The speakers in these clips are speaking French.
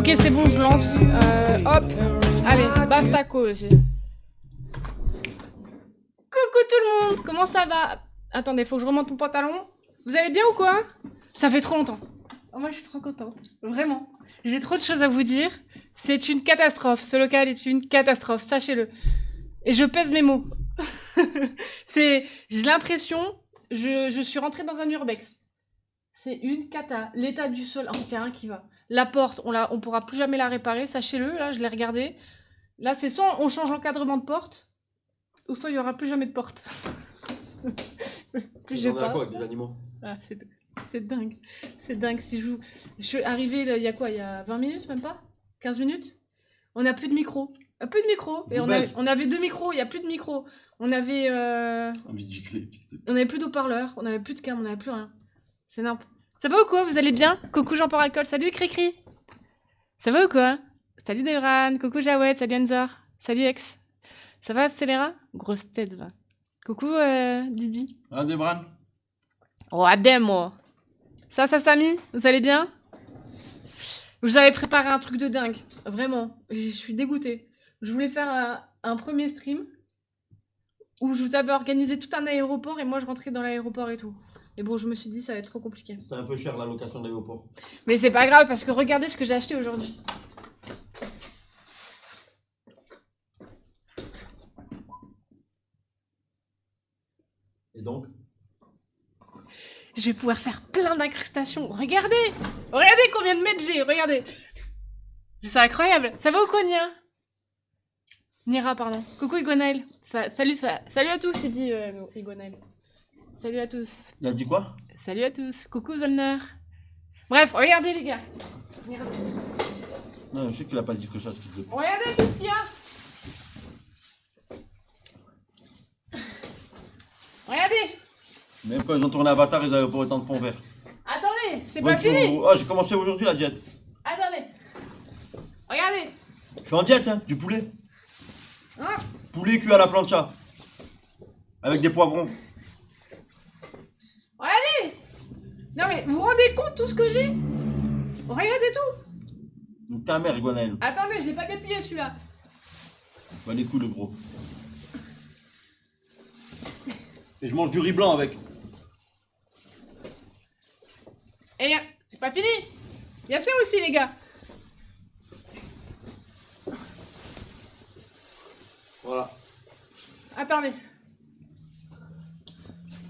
Ok, c'est bon, je lance. Hop. Allez, Bastaco aussi. Coucou tout le monde, comment ça va? Attendez, faut que je remonte mon pantalon. Vous allez bien ou quoi? Ça fait trop longtemps. Oh, moi, je suis trop contente. Vraiment. J'ai trop de choses à vous dire. C'est une catastrophe. Ce local est une catastrophe, sachez-le. Et je pèse mes mots. J'ai l'impression, je suis rentrée dans un urbex. C'est une cata. L'état du sol, oh, tiens, un qui va. La porte, on pourra plus jamais la réparer, sachez-le. Là, je l'ai regardé. Là, c'est soit on change l'encadrement de porte, ou soit il y aura plus jamais de porte. Plus je On a pas. quoi avec des animaux? Ah, c'est dingue. C'est dingue. Si je suis arrivée, là, il y a quoi? Il y a 20 minutes, même pas? 15 minutes? On n'a plus de micro. Plus de micro. Et on avait 2 micros, il n'y a plus de micro. On avait plus d'haut-parleurs, on avait plus de cam, on n'avait plus rien. C'est n'importe. Ça va ou quoi? Vous allez bien? Coucou Jean-Paul Alcool, salut Cricri. Ça va ou quoi? Salut Devran, coucou Jawed, salut Anzor, salut Ex. Ça va Scélérat? Grosse tête va. Coucou Didi. Ah, Devran? Oh Adem moi. Ça Samy, vous allez bien? Je vous avais préparé un truc de dingue, vraiment. Je suis dégoûtée. Je voulais faire un premier stream où je vous avais organisé tout un aéroport et moi je rentrais dans l'aéroport et tout. Et bon, je me suis dit ça va être trop compliqué. C'est un peu cher la location de l'aéroport. Mais c'est pas grave parce que regardez ce que j'ai acheté aujourd'hui. Et donc? Je vais pouvoir faire plein d'incrustations. Regardez! Regardez combien de mètres j'ai, regardez! C'est incroyable. Ça va ou quoi, Nia? Nira, pardon. Coucou Igonaël. Salut à tous, il dit Igonaël. Salut à tous. Il a dit quoi? Salut à tous. Coucou Zolner. Bref, regardez les gars. Non, je sais qu'il a pas dit que ça, ce qu'il veut. Regardez tout ce qu'il y a. Regardez. Même quand ils ont tourné Avatar, ils avaient pas autant de fond vert. Attendez, c'est pas fini. Oh, j'ai commencé aujourd'hui la diète. Attendez. Regardez. Je suis en diète, hein, du poulet. Hein? Poulet cuit à la plancha. Avec des poivrons. Regardez. Non mais vous vous rendez compte tout ce que j'ai? Regardez tout. Ta mère, Iguanaël. Attends mais je l'ai pas déplié celui-là. Bah les coups le gros. Et je mange du riz blanc avec. Et c'est pas fini. Il y a ça aussi les gars. Voilà. Attendez.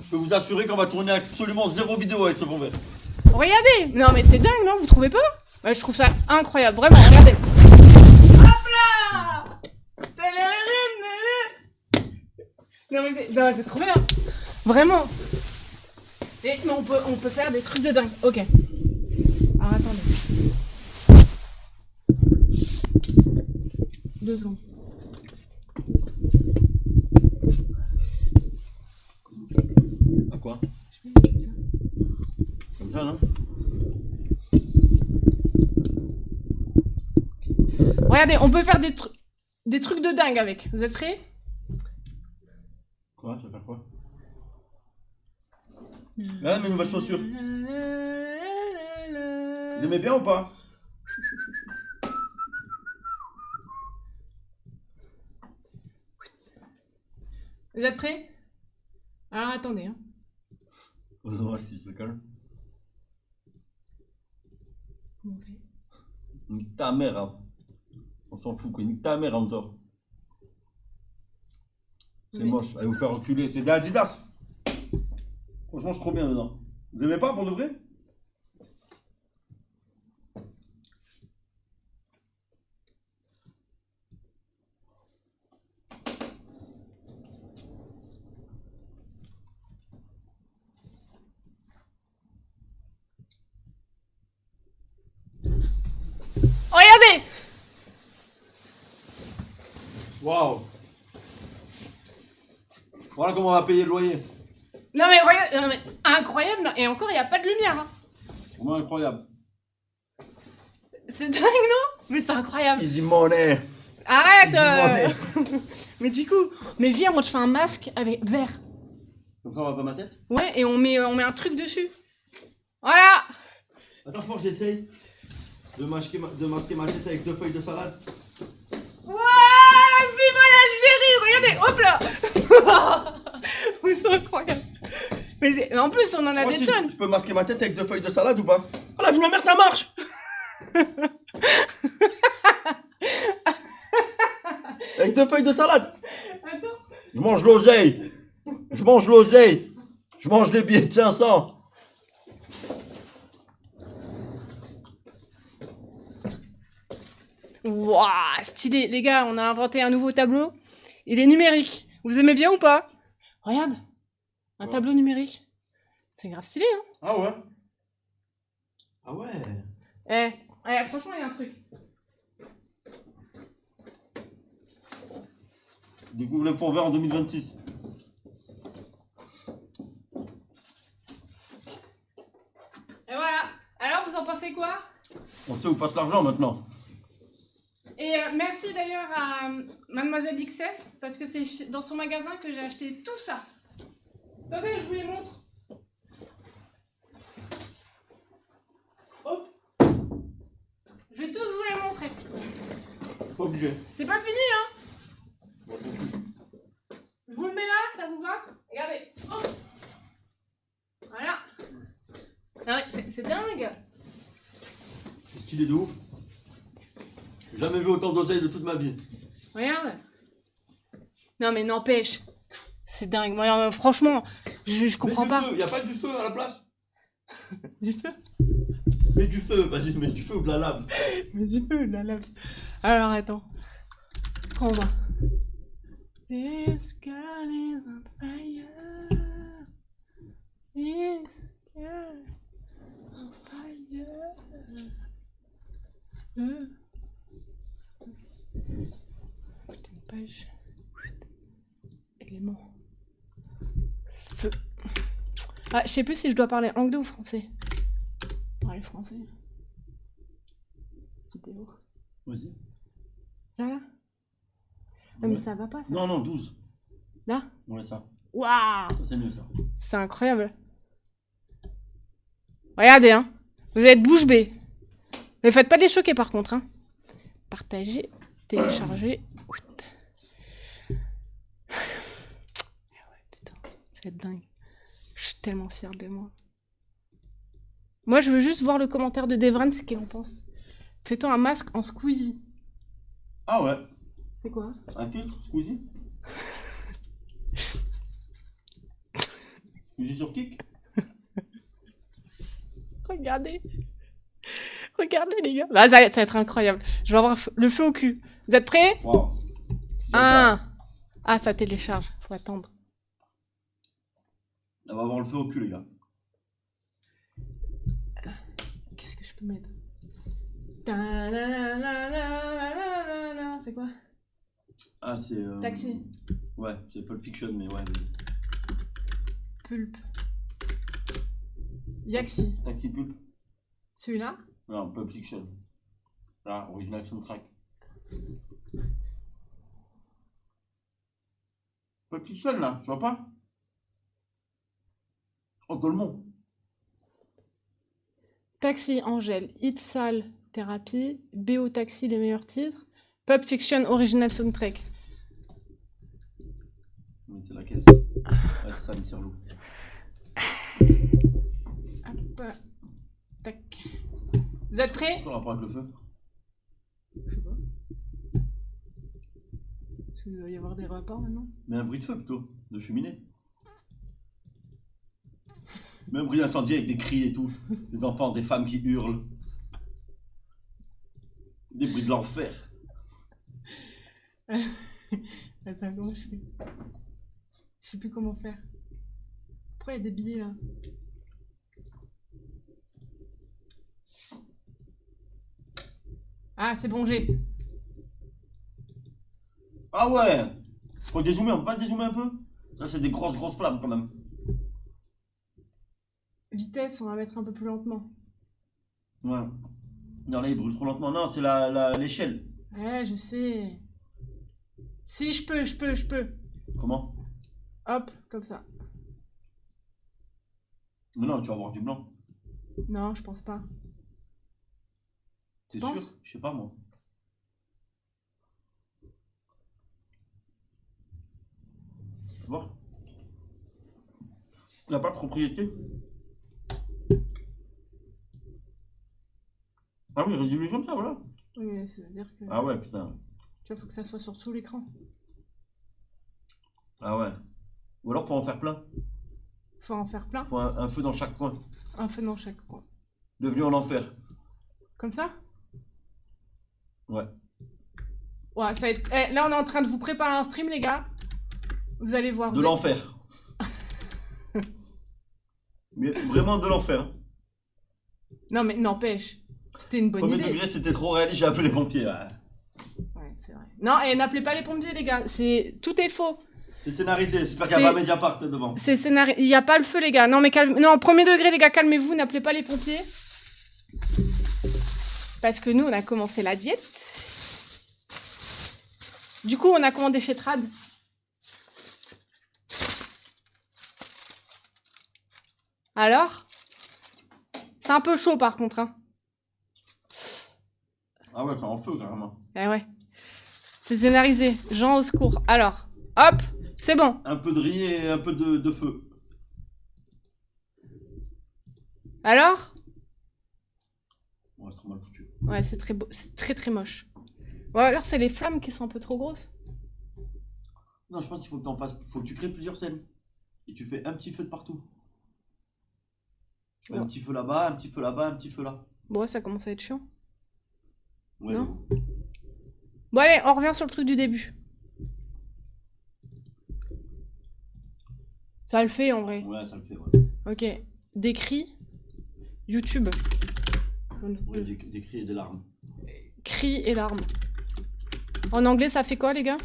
Je peux vous assurer qu'on va tourner absolument 0 vidéo avec ce fond vert. Regardez. Non mais c'est dingue non, vous trouvez pas? Ouais, je trouve ça incroyable, vraiment, regardez. Hop là. Non mais c'est trop bien. Vraiment. Mais on peut faire des trucs de dingue. Ok. Alors attendez. 2 secondes. À quoi? Comme ça, non? Regardez, on peut faire des trucs de dingue avec. Vous êtes prêts? Quoi? Ça va faire quoi? Ah, mes nouvelles chaussures. Vous aimez bien ou pas? Vous êtes prêts? Alors attendez. Hein. On va voir si se calme. Comment on fait? Nique ta mère, hein. On s'en fout, quoi. Nique ta mère, Antor. C'est moche. Allez vous faire enculer. C'est des Adidas. Franchement, je suis trop bien dedans. Vous aimez pas pour de vrai? Regardez! Waouh! Voilà comment on va payer le loyer. Non mais regardez, non, mais incroyable, non. Et encore il n'y a pas de lumière. Hein. Vraiment incroyable. C'est dingue non? Mais c'est incroyable. Easy money. Arrête Mais du coup, mais viens, moi je fais un masque avec vert. Comme ça on va pas ma tête? Ouais, et on met un truc dessus. Voilà. Attends, faut que j'essaye. de masquer ma tête avec 2 feuilles de salade. Ouais, vive l'Algérie! Regardez, hop là! Vous c'est incroyable. Mais en plus, on en a Moi, des si tonnes. je peux masquer ma tête avec 2 feuilles de salade ou pas? Ah la vie de ma mère, ça marche! Avec 2 feuilles de salade! Attends. Je mange l'oseille! Je mange l'oseille! Je mange des billets de 500! Waouh, stylé. Les gars, on a inventé un nouveau tableau. Il est numérique. Vous aimez bien ou pas? Regarde. Un Ouais. tableau numérique. C'est grave stylé, hein? Ah ouais? Ah ouais? Franchement, il y a un truc. Du coup, vous voulez me faire vert en 2026? Et voilà. Alors, vous en pensez quoi? On sait où passe l'argent maintenant. Et merci d'ailleurs à Mademoiselle XS, parce que c'est dans son magasin que j'ai acheté tout ça. Attendez, je vous les montre. Hop. Je vais tous vous les montrer. Pas obligé. C'est pas fini, hein? Je vous le mets là, ça vous va? Regardez. Hop. Voilà. Non, mais c'est dingue. C'est stylé de ouf. J'ai jamais vu autant d'oseille de toute ma vie. Regarde. Non, mais n'empêche. C'est dingue. Moi, alors, franchement, je comprends pas. Il n'y a pas du feu à la place? Du feu. Mets du feu, vas-y, mets du feu ou de la lave. Mais du feu, la lave. Alors, attends. Quand on va. This girl is on fire. This girl on fire. Putain, une page. Élément. Feu. Ah, je sais plus si je dois parler anglais ou français. Parler français. Vidéo. Vas-y. Là. Non, mais ça va pas, ça. Non, non, 12. Là. Ouais, ça. Waouh. Ça, c'est mieux, ça. C'est incroyable. Regardez, hein. Vous êtes bouche bée. Mais faites pas les choquer, par contre, hein. Partagez, téléchargez. Ouais, putain. Ça va être dingue. Je suis tellement fière de moi. Moi, je veux juste voir le commentaire de Devran, ce qu'il en pense. Fait-on un masque en Squeezie? Ah ouais. C'est quoi? Un filtre, Squeezie? Squeezie sur Kik? Regardez. Regardez, les gars. Bah, ça va être incroyable. Je vais avoir le feu au cul. Vous êtes prêts? Waouh. Ah, ça télécharge. Faut attendre. On va avoir le feu au cul, les gars. Qu'est-ce que je peux mettre? C'est quoi? Ah, c'est. Taxi. Ouais, c'est Pulp Fiction, mais ouais. vas-y. Pulp. Yaxi. Taxi Pulp? Celui-là? Non, Pulp Fiction. Là, original soundtrack. Pulp Fiction, là, tu vois pas? Oh, Golemont. Taxi, Angèle. Hit Sale, Thérapie. BO Taxi, les meilleurs titres. Pulp Fiction, Original Soundtrack. Mais c'est laquelle? Ouais, c'est ça, Mister Lou. Hop. Tac. Vous êtes prêts? Qu'est-ce qu'on rapport avec le feu? Je sais pas. Parce qu'il doit y avoir des rapports maintenant. Mais un bruit de feu plutôt, de cheminée. Mais un bruit d'incendie avec des cris et tout. Des enfants, des femmes qui hurlent. Des bruits de l'enfer. Attends, comment je fais? Je sais plus comment faire. Pourquoi il y a des billets là? Ah, c'est bon, j'ai. Ah ouais! Faut le dézoomer, on peut pas le dézoomer un peu? Ça, c'est des grosses flammes quand même. Vitesse, on va mettre un peu plus lentement. Ouais. Non, là, il brûle trop lentement. Non, c'est l'échelle. Ouais, je sais. Si, je peux. Comment? Hop, comme ça. Mais non, tu vas avoir du blanc. Non, je pense pas. T'es Pense. sûr? Je sais pas moi. Tu vois? Il n'y a pas de propriété. Ah oui, résumé comme ça, voilà. Oui, mais ça veut dire que Ah ouais, putain. tu vois, faut que ça soit sur tout l'écran. Ah ouais. Ou alors faut en faire plein. Faut en faire plein. Faut un feu dans chaque coin. Un feu dans chaque coin. Devenu en enfer. Comme ça? Ouais. Ouais, ça va être... Eh, là, on est en train de vous préparer un stream, les gars. Vous allez voir. De vous l'enfer. Mais vraiment de l'enfer. Hein. Non, mais n'empêche. C'était une bonne Premier idée. degré, c'était trop réaliste, j'ai appelé les pompiers. Ouais. Ouais, c'est vrai. Non, et n'appelez pas les pompiers, les gars. Tout est faux. C'est scénarisé, j'espère qu'il n'y a C'est- pas Mediapart devant. C'est scénario. Il n'y a pas le feu, les gars. Non, mais non, premier degré, les gars, calmez-vous. N'appelez pas les pompiers. Parce que nous, on a commencé la diète. Du coup, on a commandé chez Trad. Alors? C'est un peu chaud, par contre. Hein. Ah ouais, c'est en feu carrément. Eh ouais. C'est scénarisé. Jean au secours. Alors, hop, c'est bon. Un peu de riz et un peu de feu. Alors? Ouais, c'est trop mal foutu. Ouais, c'est très beau. C'est très très moche. Ouais, alors c'est les flammes qui sont un peu trop grosses. Non, je pense qu'il faut que t'en fasses. Faut que tu crées plusieurs scènes. Et tu fais un petit feu de partout. Tu fais un Ouais. petit feu là-bas, un petit feu là-bas, un petit feu là. Bon, ça commence à être chiant. Ouais, Non. bon. Bon, allez, on revient sur le truc du début. Ça le fait en vrai. Ouais, ça le fait, ouais. Ok. Des cris. YouTube. Ouais, des cris et des larmes. Cris et larmes. En anglais, ça fait quoi, les gars?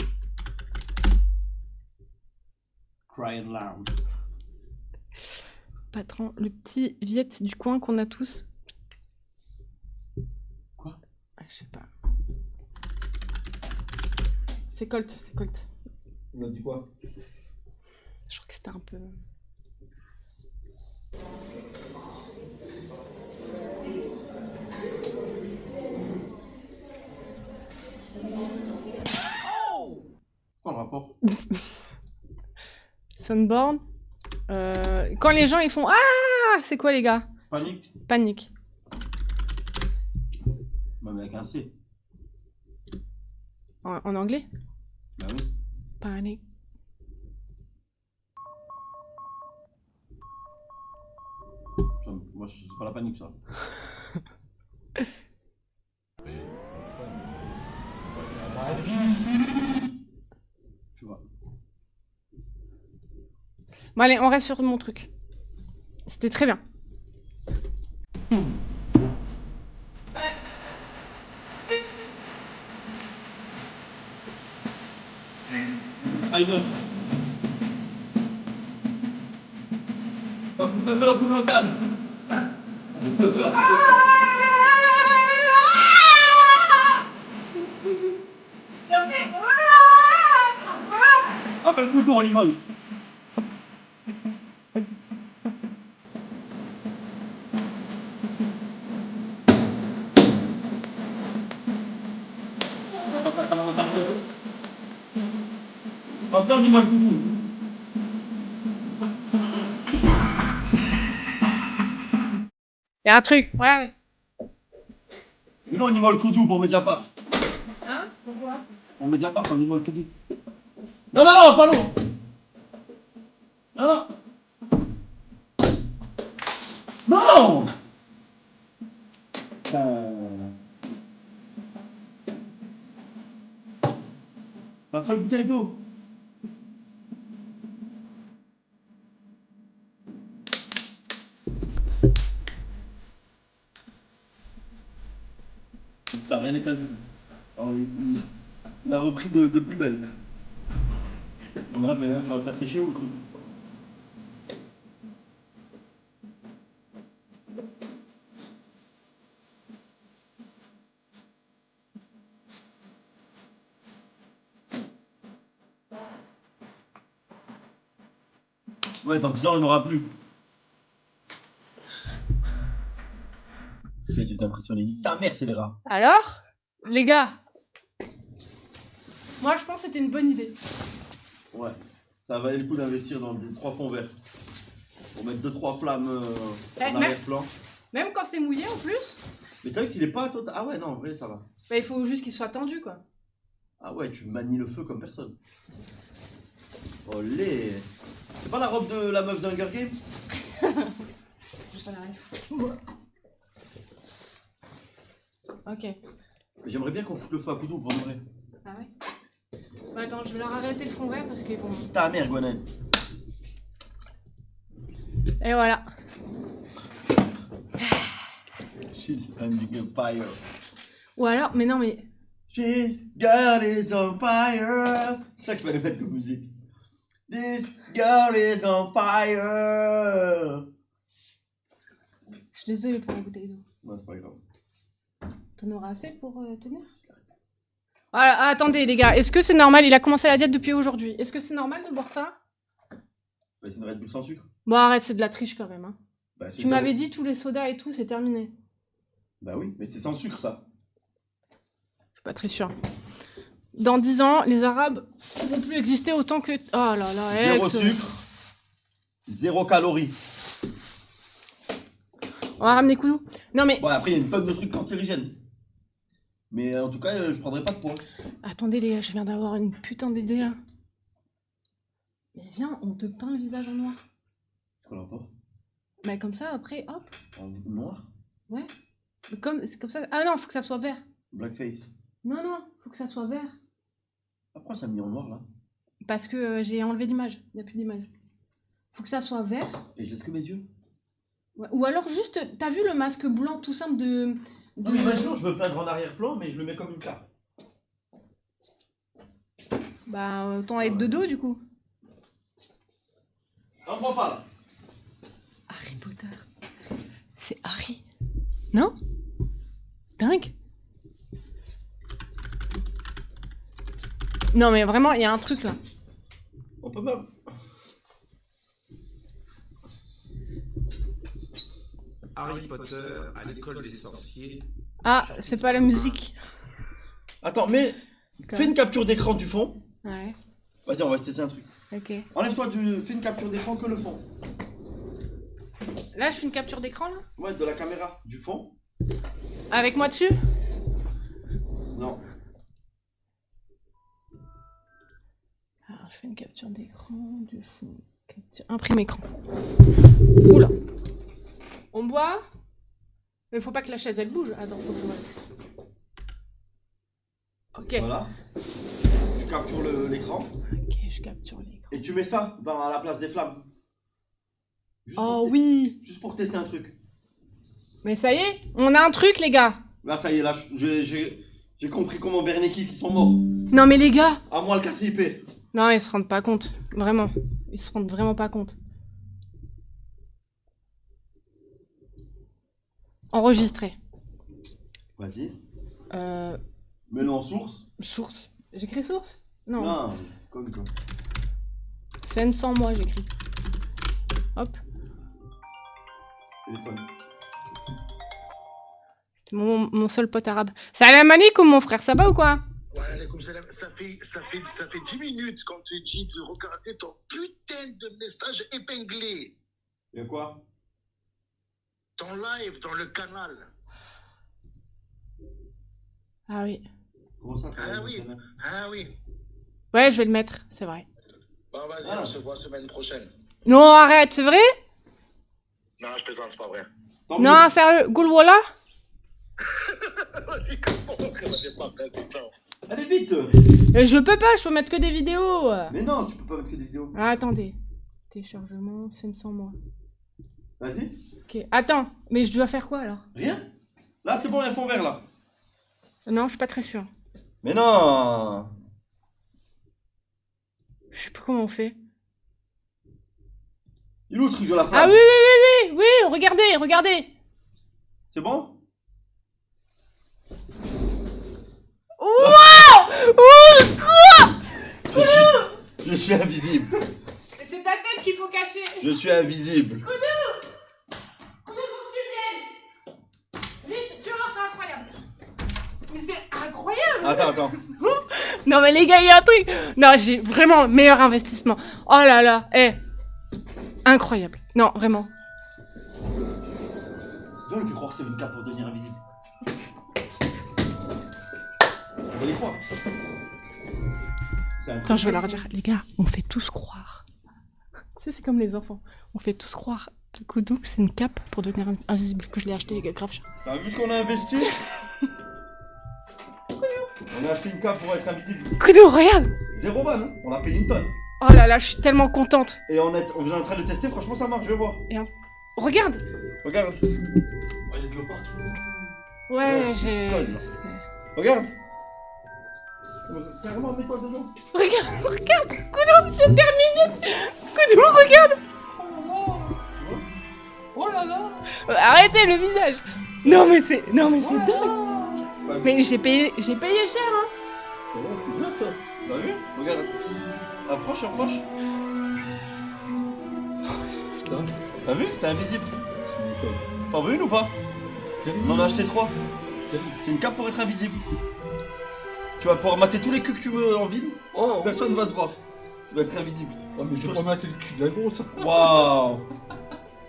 Cry and larmes. Patron, le petit Viet du coin qu'on a tous. Quoi? Ah, je sais pas. C'est Colt, c'est Colt. On a dit quoi? Je crois que c'était un peu... Quoi le rapport? Sunborn. Quand les gens ils font ah, c'est quoi les gars? Panique? Panique. Même avec un C. En anglais? Bah oui. Panique. Moi, c'est pas la panique, ça. Tu vois. Bon allez, on reste sur mon truc. C'était très bien. Aïe, ah, ben, le couteau, animal. Ah, ben, dis-moi le couteau. Il y a un truc. Ouais. Mais non, dis-moi le couteau pour Mediapart. Hein? Pourquoi? Pour Mediapart, on dis-moi le couteau. Non, non, non, pas l'eau. Non, non. Non. Pas fait une bouteille d'eau. Ça n'a rien été vu. Alors, il a repris de plus belle. On va faire sécher ou le truc? Ouais, dans 10 ans, il n'y en aura plus. fait, tu t'es impressionné. Ta mère, c'est les rats. Alors, les gars, moi je pense que c'était une bonne idée. Ouais, ça valait le coup d'investir dans des 3 fonds verts. Pour mettre 2-3 flammes en arrière-plan. Même quand c'est mouillé en plus, Mais t'as vu qu'il est pas total. Ah ouais, non, en vrai, ça va. bah, il faut juste qu'il soit tendu quoi. Ah ouais, tu manies le feu comme personne. Olé. C'est pas la robe de la meuf d'Hunger Games? J'ai pas la ref. Ok. Mais j'aimerais bien qu'on foute le feu à Koudou pour de vrai. Ah ouais. Bah attends, je vais leur arrêter le fond vert parce qu'ils vont. Ta mère, Gwenaël. Et voilà. She's on fire. Ou alors, mais non mais. This girl is on fire. C'est ça qu'il fallait mettre comme musique. This girl is on fire. Je suis désolée pour la bouteille d'eau. Non, c'est pas grave. T'en auras assez pour tenir? Ah, attendez les gars, est-ce que c'est normal? Il a commencé la diète depuis aujourd'hui. Est-ce que c'est normal de boire ça? Bah, c'est une Red Bull sans sucre. Bon arrête, c'est de la triche quand même. Hein. Bah, Tu m'avais dit tous les sodas et tout, c'est terminé. Bah oui, mais c'est sans sucre ça. Je suis pas très sûre. Dans 10 ans, les Arabes ne vont plus exister autant que... Oh là là, Zéro sucre, 0 calories. On va ramener Koudou. Non mais... Bon, après, il y a une tonne de trucs cancérigènes. Mais en tout cas, je prendrai pas de poids. Attendez les gars, je viens d'avoir une putain d'idée là. Mais viens, on te peint le visage en noir. C'est quoi le rapport? Mais comme ça, après, hop. En noir? Ouais. C'est comme ça. Ah non, faut que ça soit vert. Blackface. Non, non, faut que ça soit vert. Pourquoi ça me met en noir là? Parce que j'ai enlevé l'image. Il n'y a plus d'image. Faut que ça soit vert. Et je laisse que mes yeux. Ouais. Ou alors juste, t'as vu le masque blanc tout simple de... Non, mais imaginons, je veux peindre en arrière-plan, mais je le mets comme une carte. Bah, autant être de dos du coup. On prend pas là. Harry Potter. C'est Harry. Non? Dingue. Non mais vraiment, il y a un truc là. On peut même. Harry Potter à l'école des sorciers. Ah, c'est pas la musique. Attends, mais fais une capture d'écran du fond. Ouais, Vas-y, on va tester un truc. ok. Enlève-toi fais une capture d'écran que le fond. Là, je fais une capture d'écran là. Ouais, de la caméra du fond. Avec moi dessus. Non. Alors, je fais une capture d'écran du fond. Imprime écran. Oula. On boit. Mais faut pas que la chaise elle bouge. Attends, faut que je vois. Ok. Voilà. Tu captures l'écran. Ok, je capture l'écran. Et tu mets ça à la place des flammes. Juste Oh pour oui. Juste pour tester un truc. Mais ça y est, on a un truc les gars. Là, ça y est, là, j'ai compris comment Berneki qui sont morts. Non mais les gars. À moi le KCIP. Non, ils se rendent pas compte. Vraiment. Ils se rendent vraiment pas compte. Enregistré. Vas-y. Euh... Mets-le en source. Source. J'écris source? Non. Non, c'est comme toi. Scène sans moi, j'écris. Hop. Téléphone. C'est mon seul pote arabe. Salam alaikum mon frère, ça va ou quoi? Ouais, comme ça fait 10 minutes qu'on te dit de regarder ton putain de message épinglé. Il y a quoi? Ton live dans le canal. Ah oui. Comment ça? Ah oui. Ah oui. Ouais, je vais le mettre, c'est vrai. Bon, vas-y, Ah. on se voit semaine prochaine. Non, arrête, c'est vrai? Non, je plaisante, c'est pas vrai. Tant Non, mieux. sérieux, Goulwala? Vas-y, vas-y, pas, vas-y, ciao. Allez vite. Je peux pas, je peux mettre que des vidéos. Mais non, tu peux pas mettre que des vidéos. Ah, attendez. Téléchargement, scène sans moi. Vas-y. Ok, attends, mais je dois faire quoi alors? Rien? Là, c'est bon, il y a un fond vert là. Non, je suis pas très sûre. Mais non. Je sais plus comment on fait. Il est où le truc de la femme? Ah oui, oui, oui, oui, oui, regardez, regardez. C'est bon? Wow! Ouh, quoi? Je suis invisible. C'est ta tête qu'il faut cacher. Je suis invisible. Koudou, faut que tu viennes. Vite, Mais c'est incroyable. Attends. Non mais les gars, il y a un truc. Non, j'ai vraiment meilleur investissement. Oh là là, incroyable. Non, vraiment. Viens, on lui fait croire que c'est une cape pour devenir invisible. On va les croire. Attends, je vais leur dire, les gars, on fait tous croire. Tu sais, c'est comme les enfants. On fait tous croire à Koudou que c'est une cape pour devenir invisible, que je l'ai acheté grave cher. T'as vu ce qu'on a investi? On a acheté une cape pour être invisible. Koudou, regarde. 0 ban, hein. On a payé une tonne. Oh là là, je suis tellement contente. Et on est en train de tester, franchement ça marche, je vais voir. Regarde. Regarde. Oh, il y a de l'eau partout. Ouais, j'ai... Conne, là. Regarde. Carrément, mets-toi dedans. Regarde, Koudou, c'est terminé. Koudou, regarde. Oh là là. Arrêtez le visage. Non mais c'est dingue. Ouais, Mais j'ai payé cher, hein. c'est bien ça. T'as vu? Regarde. Approche. Putain. T'as vu? T'es invisible. T'en veux une ou pas? On en a acheté 3. C'est une cape pour être invisible. Tu vas pouvoir mater tous les culs que tu veux en ville. Oh, Personne va te voir. Tu vas être invisible. oh, mais je vais pas mater le cul de la grosse. Waouh.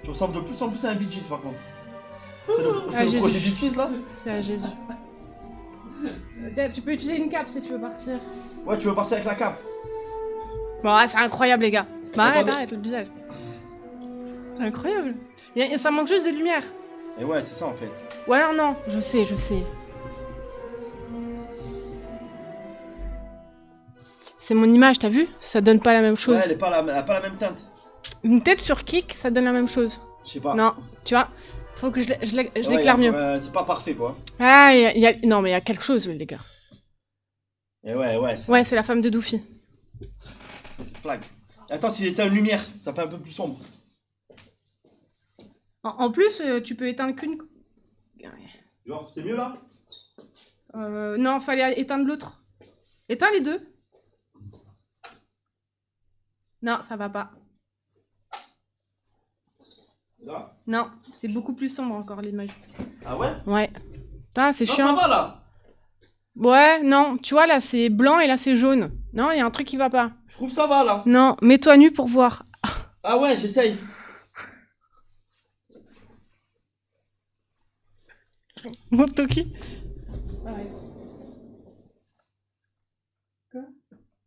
Tu ressembles de plus en plus à un Bee Gees par contre. C'est le Jésus. projet Bee Gees là? C'est à Jésus. Tu peux utiliser une cape si tu veux partir. Ouais, tu veux partir avec la cape? Bon, c'est incroyable, les gars. Bah, Attendez. arrête le visage. C'est incroyable. Ça manque juste de lumière. Et ouais, c'est ça en fait. Ou alors non, je sais. C'est mon image, t'as vu? Ça donne pas la même chose. Ouais, elle a pas la même teinte. Une tête sur Kik, ça donne la même chose. Je sais pas. Non, tu vois, faut que je Ouais, l'éclaire mieux. c'est pas parfait quoi. Ah, non, mais il y a quelque chose, les gars. Et ouais. Ouais, c'est la femme de Doofy. Flag. Attends, si c'était une lumière, ça fait un peu plus sombre. En plus, tu peux éteindre qu'une... Genre, c'est mieux là? Non, fallait éteindre l'autre. Éteins les deux. Non, ça va pas. Là? Non, c'est beaucoup plus sombre encore l'image. Ah ouais? Ouais. Putain, c'est Non, chiant. ça va là. Ouais, non, tu vois, là c'est blanc et là c'est jaune. Non, il y a un truc qui va pas. Je trouve ça va là. Non, mets-toi nu pour voir. Ah ouais, j'essaye. Mon Toki.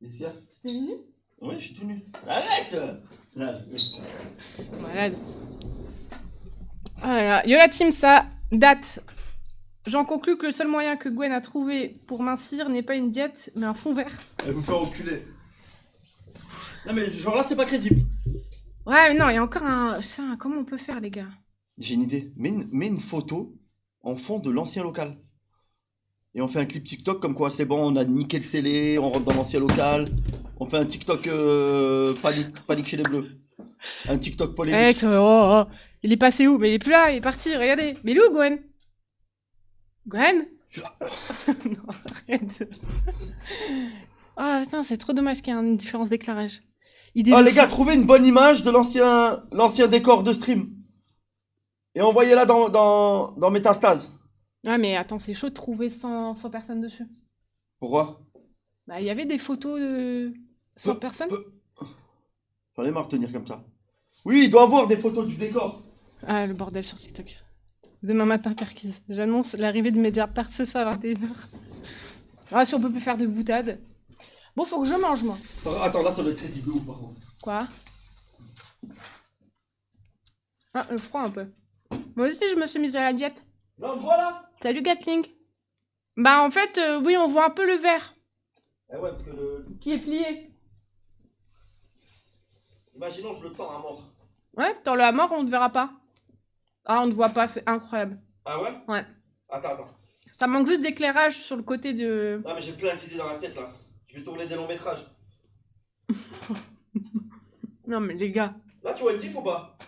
Ici, là. T'es nu? Ouais, je suis tout nu. Arrête là, Malade. Voilà. Yola Team, ça date. J'en conclus que le seul moyen que Gwen a trouvé pour mincir n'est pas une diète, mais un fond vert. Elle vous fait enculer. Non mais genre là, c'est pas crédible. Ouais, mais non, il y a encore un... Comment on peut faire, les gars? J'ai une idée. Mets une photo en fond de l'ancien local. Et on fait un clip TikTok comme quoi c'est bon, on a niqué le scellé, on rentre dans l'ancien local. On fait un TikTok panique chez les Bleus. Un TikTok polémique. Il est passé où? Mais il est plus là, il est parti, regardez. Mais il est où, Gwen? Gwen? Non, arrête. Ah putain, c'est trop dommage qu'il y ait une différence d'éclairage. Oh les gars, trouvez une bonne image de l'ancien décor de stream. Et envoyez-la dans Métastase. Ah mais attends, c'est chaud de trouver 100 personnes dessus. Pourquoi? Bah il y avait des photos de 100 personnes. J'en ai marre de tenir comme ça. Oui, il doit avoir des photos du décor. Ah le bordel sur TikTok. Demain matin, Perquise. J'annonce l'arrivée de Mediapart ce soir à 21h. Ah si on peut plus faire de boutade. Bon, faut que je mange moi. Attends, là ça doit être crédible ou par contre. Quoi? Ah, froid un peu. Moi aussi je me suis mise à la diète. Là, on me voit là? Salut Gatling. Bah en fait, oui, on voit un peu le verre Eh ouais, parce que qui est plié. Imaginons, je le tends à mort. Ouais, dans le mort, on ne verra pas. Ah, on ne voit pas, c'est incroyable. Ah ouais? Ouais. Attends. Ça manque juste d'éclairage sur le côté de... Ah mais j'ai plein d'idées dans la tête là. Je vais tourner des longs métrages. Non mais les gars. Là, tu vois une diff ou pas?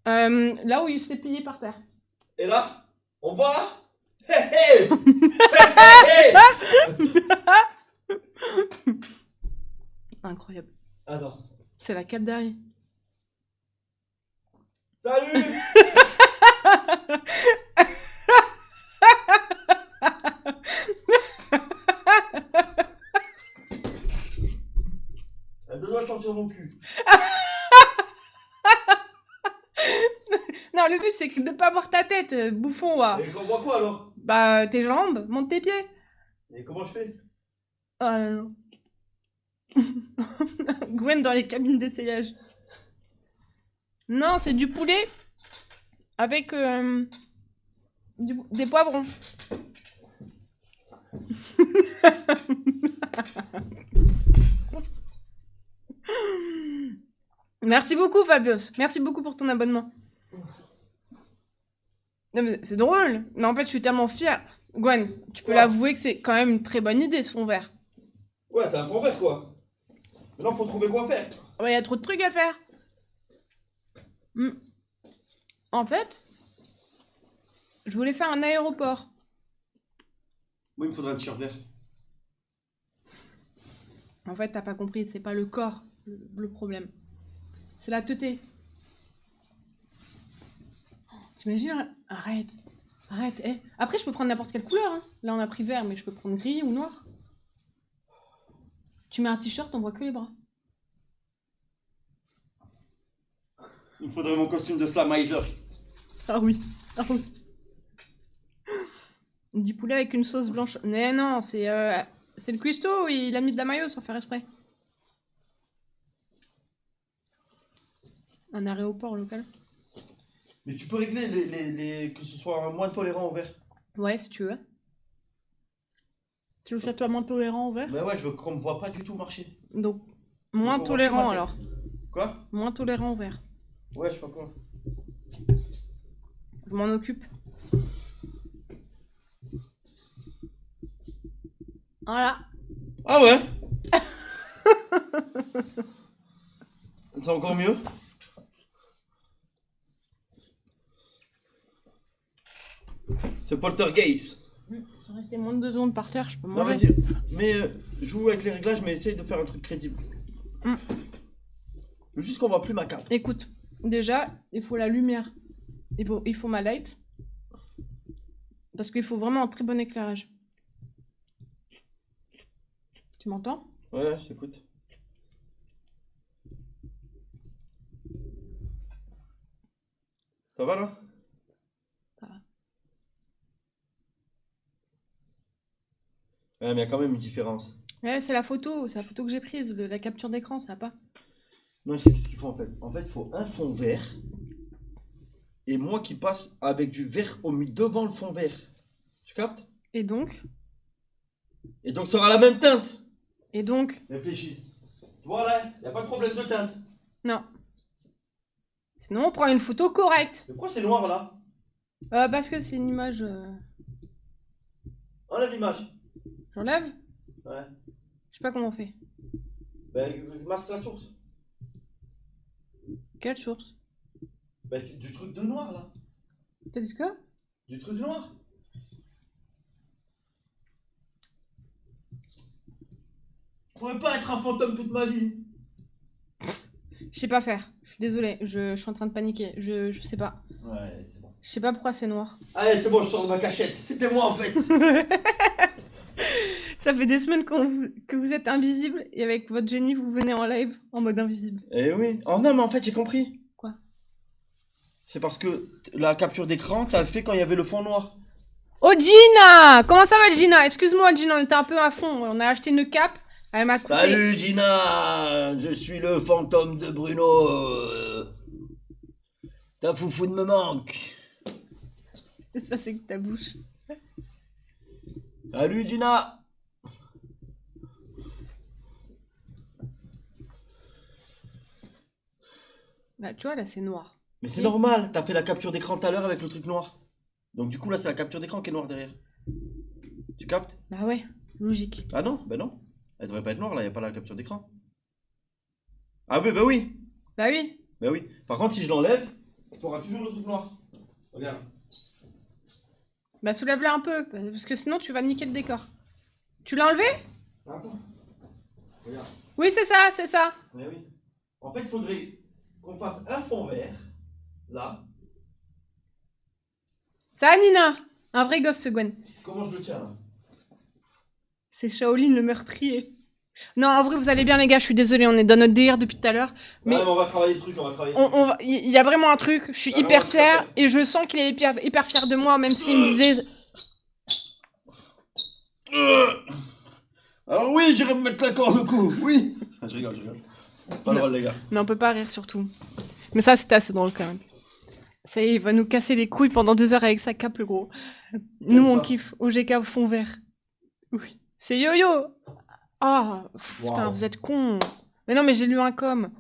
Là où il s'est plié par terre. Et là? On voit là? Hé hé! Hé hé! Incroyable. Attends. C'est la cape d'Harry. Salut! le but, c'est que de pas voir ta tête, bouffon, wa. Et qu'on voit quoi alors? Bah, tes jambes, monte tes pieds. Et comment je fais? Ah non. Gwen dans les cabines d'essayage. Non, c'est du poulet avec des poivrons. Merci beaucoup, Fabius. Merci beaucoup pour ton abonnement. Non, mais c'est drôle. Mais en fait, je suis tellement fière. Gwen, tu peux Quoi l'avouer que c'est quand même une très bonne idée, ce fond vert. Ouais, c'est un fond vert quoi. Maintenant, faut trouver quoi faire. Ouais, y a trop de trucs à faire. Hmm. En fait, je voulais faire un aéroport. Moi, il me faudrait un t-shirt vert. En fait, t'as pas compris, c'est pas le corps le problème. C'est la teuté. T'imagines? Arrête. Arrête. Eh. Après, je peux prendre n'importe quelle couleur. Hein. Là, on a pris vert, mais je peux prendre gris ou noir. Tu mets un t-shirt, on voit que les bras. Il me faudrait mon costume de slamizer. Ah oui. Ah oui. Du poulet avec une sauce blanche. Mais non, c'est le cuistot, il a mis de la mayo sans faire exprès. Un aéroport local. Mais tu peux régler que ce soit moins tolérant au vert. Ouais, si tu veux. Tu veux que ça soit moins tolérant au vert? Mais ouais, je veux qu'on me voit pas du tout marcher. Donc, moins faut voir tolérant tout ma tête. alors. Quoi? Moins tolérant au vert. Ouais, je sais pas quoi. Je m'en occupe. Voilà. Ah ouais? C'est encore mieux? C'est poltergeist. Ça restait moins de 2 secondes par terre, je peux Non, manger. vas-y. Mais joue avec les réglages, mais essaye de faire un truc crédible. Mm. Juste qu'on voit plus ma cape. Écoute, déjà, il faut la lumière. Il faut ma light. Parce qu'il faut vraiment un très bon éclairage. Tu m'entends? Ouais, je t'écoute. Ça va là? Ça va. Ouais, mais il y a quand même une différence. Ouais, c'est la photo que j'ai prise, la capture d'écran, ça va pas. Non, je sais qu'est-ce qu'il faut en fait. En fait, il faut un fond vert. Et moi qui passe avec du vert devant le fond vert. Tu captes? Et donc? Et donc ça aura la même teinte. Et donc? Réfléchis. Tu vois là, il n'y a pas de problème de teinte. Non. Sinon, on prend une photo correcte. Mais pourquoi c'est noir là? Parce que c'est une image... Enlève l'image. J'enlève? Ouais. Je sais pas comment on fait. Ben, masque la source. Quelle source? Ben, du truc de noir là. T'as dit quoi? Du truc noir. Je pourrais pas être un fantôme toute ma vie. Je sais pas faire. Je suis désolée, je suis en train de paniquer. Je sais pas. Ouais, c'est bon. Je sais pas pourquoi c'est noir. Allez, c'est bon, je sors de ma cachette. C'était moi en fait. Ça fait des semaines que vous êtes invisible et avec votre génie, vous venez en live en mode invisible. Eh oui. Oh non, mais en fait, j'ai compris. Quoi? C'est parce que la capture d'écran, t'as fait quand il y avait le fond noir. Oh Gina! Comment ça va Gina? Excuse-moi Gina, on était un peu à fond. On a acheté une cape. Elle m'a coûté... Salut Gina, je suis le fantôme de Bruno. Ta foufoune me manque. Ça c'est que ta bouche. Salut Gina. Là, tu vois, là c'est noir. Mais c'est normal, t'as fait la capture d'écran tout à l'heure avec le truc noir. Donc du coup là c'est la capture d'écran qui est noire derrière. Tu captes? Bah ouais, logique. Ah non, ben non. Elle devrait pas être noire là, y a pas la capture d'écran. Ah oui, bah oui. Bah oui. Bah oui. Par contre si je l'enlève, t'auras toujours le truc noir. Regarde. Bah soulève-le un peu, parce que sinon tu vas niquer le décor. Tu l'as enlevé? Attends. Regarde. Oui, c'est ça, c'est ça. Mais oui. En fait, il faudrait qu'on fasse un fond vert, là. Ça, Nina. Un vrai gosse, ce Gwen. Comment je le tiens, là? C'est Shaolin le meurtrier. Non, en vrai, vous allez bien, les gars. Je suis désolée, on est dans notre délire depuis tout à l'heure. Mais Ouais, mais on va travailler le truc, on va travailler. il y a vraiment un truc. Je suis Ah non, hyper tout à fière fait. et je sens qu'il est hyper fier de moi, même s'il me disait. Alors oui, j'irai me mettre la corde au cou, oui. Ah, je rigole, je rigole. Pas drôle, les gars. Mais on peut pas rire surtout. Mais ça, c'était assez drôle quand même. Ça y est, il va nous casser les couilles pendant 2 heures avec sa cape, le gros. Nous, on ça. kiffe. OGK fond vert. Oui. C'est Yo-Yo. Ah, putain, Waouh. vous êtes cons. Mais non, mais j'ai lu un com.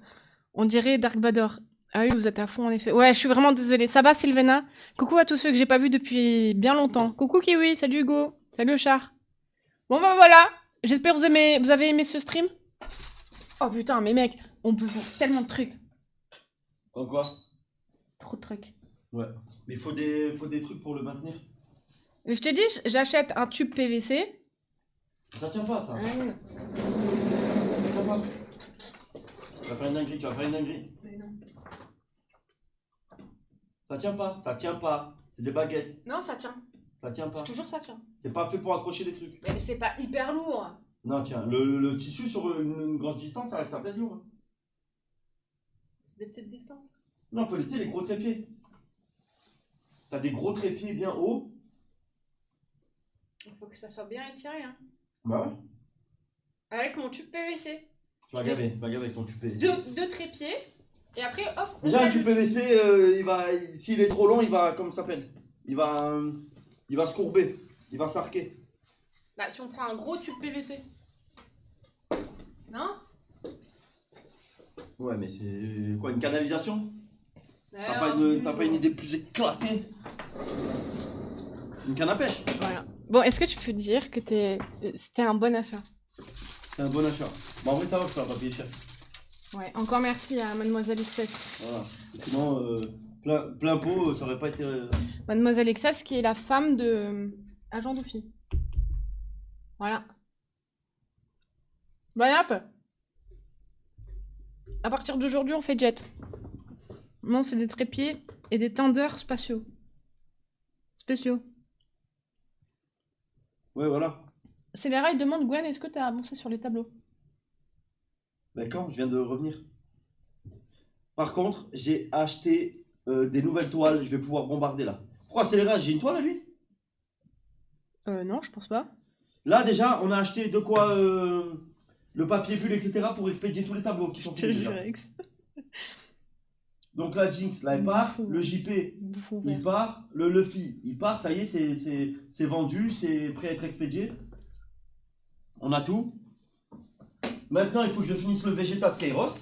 On dirait Dark Vador. Ah oui, vous êtes à fond en effet. Ouais, je suis vraiment désolée. Ça va, Sylvana? Coucou à tous ceux que j'ai pas vus depuis bien longtemps. Coucou Kiwi, salut Hugo, salut Char. Bon bah voilà. J'espère que vous avez aimé ce stream. Oh putain, mais mec, on peut faire tellement de trucs. Comme quoi? Trop de trucs. Ouais. Mais il faut des trucs pour le maintenir. Et je te dis, j'achète un tube PVC. Ça tient pas, ça. Ah, Ça tient pas. Tu vas faire une dinguerie, tu vas faire une dinguerie. mais non. Ça tient pas, ça tient pas. C'est des baguettes, Non, ça tient. ça tient pas. Je te jure, ça tient. C'est pas fait pour accrocher des trucs. Mais c'est pas hyper lourd. Non, tiens, le tissu sur une grosse distance, ça pèse lourd. Hein. Des petites distances. Non, faut les gros trépieds. T'as des gros trépieds bien hauts. Il faut que ça soit bien étiré, hein. Bah ouais. Avec mon tube PVC. Tu vas gaver avec ton tube PVC. Deux trépieds. Et après, hop. on Déjà, un met tube le- PVC, s'il est trop long, il va, comment ça s'appelle? Il va se courber, il va s'arquer. Bah, si on prend un gros tube PVC. Non? Ouais, mais c'est quoi, une canalisation? Alors, T'as pas une idée plus éclatée? Une canne à pêche? Voilà. Bon, est-ce que tu peux dire que c'était un bon achat? C'est un bon achat. Bon, en vrai, ça va, ça va pas payer cher. Ouais, encore merci à Mademoiselle XS. Voilà. Sinon, plein pot, ça aurait pas été. Mademoiselle XS qui est la femme de Agent Doufi. Voilà. Voilà, hop. À partir d'aujourd'hui, on fait jet. Non, c'est des trépieds et des tendeurs spatiaux. Spéciaux. Ouais, voilà. Scélérat, il demande Gwen, est-ce que t'as avancé sur les tableaux? Ben quand? Je viens de revenir. Par contre, j'ai acheté des nouvelles toiles, je vais pouvoir bombarder là. Pourquoi Scélérat, j'ai une toile à lui? Non, je pense pas. Là, déjà, on a acheté de quoi le papier bulle, etc. pour expédier tous les tableaux qui sont Je finis jure, déjà. Ex. Donc la Jinx, là, elle part. Bouffon. Le JP, Bouffon il vert. part. Le Luffy, il part. Ça y est, c'est vendu, c'est prêt à être expédié. On a tout. Maintenant, il faut que je finisse le Vegeta de Kairos.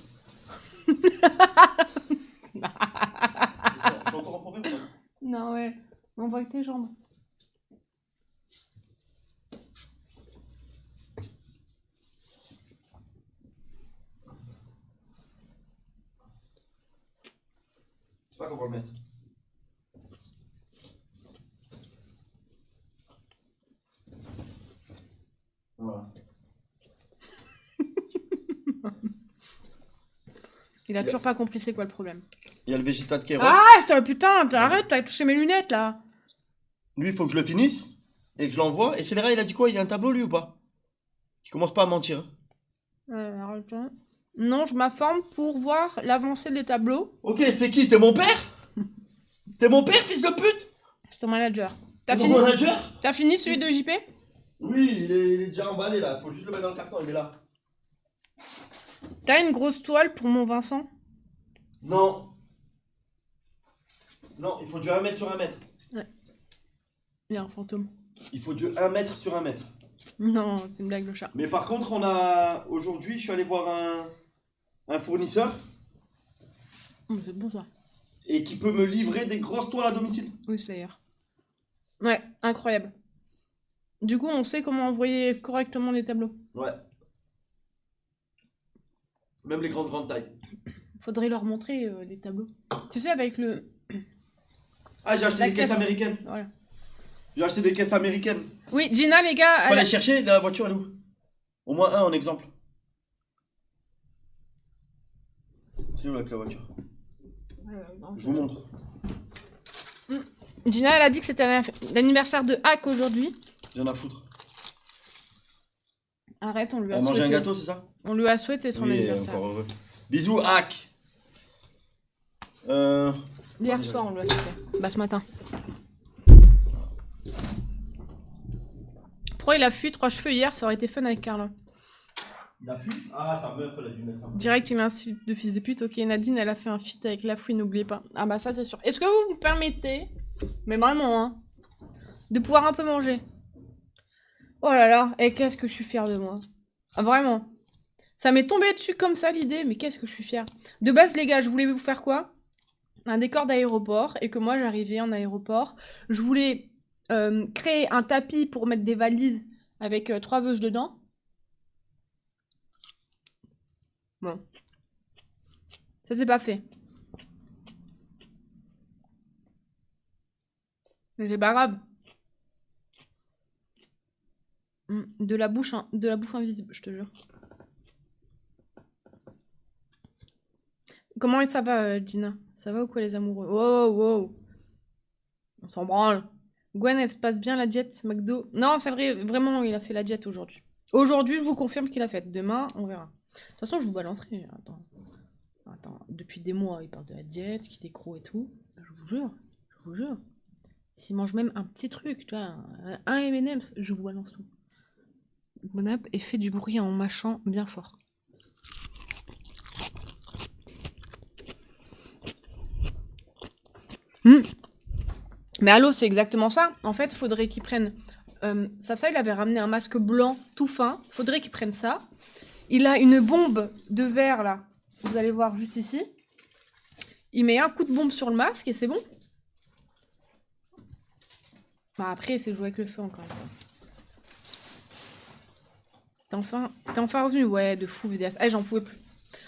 C'est ça, je suis encore en problème ou pas? Non, ouais. On voit que tes jambes. Je sais pas comment le mettre. Voilà. Il a toujours pas compris c'est quoi le problème. Il y a le Vegeta de Kairos. Ah, putain, arrête, t'as touché mes lunettes là. Lui, il faut que je le finisse et que je l'envoie. Et Scélérat, il a dit quoi? Il a un tableau lui ou pas? Il commence pas à mentir. Arrête, hein. Non, je m'informe pour voir l'avancée des tableaux. Ok, t'es qui? T'es mon père? T'es mon père, fils de pute? C'est ton manager. T'as Mon fini, manager? t'as fini celui de JP? Oui, il est déjà emballé là. Faut juste le mettre dans le carton, il est là. T'as une grosse toile pour mon Vincent? Non. Non, il faut du 1 mètre sur 1 mètre. Il y a un fantôme. Il faut du 1 mètre sur 1 mètre. Non, c'est une blague le chat. Mais par contre, aujourd'hui, je suis allé voir un fournisseur Oh, c'est bon ça. et qui peut me livrer des grosses toiles à domicile. Oui, Slayer. Ouais, incroyable. Du coup, on sait comment envoyer correctement les tableaux. Ouais. Même les grandes tailles. Faudrait leur montrer les tableaux. Tu sais, avec le... Ah, j'ai acheté La des caisses caisse. américaines. Voilà. J'ai acheté des caisses américaines. Oui, Gina, les gars, Faut aller chercher, la voiture, elle est où? Au moins un en exemple. C'est où là que la voiture? Je vous montre. Gina, elle a dit que c'était l'anniversaire de Hack aujourd'hui. J'en ai à foutre. Arrête, on lui a Elle a mangé un souhaité. gâteau, c'est ça? On lui a souhaité son Oui, anniversaire. encore heureux. Bisous, hack. Hier soir, on lui a souhaité. Bah, ce matin. Pourquoi il a fui 3 cheveux hier? Ça aurait été fun avec Carla. Il a fui? Ah, ça meurt, elle a dû mettre un peu. Direct, il m'insulte de fils de pute. Ok, Nadine, elle a fait un feat avec Lafouine, n'oubliez pas. Ah bah ça, c'est sûr. Est-ce que vous me permettez, mais vraiment, hein, de pouvoir un peu manger? Oh là là, et qu'est-ce que je suis fière de moi. Ah, vraiment. Ça m'est tombé dessus comme ça, l'idée, mais qu'est-ce que je suis fière. De base, les gars, je voulais vous faire quoi? Un décor d'aéroport, et que moi, j'arrivais en aéroport. Je voulais créer un tapis pour mettre des valises avec 3 veuches dedans. Bon. Ça, c'est pas fait. Mais c'est pas grave. De la bouche, de la bouffe invisible, je te jure. Comment ça va, Gina? Ça va ou quoi, les amoureux? Wow, wow. On s'en branle. Gwen, elle se passe bien la diète McDo? Non, c'est vrai, vraiment, il a fait la diète aujourd'hui. Aujourd'hui, je vous confirme qu'il a fait. Demain, on verra. De toute façon, je vous balancerai. Attends, depuis des mois, il parle de la diète, qu'il est gros et tout. Je vous jure. S'il mange même un petit truc, tu vois, un M&M's, je vous balance tout. Bon app et fait du bruit en mâchant bien fort. Mais allô, c'est exactement ça. En fait, faudrait qu'ils prennent... ça, il avait ramené un masque blanc tout fin. Faudrait qu'ils prennent ça. Il a une bombe de verre, là. Vous allez voir juste ici. Il met un coup de bombe sur le masque et c'est bon. Bah après, c'est jouer avec le feu encore une fois. T'es enfin revenu? Ouais, de fou, VDS. Ah, j'en pouvais plus.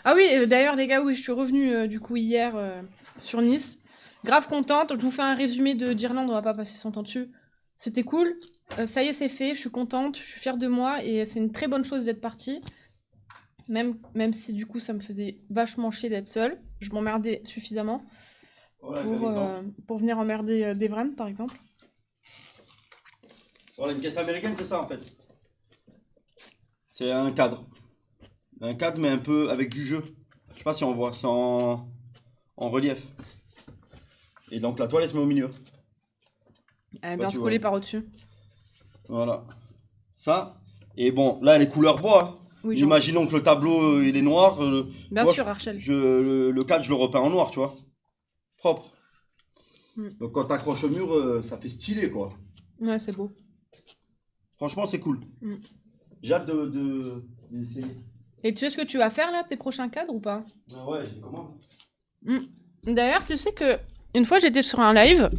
Ah oui, d'ailleurs, les gars, oui, je suis revenue du coup hier sur Nice. Grave contente. Je vous fais un résumé d'Irlande, on va pas passer 100 ans dessus. C'était cool. Ça y est, c'est fait. Je suis contente. Je suis fière de moi. Et c'est une très bonne chose d'être partie. Même si du coup, ça me faisait vachement chier d'être seule. Je m'emmerdais suffisamment pour venir emmerder Devran, par exemple. Voilà, une caisse américaine, c'est ça en fait. C'est un cadre. Un cadre, mais un peu avec du jeu. Je sais pas si on voit, c'est en relief. Et donc la toile, elle se met au milieu. Elle est bien se coller par au-dessus. Voilà. Ça. Et bon, là, les couleurs bois. Hein. Oui, imaginons que le tableau, il est noir. bien moi, sûr, Archel. Le cadre, je le repeins en noir, tu vois. Propre. Mm. Donc quand t'accroches au mur, ça fait stylé, quoi. Ouais, c'est beau. Franchement, c'est cool. Mm. J'ai hâte d'essayer. Et tu sais ce que tu vas faire là, tes prochains cadres ou pas? Ah ouais, j'ai commande. D'ailleurs, tu sais que une fois j'étais sur un live.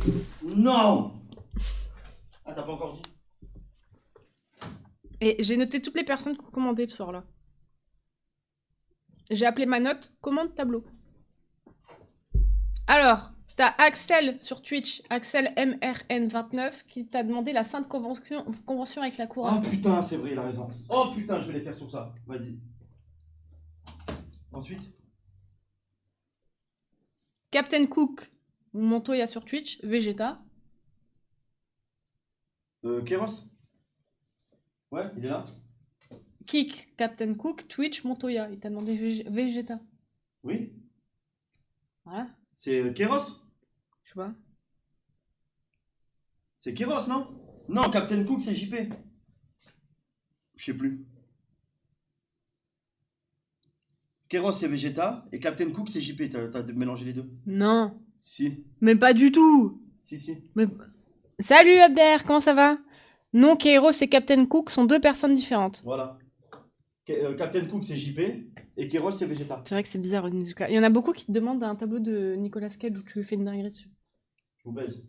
Non. Ah, t'as pas encore dit? Et j'ai noté toutes les personnes qui ont commandé ce soir-là. J'ai appelé ma note commande tableau. Alors, t'as Axel sur Twitch, Axel MRN29, qui t'a demandé la sainte convention avec la couronne. Oh putain, c'est vrai, il a raison. Oh putain, je vais les faire sur ça. Vas-y. Ensuite. Captain Cook, Montoya sur Twitch, Vegeta. Kéros. Ouais, il est là. Kik, Captain Cook, Twitch, Montoya. Il t'a demandé Vegeta. Oui. Voilà, C'est Kéros. je sais pas. C'est Kéros, non? Non, Captain Cook, c'est JP. Je sais plus. Kéros, c'est Vegeta. Et Captain Cook, c'est JP. T'as mélangé les deux? Non, Si. mais pas du tout. Si. Mais... Salut Abder, comment ça va? Non, Kairos et Captain Cook sont deux personnes différentes. Voilà. Captain Cook, c'est JP. Et Kéros, c'est Vegeta. C'est vrai que c'est bizarre, Onizuka. Il y en a beaucoup qui te demandent un tableau de Nicolas Cage où tu fais une dinguerie dessus. Je vous baise.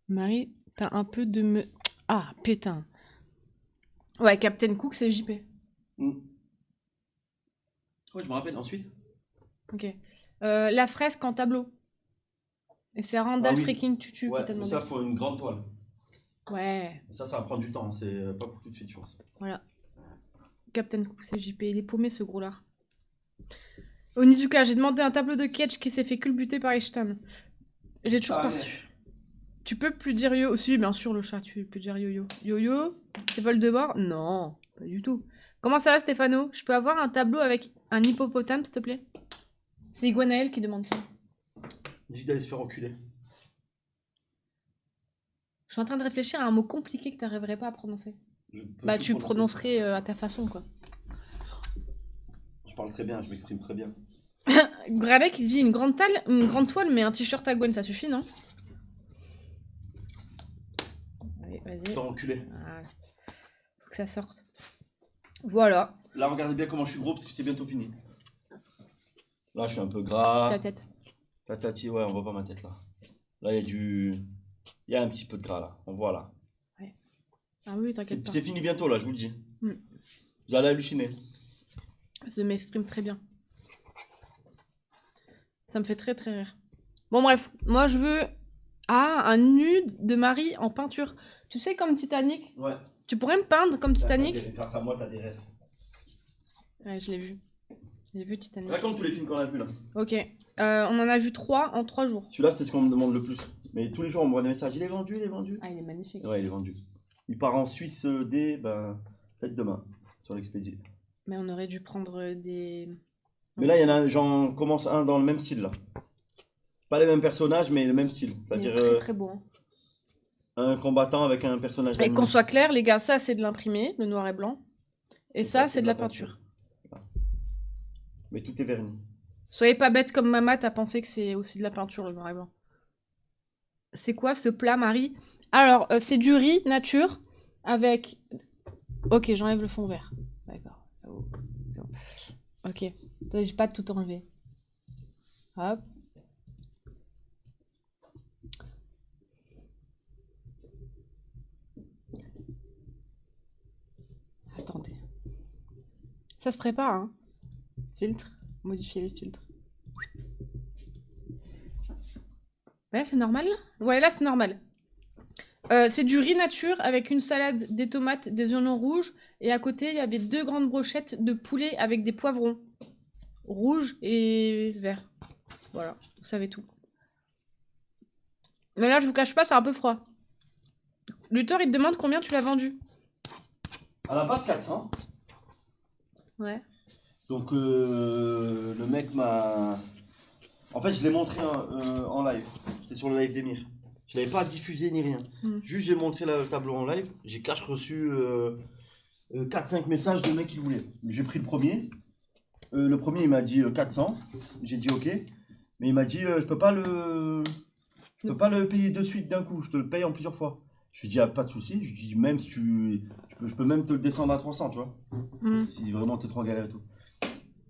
Marie, t'as un peu de me... Ah, putain. Ouais, Captain Cook, c'est JP. Ouais, je me rappelle. Ensuite. Ok. La fresque en tableau. Et c'est Randall oui. freaking Tutu Ouais, qui t'a mais demandé. ça, faut une grande toile. Ouais, Ça va prendre du temps. C'est pas pour tout de suite, je pense. voilà. Captain Cook, c'est JP. Il est paumé, ce gros lard. Onizuka, j'ai demandé un tableau de Ketch qui s'est fait culbuter par Ishtan. J'ai toujours pas reçu. Tu peux plus dire yo. Si, bien sûr, le chat, tu peux dire yo-yo. Yo-yo, c'est Voldemort? Non, pas du tout. Comment ça va, Stéphano? Je peux avoir un tableau avec un hippopotame, s'il te plaît? C'est Iguanaël qui demande ça. Dis d'aller se faire enculer. Je suis en train de réfléchir à un mot compliqué que tu n'arriverais pas à prononcer. Je peux Bah, tout tu le prononcer. prononcerais à ta façon, quoi. Je parle très bien, je m'exprime très bien. Bralek, il dit une grande toile, mais un t-shirt à Gwen, ça suffit, non? Allez, vas-y. Se faire enculer. Voilà. Faut que ça sorte. Voilà, Là, regardez bien comment je suis gros parce que c'est bientôt fini. Là, je suis un peu gras. ta tête. Tatati, ouais, on voit pas ma tête là. Là, il y a du. Il y a un petit peu de gras là. On voit là. Ah oui, t'inquiète pas. C'est fini bientôt là, je vous le dis. Mm. Vous allez halluciner. Je m'exprime très bien. Ça me fait très très rire. Bon bref, moi je veux un nu de Marie en peinture. Tu sais comme Titanic? Ouais. Tu pourrais me peindre comme Titanic? Grâce à moi, t'as des rêves. Ouais, je l'ai vu. J'ai vu Titanic. Raconte tous les films qu'on a vus là. Ok. On en a vu 3 en 3 jours. Celui-là, c'est ce qu'on me demande le plus. Mais tous les jours, on me voit des messages. Il est vendu, il est vendu. Ah, il est magnifique. Ouais, il est vendu. Il part en Suisse dès peut-être demain sur l'Expédie. Mais on aurait dû prendre des... Mais là, il y en a, j'en commence un dans le même style là. Pas les mêmes personnages, mais le même style. Il est C'est-à-dire très très beau. Hein. un combattant avec un personnage. Et qu'on soit clair, les gars, ça c'est de l'imprimé, le noir et blanc. Et ça c'est de la peinture. Voilà. Mais tout est verni. Soyez pas bêtes comme Mamat à penser que c'est aussi de la peinture, le noir et blanc. C'est quoi ce plat, Marie? Alors, c'est du riz nature avec... Ok, j'enlève le fond vert. D'accord. Oh, c'est bon. Ok. J'ai pas tout enlevé. Hop. Attendez. Ça se prépare, hein. Filtre. Modifier les filtres. Ouais, c'est normal là? Ouais, là c'est normal. C'est du riz nature avec une salade, des tomates, des oignons rouges. Et à côté, il y avait 2 grandes brochettes de poulet avec des poivrons. Rouges et verts. Voilà, vous savez tout. Mais là, je vous cache pas, c'est un peu froid. Luthor, il te demande combien tu l'as vendu. À la base, 400. Ouais. Donc, le mec m'a. En fait, je l'ai montré en live. C'était sur le live d'Emir. Je l'avais pas diffusé ni rien. Juste, j'ai montré le tableau en live. J'ai cash reçu 4-5 messages de mecs qui voulaient. J'ai pris le premier. Le premier, il m'a dit 400. J'ai dit OK. Mais il m'a dit je peux pas le payer de suite d'un coup. Je te le paye en plusieurs fois. Je lui ai dit pas de souci. Je lui ai dit même si je peux même te le descendre à 300, tu vois. Si vraiment t'es trop en galère et tout.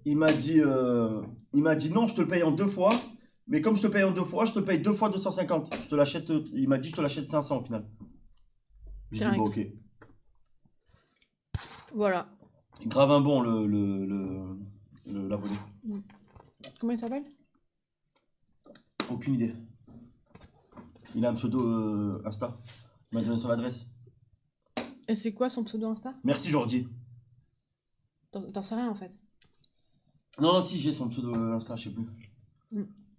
Il m'a dit non, je te le paye en 2 fois. Mais comme je te paye en 2 fois, je te paye 2 fois 250. Je te l'achète. Il m'a dit je te l'achète 500 au final. J'ai dit bon, OK. Voilà. Grave un bon l'abonné. Comment il s'appelle? Aucune idée. Il a un pseudo Insta. Il m'a donné son adresse. Et c'est quoi son pseudo Insta? Merci Jordi. T'en sais rien en fait. Non, si j'ai son pseudo Insta, je sais plus.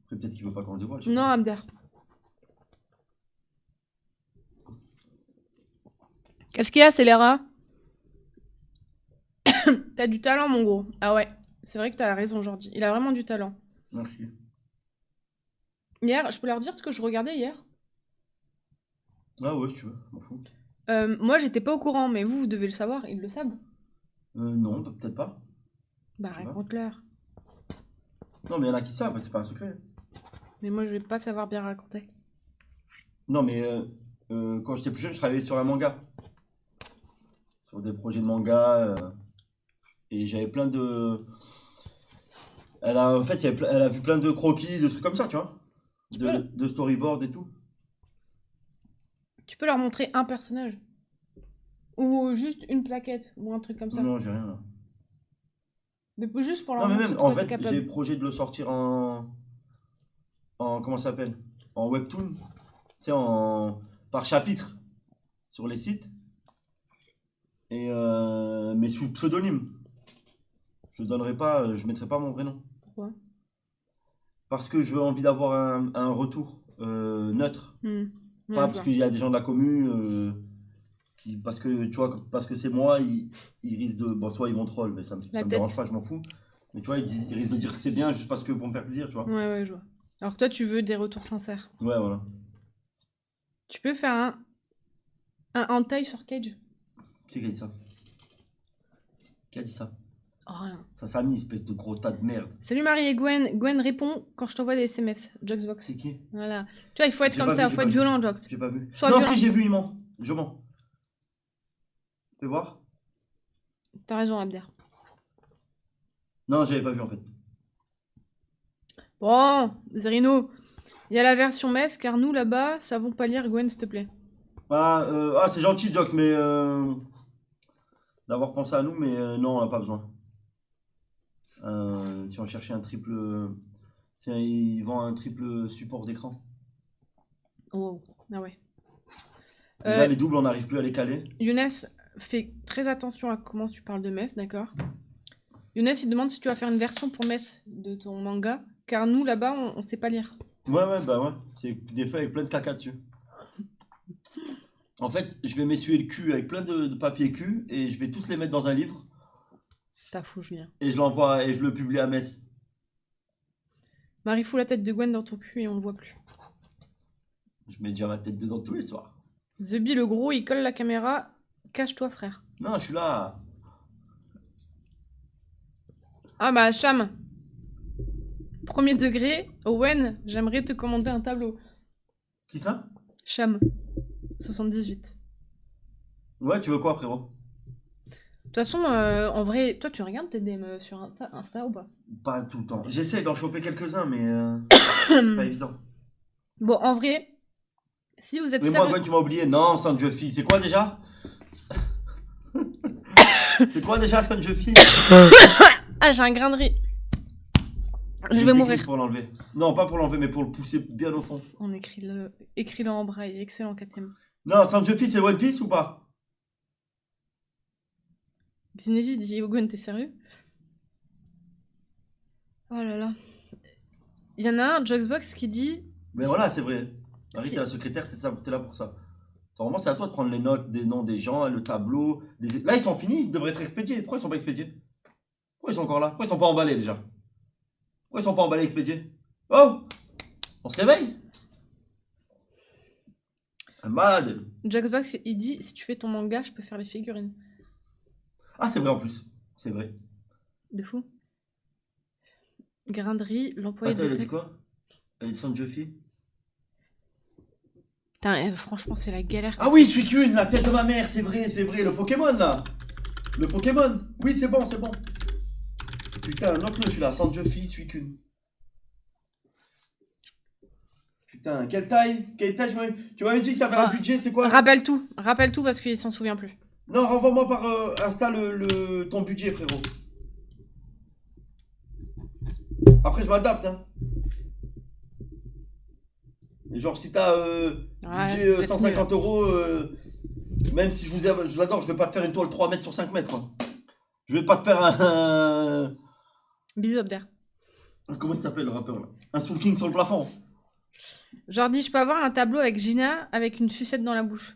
Après, peut-être qu'il veut pas qu'on le dévoile. Non, Abder. Qu'est-ce qu'il y a, Scélérat? T'as du talent, mon gros. Ah ouais, c'est vrai que t'as raison, Jordi. Il a vraiment du talent. Merci. Hier, je peux leur dire ce que je regardais hier? Ah ouais, si tu veux, m'en fous. Moi, j'étais pas au courant, mais vous devez le savoir, ils le savent. Non, peut-être pas. Bah, Tu vois. raconte-leur. Non, mais il y en a qui savent, c'est pas un secret. Mais moi, je vais pas savoir bien raconter. Non, mais quand j'étais plus jeune, je travaillais sur un manga. Sur des projets de manga. Et j'avais plein de. Elle a vu plein de croquis, de trucs comme ça, tu vois. De storyboard et tout. Tu peux leur montrer un personnage. Ou juste une plaquette, ou un truc comme ça. Non, j'ai rien là. Mais juste pour leur Non, mais montrer même, de quoi en t'es fait, capable. j'ai le projet de le sortir en comment ça s'appelle? En webtoon. Tu sais, par chapitre. Sur les sites. Et mais sous pseudonyme. Je mettrai pas mon vrai nom. Pourquoi? Parce que je veux envie d'avoir un retour neutre. Ouais, Pas je parce vois. qu'il y a des gens de la commu Parce que, tu vois, parce que c'est moi, ils risquent de. Bon, soit ils vont troll, mais ça La me tête. dérange pas, je m'en fous. Mais tu vois, ils risquent de dire que c'est bien juste parce que pour me faire plaisir, tu vois. Ouais, je vois. Alors que toi, tu veux des retours sincères. Ouais, voilà. Tu peux faire un hentai sur Cage? Qui c'est qui a dit ça? Qui a dit ça? Oh, rien. Ça s'est mis, espèce de gros tas de merde. Salut Marie et Gwen. Gwen répond quand je t'envoie des SMS. Joxbox. C'est qui? Voilà. Tu vois, il faut être J'ai comme pas ça, vu, il j'ai faut pas être vu. violent, Jox. J'ai pas vu. Sois Non, violent. si, j'ai vu, il ment. Je mens. Fais voir. T'as raison, Abder. Non, j'avais pas vu en fait. Bon, Zerino. Il y a la version MES, car nous, là-bas, savons pas lire Gwen, s'il te plaît. C'est gentil, Jox, mais d'avoir pensé à nous, mais non, on n'a pas besoin. Si on cherchait un triple. Ils vendent un triple support d'écran. Oh, ah ouais. Déjà, les doubles, on n'arrive plus à les caler. Younes, fais très attention à comment tu parles de MES, d'accord? Younes, il demande si tu vas faire une version pour MES de ton manga, car nous, là-bas, on sait pas lire. Ouais, bah ouais. C'est des feuilles avec plein de caca dessus. En fait, je vais m'essuyer le cul avec plein de papier cul et je vais tous les mettre dans un livre T'as fou, Julien. et je l'envoie et je le publie à Metz. Marie fout la tête de Gwen dans ton cul et on le voit plus. Je mets déjà ma tête dedans tous les soirs. The Bee, le gros, il colle la caméra. Cache-toi, frère. Non, je suis là. Ah bah, Cham. Premier degré. Owen, j'aimerais te commander un tableau. Qui ça? Cham. 78. Ouais, tu veux quoi, frérot? De toute façon, en vrai, toi, tu regardes tes DM sur Insta ou pas? Pas tout le temps. J'essaie d'en choper quelques-uns, mais pas évident. Bon, en vrai, si vous êtes Mais moi, sérieux... Gwen, tu m'as oublié. Non, Sanjofi, c'est quoi déjà? C'est quoi déjà, Sanjofi? Ah, j'ai un grain de riz. Je J'ai vais des mourir. griffes pour l'enlever. Non, pas pour l'enlever, mais pour le pousser bien au fond. On écrit-le en braille. Excellent, 4ème. Non, Sanjofi, c'est One Piece ou pas? Disney dit Ogun, t'es sérieux? Oh là là. Il y en a un, Joxbox, qui dit... Mais voilà, c'est vrai. Marie, Si. t'es la secrétaire, t'es là pour ça. Vraiment, c'est à toi de prendre les notes des noms des gens, le tableau. Là, ils sont finis, ils devraient être expédiés. Pourquoi ils sont pas expédiés? Pourquoi ils sont encore là? Pourquoi ils sont pas emballés déjà? Pourquoi ils sont pas emballés, expédiés? Oh! On se réveille? Un malade. Joxbox, il dit, si tu fais ton manga, je peux faire les figurines. Ah, c'est vrai en plus. C'est vrai. De fou. Grain de riz, l'employé Attends, de elle a dit tech. quoi? Elle a dit Sanjofi? Putain, franchement, c'est la galère. Ah oui, Suicune, la tête de ma mère, c'est vrai, le Pokémon là. Le Pokémon. Oui, c'est bon. Putain, note-le celui-là, Sanjofi, Suicune. Putain, quelle taille? Tu m'avais dit que t'avais un budget, c'est quoi? Rappelle tout parce qu'il s'en souvient plus. Non, renvoie-moi par Insta ton budget, frérot. Après, je m'adapte, hein. Et genre, si t'as budget vous êtes 150 euros, même si je vous adore, je vais pas te faire une toile 3 mètres sur 5 mètres, quoi. Je vais pas te faire un... Bisous, Abder. Comment il s'appelle le rappeur là? Un Soul King sur le plafond. Jordi, je peux avoir un tableau avec Gina avec une sucette dans la bouche.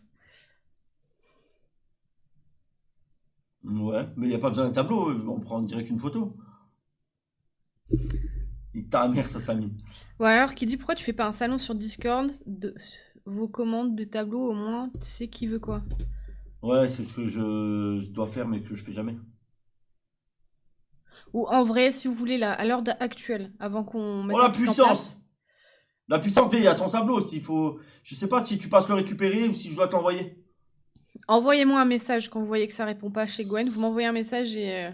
Ouais, mais il n'y a pas besoin d'un tableau, on prend direct une photo. Et ta mère, ça s'amuse. Ou alors, qui dit pourquoi tu fais pas un salon sur Discord de vos commandes de tableaux, au moins tu sais qui veut quoi. Ouais, c'est ce que je dois faire, mais que je fais jamais. Ou en vrai, si vous voulez, là, à l'heure actuelle, avant qu'on mette Oh la un truc en puissance! place. La puissance, il y a son tableau aussi. Je sais pas si tu passes le récupérer ou si je dois te l'envoyer. Envoyez-moi un message quand vous voyez que ça répond pas chez Gwen. Vous m'envoyez un message et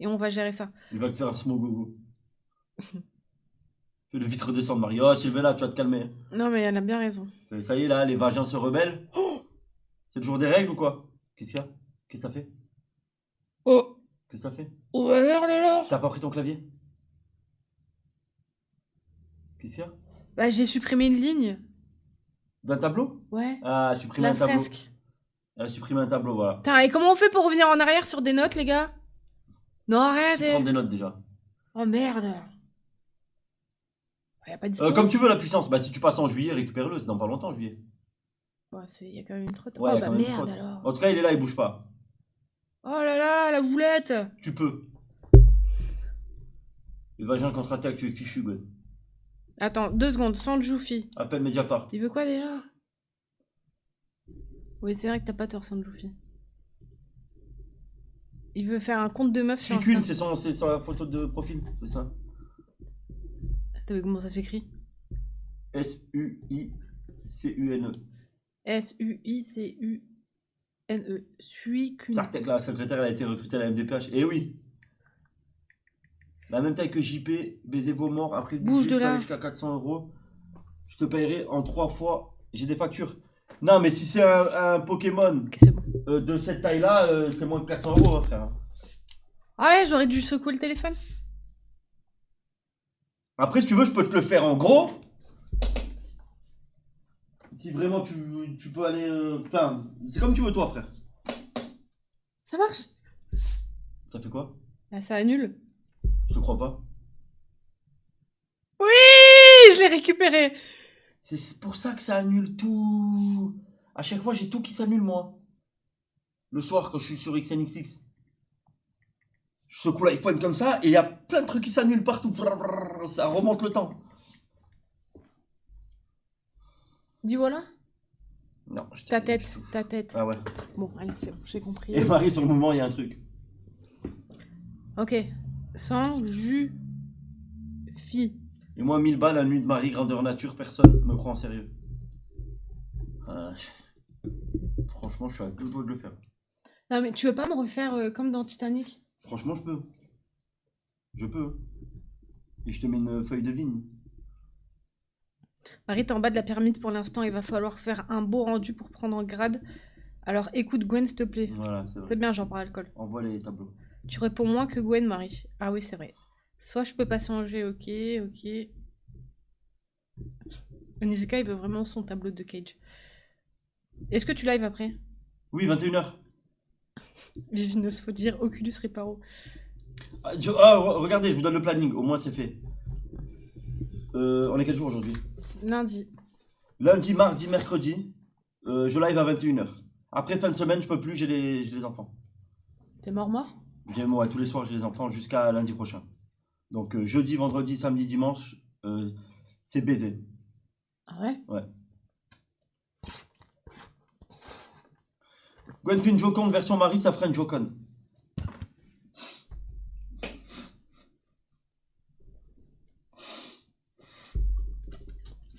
on va gérer ça. Il va te faire un smogogo. Fais le vite redescendre, Marie. Oh, Sylvella, tu vas te calmer. Non, mais elle a bien raison. Ça y est, là, les vagins se rebellent. Oh, c'est toujours des règles ou quoi? Qu'est-ce qu'il y a? Qu'est-ce que ça fait? Oh, Qu'est-ce que ça fait? oh là. T'as pas pris ton clavier? Qu'est-ce qu'il y a? Bah, j'ai supprimé une ligne. D'un tableau? Ouais. Ah, supprimer La un tableau. fresque. Ah, supprimer un tableau, voilà. Putain, et comment on fait pour revenir en arrière sur des notes, les gars? Non, Tu arrête. prends des notes déjà. Oh merde. Y a pas d'histoire. Comme tu veux la puissance. Bah si tu passes en juillet, récupère-le, c'est dans pas longtemps juillet. Ouais, il y a quand même une trotte. Ouais, Oh y a bah quand même une merde trotte. alors. En tout cas, il est là, il bouge pas. Oh là là, la boulette. Tu peux. Le vagin contre-attaque, tu es fichu, Gwen. Attends, 2 secondes, sans Joufi. Appelle Mediapart. Il veut quoi déjà? Oui, c'est vrai que t'as pas tort, Sanjoufi. Il veut faire un compte de meuf sur Suicune, Insta. c'est sa photo de profil, c'est ça. T'as vu comment ça s'écrit? S-U-I-C-U-N-E. S-U-I-C-U-N-E. Suicune. Sartek, la secrétaire, elle a été recrutée à la MDPH. Eh oui. La même taille que JP, baiser vos morts, après le Bouge budget, de je peux là. aller jusqu'à 400 €. Je te paierai en 3 fois. J'ai des factures. Non, mais si c'est un Pokémon Ok, c'est bon. de cette taille-là, c'est moins que 400 €, hein, frère. Ah ouais, j'aurais dû secouer le téléphone. Après, si tu veux, je peux te le faire en gros. Si vraiment tu peux aller. Enfin, c'est comme tu veux, toi, frère. Ça marche? Ça fait quoi? Ah, ça annule. Je te crois pas. Oui, je l'ai récupéré. C'est pour ça que ça annule tout. À chaque fois, j'ai tout qui s'annule, moi. Le soir, quand je suis sur XNXX. Je secoue l'iPhone comme ça et il y a plein de trucs qui s'annulent partout. Ça remonte le temps. Dis voilà. Non, je Ta dis rien tête, du tout. ta tête. Ah ouais. Bon, allez, c'est bon, j'ai compris. Et Marie, sur le moment, il y a un truc. Ok. Sans jus. Fille. Et moi, 1000 balles, la nuit de Marie, grandeur nature, personne me prend en sérieux. Franchement, je suis à deux doigts de le faire. Non, mais tu veux pas me refaire comme dans Titanic? Franchement, je peux. Je peux. Et je te mets une feuille de vigne. Marie, t'es en bas de la pyramide pour l'instant. Il va falloir faire un beau rendu pour prendre en grade. Alors écoute, Gwen, s'il te plaît. Voilà, c'est C'est vrai. bien, j'en parle alcool. Envoie les tableaux. Tu réponds moins que Gwen, Marie. Ah oui, c'est vrai. Soit je peux passer en G, ok, ok. Onizuka, il veut vraiment son tableau de Cage. Est-ce que tu live après? Oui, 21h. Vivinos, faut dire Oculus Reparo. Regardez, je vous donne le planning. Au moins, c'est fait. On est quel jour aujourd'hui? Lundi. Lundi, mardi, mercredi. Je live à 21h. Après, fin de semaine, je peux plus, j'ai les enfants. T'es mort? Moi, tous les soirs, j'ai les enfants jusqu'à lundi prochain. Donc, jeudi, vendredi, samedi, dimanche, c'est baisé. Ah ouais? Ouais. Gwen fait une Joconde version Marie, ça fera une Joconde.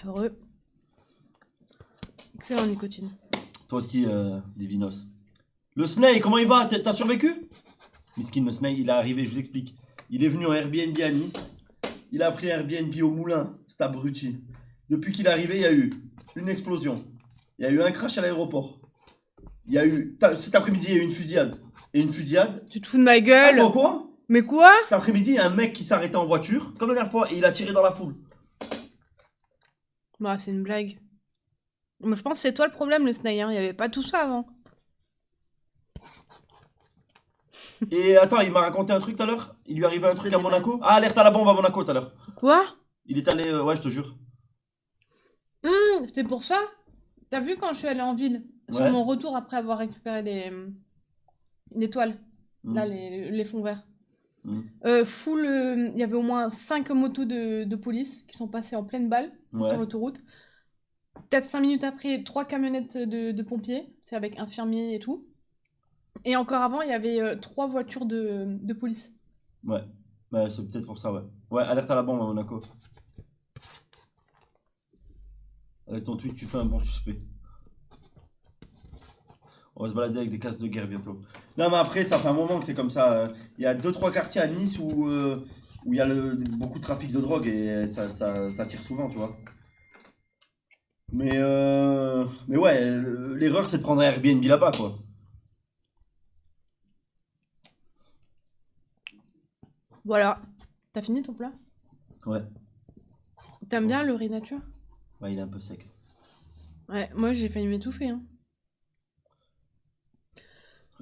Heureux. Excellent nicotine. Toi aussi, Divinos. Le Snake, comment il va? T'as survécu? Miskin, le Snake, il est arrivé, je vous explique. Il est venu en Airbnb à Nice. Il a pris un Airbnb au Moulin, cet abruti. Depuis qu'il est arrivé, il y a eu une explosion. Il y a eu un crash à l'aéroport. Il y a eu. Cet après-midi, il y a eu une fusillade. Et une fusillade. Tu te fous de ma Ah, gueule? bon, quoi? Mais quoi? Cet après-midi, il y a un mec qui s'est arrêté en voiture, comme la dernière fois, et il a tiré dans la foule. Bah, c'est une blague. Moi, je pense que c'est toi le problème, le Snail. Hein. Il n'y avait pas tout ça avant. Et attends, il m'a raconté un truc tout à l'heure. Il lui arrivait un truc à des Monaco. Ah, alerte à la bombe à Monaco tout à l'heure. Quoi? Il est allé. Ouais, je te jure. C'était pour ça? T'as vu quand je suis allée en ville? Sur Ouais. mon retour après avoir récupéré les toiles. Mm. Là, les fonds verts. Mm. Il y avait au moins 5 motos de police qui sont passées en pleine balle Ouais. sur l'autoroute. Peut-être 5 minutes après, 3 camionnettes de pompiers, c'est avec infirmiers et tout. Et encore avant, il y avait 3 voitures de police. Ouais. Ouais, c'est peut-être pour ça, ouais. Ouais, alerte à la bombe à Monaco. Avec ton tweet, tu fais un bon suspect. On va se balader avec des casques de guerre bientôt. Non, mais après, ça fait un moment que c'est comme ça. Il y a 2-3 quartiers à Nice où il y a beaucoup de trafic de drogue et ça tire souvent, tu vois. Mais ouais, l'erreur, c'est de prendre un Airbnb là-bas, quoi. Voilà. T'as fini ton plat? Ouais. T'aimes bien le riz nature? Ouais, il est un peu sec. Ouais, moi j'ai failli m'étouffer. Hein.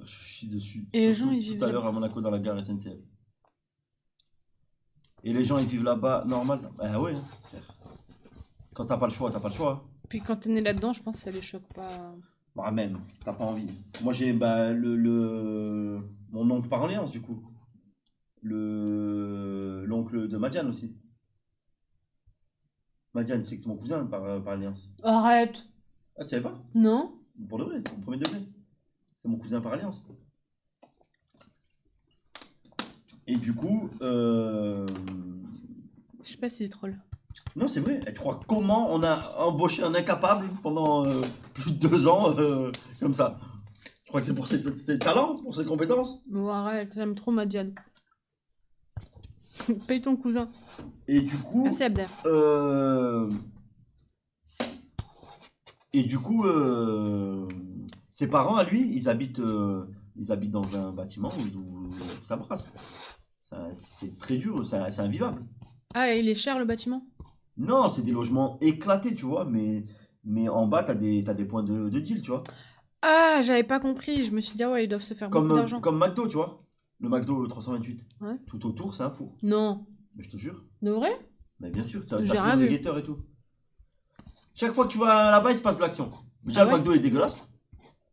Je suis dessus. Et les Surtout gens, ils vivent tout à l'heure là-bas. à Monaco dans la gare SNCF. Et les gens, ils vivent là-bas normal. Ah ouais, hein, frère. Quand t'as pas le choix, t'as pas le choix. Hein. Puis quand t'es né là-dedans, je pense que ça les choque pas. Bah, même, t'as pas envie. Moi, j'ai mon oncle par alliance, du coup. L'oncle de Madiane aussi. Madiane, tu sais que c'est mon cousin par alliance. Arrête. Ah, tu savais pas? Non? Pour de vrai, au premier degré. C'est mon cousin par alliance. Et du coup, Je sais pas s'il est troll. non, c'est vrai. Et tu crois comment on a embauché un incapable pendant plus de 2 ans comme ça? Je crois que c'est pour ses talents, pour ses compétences. Bon, arrête, j'aime trop Madiane. Paye ton cousin. Et du coup, Merci Abder. Ses parents à lui, ils habitent dans un bâtiment où ça brasse. C'est très dur, c'est invivable. Ah, il est cher le bâtiment? Non, c'est des logements éclatés, tu vois, mais en bas, t'as des points de deal, tu vois. Ah, j'avais pas compris. Je me suis dit, ah ouais, ils doivent se faire beaucoup d'argent. Comme McDo, tu vois. Le McDo 328. Ouais. Tout autour, c'est un four. Non. Mais je te jure. De vrai? Mais bien sûr, t'as J'ai toujours rien des vu. guetteurs et tout. Chaque fois que tu vas là-bas, il se passe de l'action. Déjà, Ah le ouais McDo est dégueulasse.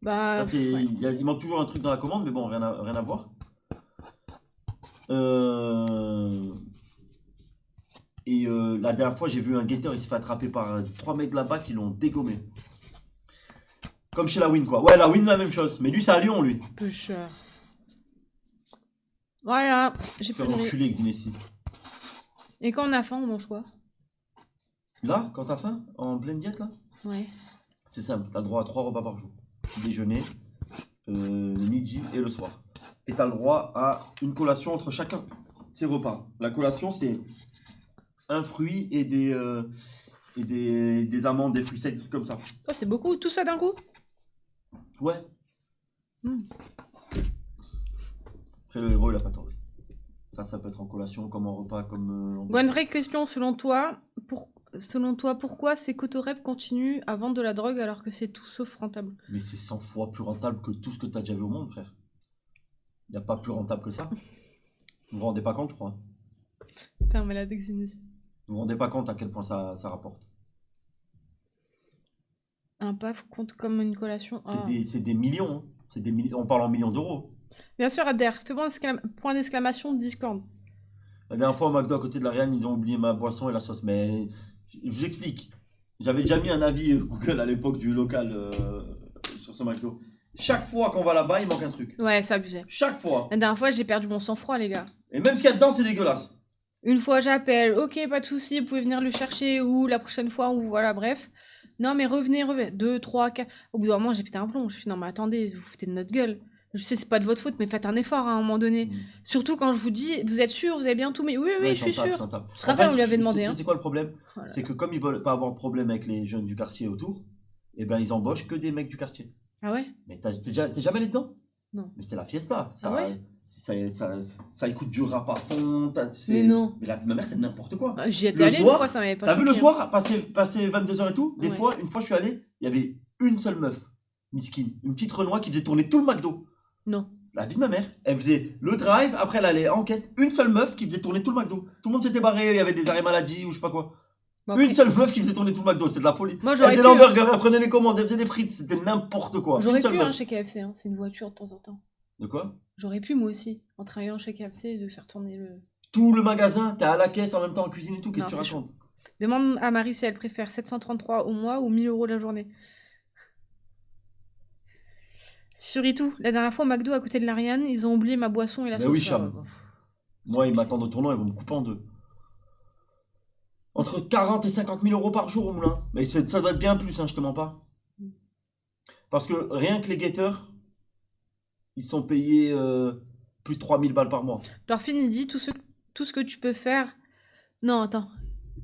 Bah, Ça, c'est- ouais. il manque toujours un truc dans la commande, mais bon, rien à voir. Euh, la dernière fois, j'ai vu un guetteur, il s'est fait attraper par 3 mecs là-bas qui l'ont dégommé. Comme chez la Win, quoi. Ouais, la Win, la même chose. Mais lui, c'est à Lyon, lui. Peu cher. Voilà, j'ai Fait plus de riz. enculer, Xinesi. Et quand on a faim, on mange quoi? Là, quand t'as faim, en pleine diète, là, Ouais. c'est simple. T'as le droit à 3 repas par jour. Petit déjeuner, le midi et le soir. Et t'as le droit à une collation entre chacun ces repas. La collation, c'est un fruit et des amandes, des fruits secs, des trucs comme ça. Oh, c'est beaucoup, tout ça d'un coup? Ouais. Hmm. Après, le héros, il a pas tort. Ça peut être en collation, comme en repas, comme en Bon, une dessert. vraie question, selon toi, pourquoi ces cotorep continuent à vendre de la drogue alors que c'est tout sauf rentable? Mais c'est 100 fois plus rentable que tout ce que t'as déjà vu au monde, frère. Il n'y a pas plus rentable que ça. Vous vous rendez pas compte, je crois. T'es un malade Xenis. Vous vous rendez pas compte à quel point ça rapporte. Un paf compte comme une collation. Ah. C'est des millions. Hein. On parle en millions d'euros. Bien sûr, Abder, fais-moi point d'exclamation Discord. La dernière fois au McDo à côté de l'Ariane, ils ont oublié ma boisson et la sauce. Mais je vous explique. J'avais déjà mis un avis Google à l'époque du local sur ce McDo. Chaque fois qu'on va là-bas, il manque un truc. Ouais, c'est abusé. Chaque fois. La dernière fois, j'ai perdu mon sang-froid, les gars. Et même ce qu'il y a dedans, c'est dégueulasse. Une fois, j'appelle, ok, pas de souci, vous pouvez venir le chercher, ou la prochaine fois, ou voilà, bref. Non, mais revenez. 2, 3, 4. Au bout d'un moment, j'ai pété un plomb. Je suis non, mais attendez, vous foutez de notre gueule. Je sais, c'est pas de votre faute, mais faites un effort à un moment donné. Surtout quand je vous dis, vous êtes sûr, vous avez bien tout, mais oui, oui, Ouais, je suis sans table, sûr. sans table. Je te rappelle, En on lui avait demandé. tu sais, Hein. c'est quoi le problème? Voilà. C'est que comme ils veulent pas avoir de problème avec les jeunes du quartier autour, eh ben ils embauchent que des mecs du quartier. Ah ouais? Mais t'es jamais allé dedans? Non. Mais c'est la fiesta. Ça, Ah ouais? ça écoute du rap à fond. Mais non. Mais la vie de ma mère, c'est n'importe quoi. Ah, j'y étais Le allée une soir, fois, ça m'avait pas T'as vu choqué. le soir, passer 22h et tout? Des Ouais. fois, une fois je suis allé, il y avait une seule meuf, miskine, une petite Renoir qui faisait tourner tout le McDo. Non. La vie de ma mère, elle faisait le drive, après elle allait en caisse. Une seule meuf qui faisait tourner tout le McDo. Tout le monde s'était barré, il y avait des arrêts maladie ou je sais pas quoi. Bon, après, Une seule meuf qui faisait tourner tout le McDo, c'est de la folie. Moi, Elle j'aurais faisait pu. l'hamburger, elle prenait les commandes, elle faisait des frites, c'était n'importe quoi. J'aurais Une seule pu meuf. hein, chez KFC, hein. C'est une voiture de temps en temps. De quoi? J'aurais pu moi aussi, en travaillant chez KFC, de faire tourner le. Tout le magasin, t'es à la caisse en même temps en cuisine et tout, qu'est-ce Non, que tu c'est racontes? Demande à Marie si elle préfère 733 au mois ou 1000 € la journée. Sur tout, la dernière fois au McDo à côté de l'Ariane, ils ont oublié ma boisson et la Mais sauce. oui, Cham. Moi, ils m'attendent au tournant, ils vont me couper en deux. Entre 40 et 50 000 euros par jour au moulin. Mais ça doit être bien plus, hein, je te mens pas. Parce que rien que les guetteurs, ils sont payés plus de 3000 balles par mois. Thorfinn, il dit tout ce que tu peux faire. Non, attends.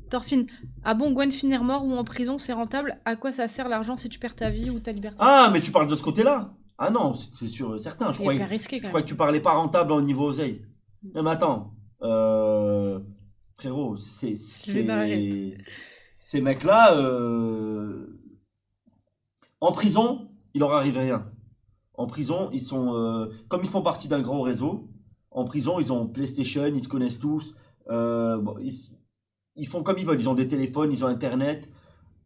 Thorfinn, ah bon, Gwen finir mort ou en prison, c'est rentable. À quoi ça sert l'argent si tu perds ta vie ou ta liberté? Ah, mais tu parles de ce côté-là? Ah non, c'est sûr, certain. Je C'est croyais, hyper risqué je quand croyais même. que tu parlais pas rentable au niveau oseille. Non, mais attends. Frérot, Je vais m'arrêter. ces mecs-là, en prison, il leur arrive rien. En prison, ils sont, comme ils font partie d'un grand réseau, en prison, ils ont PlayStation, ils se connaissent tous. Bon, ils font comme ils veulent. Ils ont des téléphones, ils ont Internet.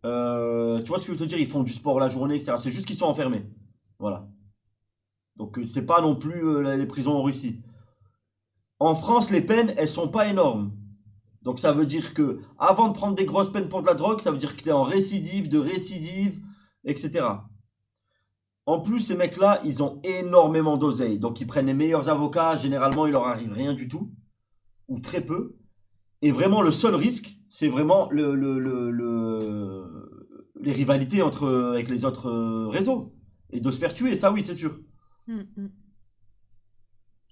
Tu vois ce que je veux te dire? Ils font du sport la journée, etc. C'est juste qu'ils sont enfermés. Voilà. Donc c'est pas non plus les prisons en Russie. En France, les peines, elles sont pas énormes. Donc ça veut dire que avant de prendre des grosses peines pour de la drogue, ça veut dire que tu es en récidive, de récidive, etc. En plus, ces mecs-là, ils ont énormément d'oseille. Donc ils prennent les meilleurs avocats. Généralement, il leur arrive rien du tout, ou très peu. Et vraiment, le seul risque, c'est vraiment les rivalités avec les autres réseaux. Et de se faire tuer, ça oui, c'est sûr. Mm, mm.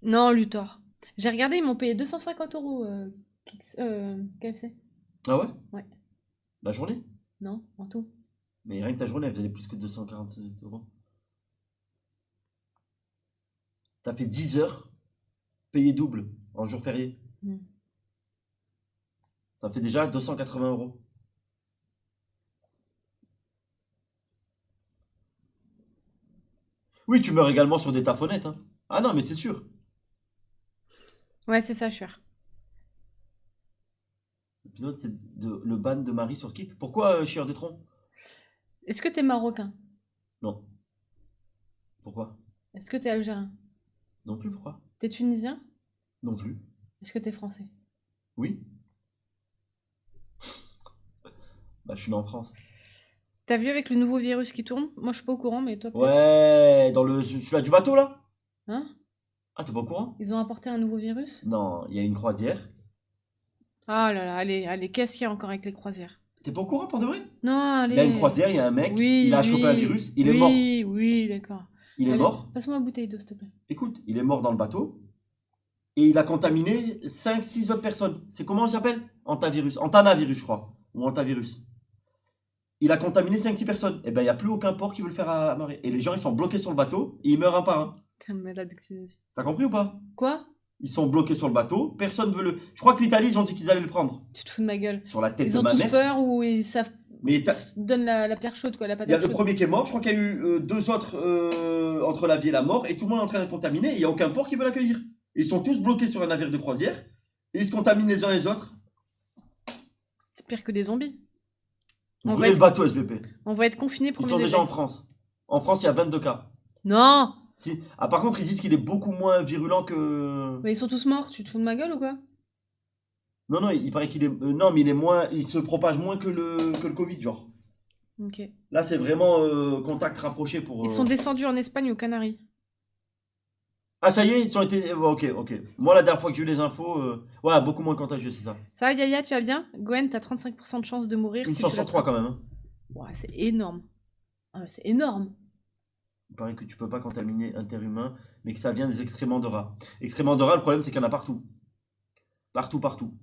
Non, Luthor. J'ai regardé, ils m'ont payé 250 euros KFC. Ah ouais? Ouais. La journée? Non, en tout. Mais rien que ta journée, elle faisait plus que 240 euros. T'as fait 10 heures, payé double, en jour férié. Mm. Ça fait déjà 280 euros. Oui, tu meurs également sur des tafonnettes, hein. Ah non, mais c'est sûr. Ouais, c'est ça, je suis sûr. L'épisode, c'est le ban de Marie sur Kik. Pourquoi chieur des troncs? Est-ce que t'es marocain? Non. Pourquoi? Est-ce que t'es algérien? Non plus, pourquoi? T'es tunisien? Non plus. Est-ce que t'es français? Oui. Bah, je suis né en France. T'as vu avec le nouveau virus qui tourne? Moi, je suis pas au courant, mais toi, peut-être. Ouais, dans celui-là du bateau, là? Hein? Ah, t'es pas au courant? Ils ont apporté un nouveau virus? Non, il y a une croisière. Ah là là, allez, qu'est-ce qu'il y a encore avec les croisières? T'es pas au courant pour de vrai? Non, Il y a une allez. croisière, il y a un mec, Oui, il a chopé un oui, virus, il est mort. oui, oui, d'accord. Il est Allez, mort. passe-moi une bouteille d'eau, s'il te plaît. Écoute, il est mort dans le bateau et il a contaminé 5-6 autres personnes. C'est comment il s'appelle? Antanavirus, je crois. Ou antavirus. Il a contaminé 5-6 personnes. Et ben, il n'y a plus aucun port qui veut le faire amarrer. Et les gens, ils sont bloqués sur le bateau et ils meurent un par un. T'es un malade que c'est aussi. T'as compris ou pas? Quoi? Ils sont bloqués sur le bateau, personne veut le. Je crois que l'Italie, ils ont dit qu'ils allaient le prendre. Tu te fous de ma gueule. Sur la tête Ils de ont ma tous mère. peur ou ils savent. Mais Ils se donnent la pierre chaude, quoi, la il y a patate le chaude. premier qui est mort, je crois qu'il y a eu deux autres entre la vie et la mort, et tout le monde est en train d'être contaminé, et il n'y a aucun port qui veut l'accueillir. Ils sont tous bloqués sur un navire de croisière, et ils se contaminent les uns les autres. C'est pire que des zombies. On va Brûlez être- le bateau, SVP. On va être confinés Ils premier sont degré. déjà en France. En France, il y a 22 cas. Non! Si. Ah, par contre, ils disent qu'il est beaucoup moins virulent que. Mais ils sont tous morts, tu te fous de ma gueule ou quoi? Non, non, il paraît qu'il est. Non, mais il est moins. Il se propage moins que le Covid, genre. Ok. Là, c'est vraiment contact rapproché pour. Ils sont descendus en Espagne ou Canaries. Ah, ça y est, ils ont été. Ok, ok. Moi, la dernière fois que j'ai eu les infos, ouais, beaucoup moins contagieux, c'est ça. Ça va, Yaya, tu vas bien? Gwen, t'as 35% de chance de mourir Une si chance tu sur trois quand même. Hein. Ouais, c'est énorme. Ah, c'est énorme. Il paraît que tu peux pas contaminer un terre humain, mais que ça vient des excréments de rats. Excréments de rats, le problème, c'est qu'il y en a partout. Partout, partout.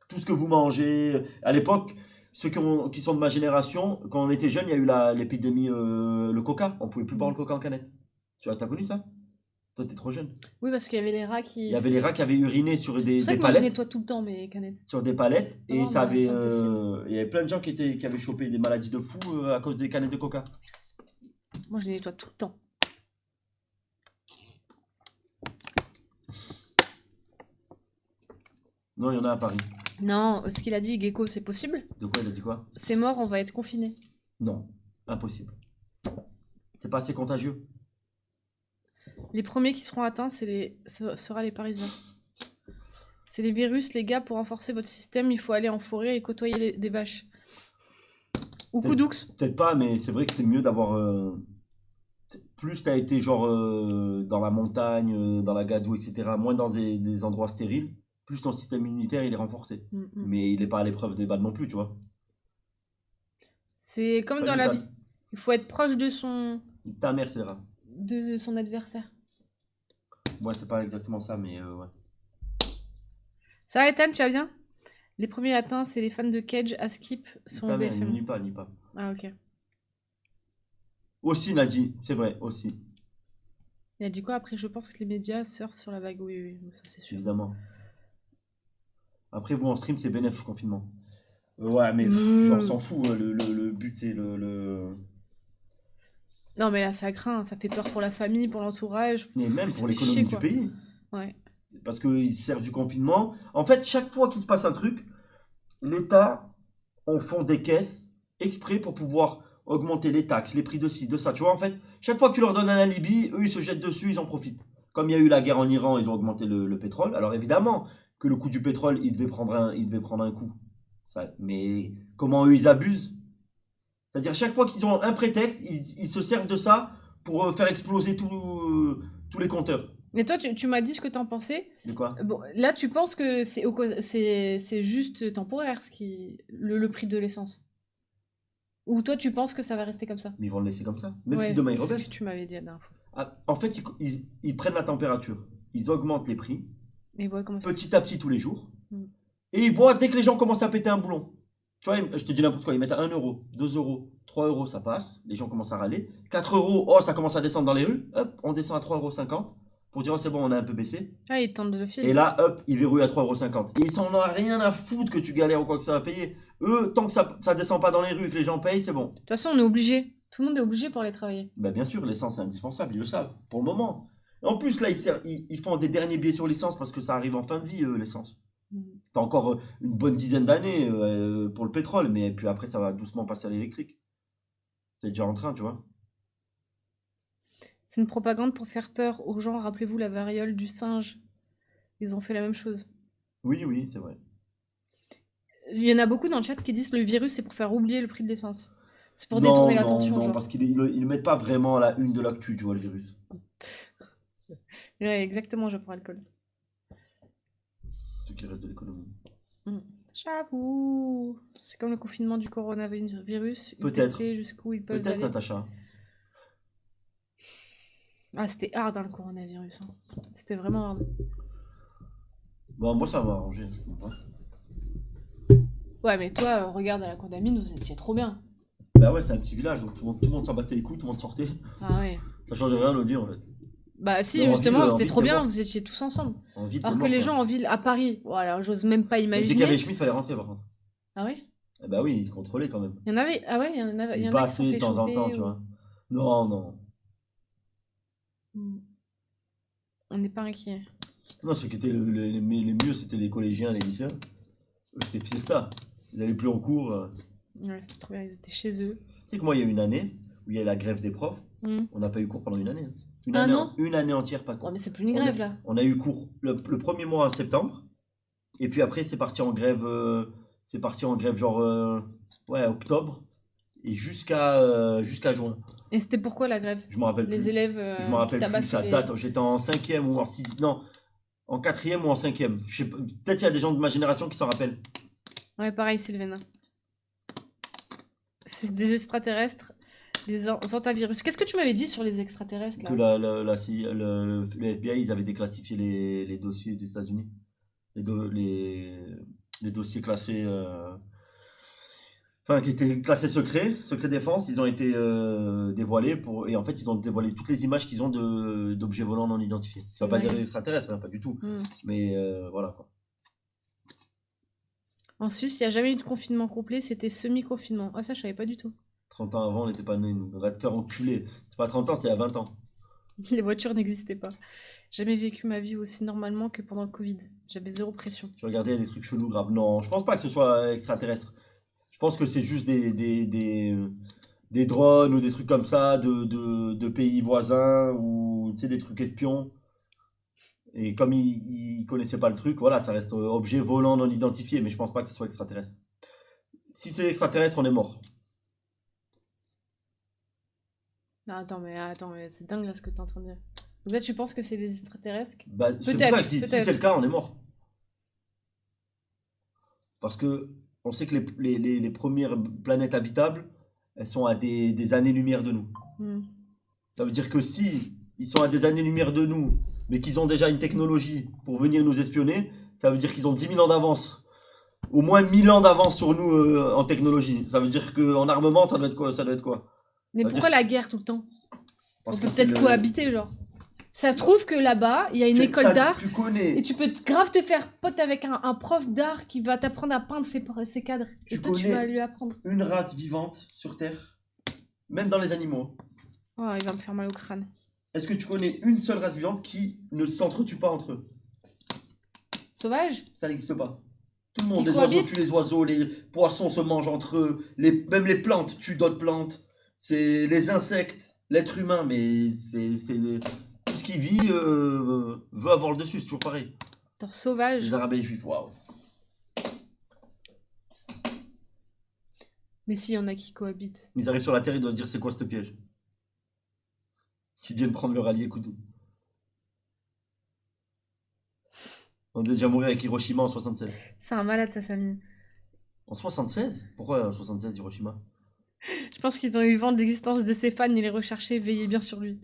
Tout ce que vous mangez. À l'époque, ceux qui sont de ma génération, quand on était jeune, il y a eu l'épidémie, le coca. On pouvait plus boire le coca en canette. Tu vois, t'as connu ça? Toi, t'es trop jeune. Oui, parce qu'il y avait les rats qui. Il y avait les rats qui avaient uriné sur C'est des pour ça que moi je palettes. nettoie tout le temps mes canettes. Sur des palettes. Et Oh, ça ma avait. Sainte-Cécile. Il y avait plein de gens qui avaient chopé des maladies de fou à cause des canettes de coca. Moi je les nettoie tout le temps. Non, il y en a à Paris. Non, ce qu'il a dit, Gecko, c'est possible? De quoi il a dit quoi? C'est mort, on va être confinés. Non, impossible. C'est pas assez contagieux. Les premiers qui seront atteints, ce sera les Parisiens. C'est les virus, les gars, pour renforcer votre système, il faut aller en forêt et côtoyer des vaches. Ou C'est- Coudoux. Peut-être pas, mais c'est vrai que c'est mieux d'avoir. Plus t'as été genre dans la montagne, dans la gadoue, etc., moins dans des endroits stériles, plus ton système immunitaire il est renforcé. Mm, mm. Mais il n'est pas à l'épreuve des balles non plus, tu vois. C'est comme Salut, dans la Ta- vie. Il faut être proche de Ta mère, c'est le rat. son adversaire. Ouais, c'est pas exactement ça, mais ouais. Ça va, Ethan, tu vas bien? Les premiers atteints, c'est les fans de Cage à Skip sont Ta mère, BFM. nie pas, nie pas. Ah, ok. Aussi, Nadie, c'est vrai, aussi, Il a dit quoi? Après, je pense que les médias surfent sur la vague. Oui, oui, ça c'est sûr. évidemment. Après, vous en stream, c'est bénéf, confinement. Ouais, mais Mm. on s'en fout. Le but, c'est le. Non, mais là, ça craint, ça fait peur pour la famille, pour l'entourage. Mais même Ça pour fait l'économie chier, du quoi. pays. Ouais. Parce qu'ils servent du confinement. En fait, chaque fois qu'il se passe un truc, l'État en font des caisses exprès pour pouvoir augmenter les taxes, les prix de ci, de ça. Tu vois, en fait, chaque fois que tu leur donnes un alibi, eux, ils se jettent dessus, ils en profitent. Comme il y a eu la guerre en Iran, ils ont augmenté le pétrole. Alors évidemment que le coût du pétrole, il devait prendre un coup. Mais comment eux, ils abusent? C'est-à-dire, chaque fois qu'ils ont un prétexte, ils se servent de ça pour faire exploser tous les compteurs. Mais toi, tu m'as dit ce que t'en pensais. De quoi? Bon, là, tu penses que c'est juste temporaire, le prix de l'essence? Ou toi, tu penses que ça va rester comme ça? Mais ils vont le laisser comme ça. Même Ouais, si demain ils c'est ce rebaissent. que tu m'avais dit la dernière fois. Ah, en fait, ils prennent la température. Ils augmentent les prix, Et ouais, comment ça se petit à petit tous les jours. Mm. Et ils voient dès que les gens commencent à péter un boulon. Tu vois, je te dis n'importe quoi, ils mettent à 1 euro, 2 euros, 3 euros, ça passe. Les gens commencent à râler. 4 euros, oh, ça commence à descendre dans les rues. Hop, on descend à 3,50 euros pour dire, oh, c'est bon, on a un peu baissé. Ah, ils tentent de le filer. Et là, hop, ils verrouillent à 3,50 euros. Et ils s'en ont rien à foutre que tu galères ou quoi que ça va payer. Eux, tant que ça descend pas dans les rues et que les gens payent, c'est bon. De toute façon, on est obligé. Tout le monde est obligé pour aller travailler. Ben bien sûr, l'essence est indispensable, ils le savent, pour le moment. Et en plus, là, ils font des derniers billets sur l'essence parce que ça arrive en fin de vie, l'essence. Mm. T'as encore une bonne dizaine d'années pour le pétrole, mais puis après, ça va doucement passer à l'électrique. C'est déjà en train, tu vois. C'est une propagande pour faire peur aux gens. Rappelez-vous la variole du singe. Ils ont fait la même chose. Oui, oui, c'est vrai. Il y en a beaucoup dans le chat qui disent que le virus, c'est pour faire oublier le prix de l'essence. C'est pour Non, détourner non, l'attention, non, genre. parce qu'ils le mettent pas vraiment à la une de l'actu, tu vois, le virus. Ouais, exactement, je prends alcool. Ce qui reste de l'économie. J'avoue. C'est comme le confinement du coronavirus. Ils Peut-être. testaient jusqu'où ils peuvent Peut-être, aller. Natacha. Ah, c'était hard, hein, le coronavirus. Hein. C'était vraiment hard. Bon, moi, ça m'a arrangé. Ouais, mais toi, regarde à la Condamine, vous étiez trop bien. Bah ouais, c'est un petit village, donc tout le monde s'en battait les couilles, tout le monde sortait. Ah ouais. Ça changeait rien à l'autre dire, en fait. Bah si, Mais en justement, ville, en c'était ville, trop t'es bien, mort. vous étiez tous ensemble. En ville, t'es Alors que mort, les quoi. gens en ville, à Paris, voilà, j'ose même pas Mais dès qu'il y imaginer. avait Schmitt, fallait rentrer, par contre. Ah ouais? Eh bah oui, ils contrôlaient quand même. Il y en avait, ah ouais, il y en avait, il y Ils en a qui se sont passaient de fait temps en temps, choper tu ou- vois. Non, non. Hmm. On n'est pas inquiet. Non, ceux qui étaient les mieux, c'était les collégiens, les lycéens. Eux, c'était fiesta. Ils n'allaient plus en cours. Ouais, c'était trop bien, ils étaient chez eux. Tu sais que moi, il y a eu une année où il y a eu la grève des profs. Hmm. On n'a pas eu cours pendant une année. Hein. Ah non? Une année entière, pas de cours. Ouais, mais c'est plus une grève là. On a eu cours le premier mois en septembre. Et puis après, c'est parti en grève. Genre ouais, octobre. Et jusqu'à juin. Et c'était pourquoi la grève? Je me rappelle Les plus. élèves Je me rappelle qui plus, tabassaient ça les- date. J'étais en 5e ou en 6. Non, en 4e ou en 5e. Je sais pas, peut-être il y a des gens de ma génération qui s'en rappellent. Ouais, pareil, Sylvain. C'est des extraterrestres, des antivirus. Qu'est-ce que tu m'avais dit sur les extraterrestres là? Que le FBI, ils avaient déclassifié les dossiers des États-Unis. Les dossiers classés. Enfin, qui étaient classés secret défense, ils ont été dévoilés et en fait, ils ont dévoilé toutes les images qu'ils ont d'objets volants non identifiés. Ça veut pas Ouais. dire extraterrestres, hein, pas du tout. Hmm. Mais voilà quoi. En Suisse, il n'y a jamais eu de confinement complet, c'était semi-confinement. Ah, ça, je savais pas du tout. 30 ans avant, on n'était pas nés, nous. On va te faire enculer. C'est pas 30 ans, c'est il y a 20 ans. Les voitures n'existaient pas. Jamais vécu ma vie aussi normalement que pendant le Covid. J'avais zéro pression. Je regardais, il y a des trucs chelous, graves. Non, je pense pas que ce soit extraterrestre. Je pense que c'est juste des drones ou des trucs comme ça de pays voisins ou tu sais, des trucs espions. Et comme ils connaissaient pas le truc, voilà, ça reste objet volant non identifié, mais je pense pas que ce soit extraterrestre. Si c'est extraterrestre, on est mort. Non, attends, mais c'est dingue là ce que tu es en train de dire. Donc là, tu penses que c'est des extraterrestres? Bah, c'est pour Peut-être, ça que je dis, si peut-être. c'est le cas, on est mort. Parce que on sait que les premières planètes habitables, elles sont à des années-lumière de nous. Hmm. Ça veut dire que si ils sont à des années-lumière de nous, mais qu'ils ont déjà une technologie pour venir nous espionner, ça veut dire qu'ils ont 10 000 ans d'avance. Au moins 1000 ans d'avance sur nous en technologie. Ça veut dire qu'en armement, ça doit être quoi? Ça doit être quoi? Mais Ça veut pourquoi la guerre tout le temps? Parce On que peut c'est peut-être le- cohabiter, genre. Ça se trouve que là-bas, il y a une Tu- école t'as- d'art Tu connais. et tu peux grave te faire pote avec un prof d'art qui va t'apprendre à peindre ses cadres. Tu Et toi, tu connais- vas lui apprendre. Une race vivante sur Terre, même dans les animaux. Oh, il va me faire mal au crâne. Est-ce que tu connais une seule race vivante qui ne s'entretue pas entre eux? Sauvage? Ça n'existe pas. Tout le monde, Qui les oiseaux cohabitent. tuent les oiseaux, les poissons se mangent entre eux, même les plantes tuent d'autres plantes. C'est les insectes, l'être humain, mais tout ce qui vit veut avoir le dessus, c'est toujours pareil. Dans sauvage. Les Arabes et les Juifs, waouh. Mais s'il y en a qui cohabitent. Ils arrivent sur la Terre, ils doivent se dire c'est quoi ce piège? Qui viennent prendre leur allié Koudou. On est déjà mourir avec Hiroshima en 76. C'est un malade, ça, Samy. En 76? Pourquoi en 76 Hiroshima? Je pense qu'ils ont eu vent de l'existence de ses fans, ils les recherchaient, veillez bien sur lui.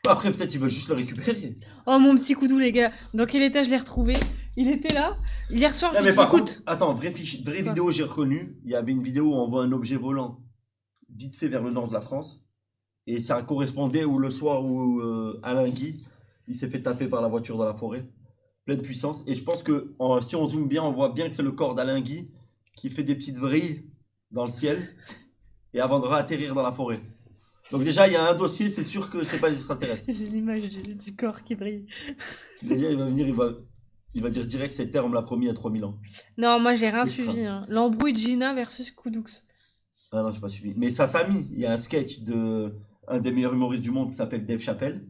Après, peut-être ils veulent juste le récupérer. Oh, mon petit Koudou, les gars. Dans quel état je l'ai retrouvé? Il était là. Hier soir, Non, je mais lui ai par dit, contre, écoute. attends, vraie Quoi vidéo, j'ai reconnu. Il y avait une vidéo où on voit un objet volant vite fait vers le nord de la France. Et ça correspondait où le soir où Alain Guy, il s'est fait taper par la voiture dans la forêt. Pleine puissance. Et je pense que si on zoome bien, on voit bien que c'est le corps d'Alain Guy qui fait des petites vrilles dans le ciel et avant de réatterrir dans la forêt. Donc déjà, il y a un dossier, c'est sûr que c'est pas les extraterrestres. J'ai l'image du corps qui brille. C'est-à-dire, il va venir, il va dire direct, c'est terre, on me l'a promis il y a 3000 ans. Non, moi, j'ai rien Extra. suivi. Hein. L'embrouille de Gina versus Koudoux. Ah non, j'ai pas suivi. Mais ça s'est mis. Il y a un sketch de un des meilleurs humoristes du monde qui s'appelle Dave Chappelle.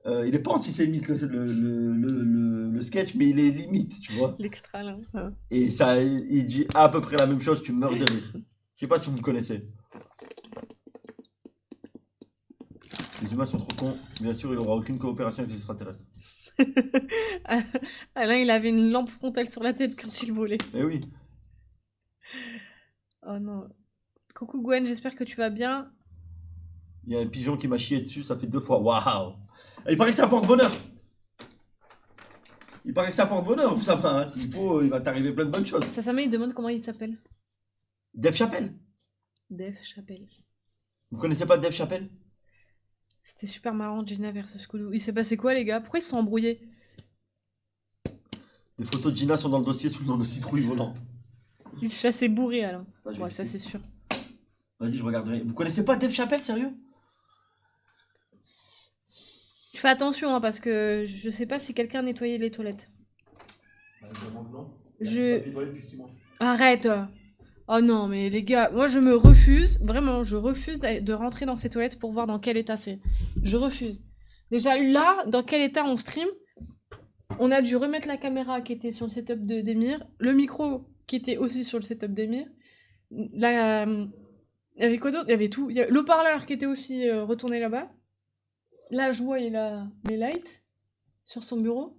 Il est pas antisémite le sketch, mais il est limite, tu vois. L'extra, là. Ah. Et ça, il dit à peu près la même chose, tu meurs de rire. Je sais pas si vous le connaissez. Les humains sont trop cons. Bien sûr, il n'y aura aucune coopération avec les extraterrestres. Alain, il avait une lampe frontale sur la tête quand il volait. Eh oui. Oh non. Coucou Gwen, j'espère que tu vas bien. Il y a un pigeon qui m'a chié dessus, ça fait 2 fois. Waouh! Il paraît que ça porte bonheur. Il paraît que ça porte bonheur, ça va. Hein. S'il faut, il va t'arriver plein de bonnes choses. Ça il demande comment il s'appelle. Dave Chappelle. Dave Chappelle. Vous connaissez pas Dave Chappelle? C'était super marrant, Gina versus Koudou. Il s'est passé quoi, les gars? Pourquoi ils se sont embrouillés? Les photos de Gina sont dans le dossier sous le nom de citrouille volante. Ils chassaient bourré, Alain. Ça, je vais Ouais, ça, essayer. c'est sûr. Vas-y, je regarderai. Vous connaissez pas Dave Chappelle, sérieux? Tu fais attention, hein, parce que je sais pas si quelqu'un a nettoyé les toilettes. Arrête! Oh non, mais les gars, moi je me refuse, vraiment, je refuse de rentrer dans ces toilettes pour voir dans quel état c'est. Je refuse. Déjà là, dans quel état on stream? On a dû remettre la caméra qui était sur le setup d'Emir, le micro qui était aussi sur le setup d'Emir. Là, il y avait quoi d'autre? Il y avait tout. Il y a le parleur qui était aussi retourné là-bas. Là, je vois, il a les lights sur son bureau.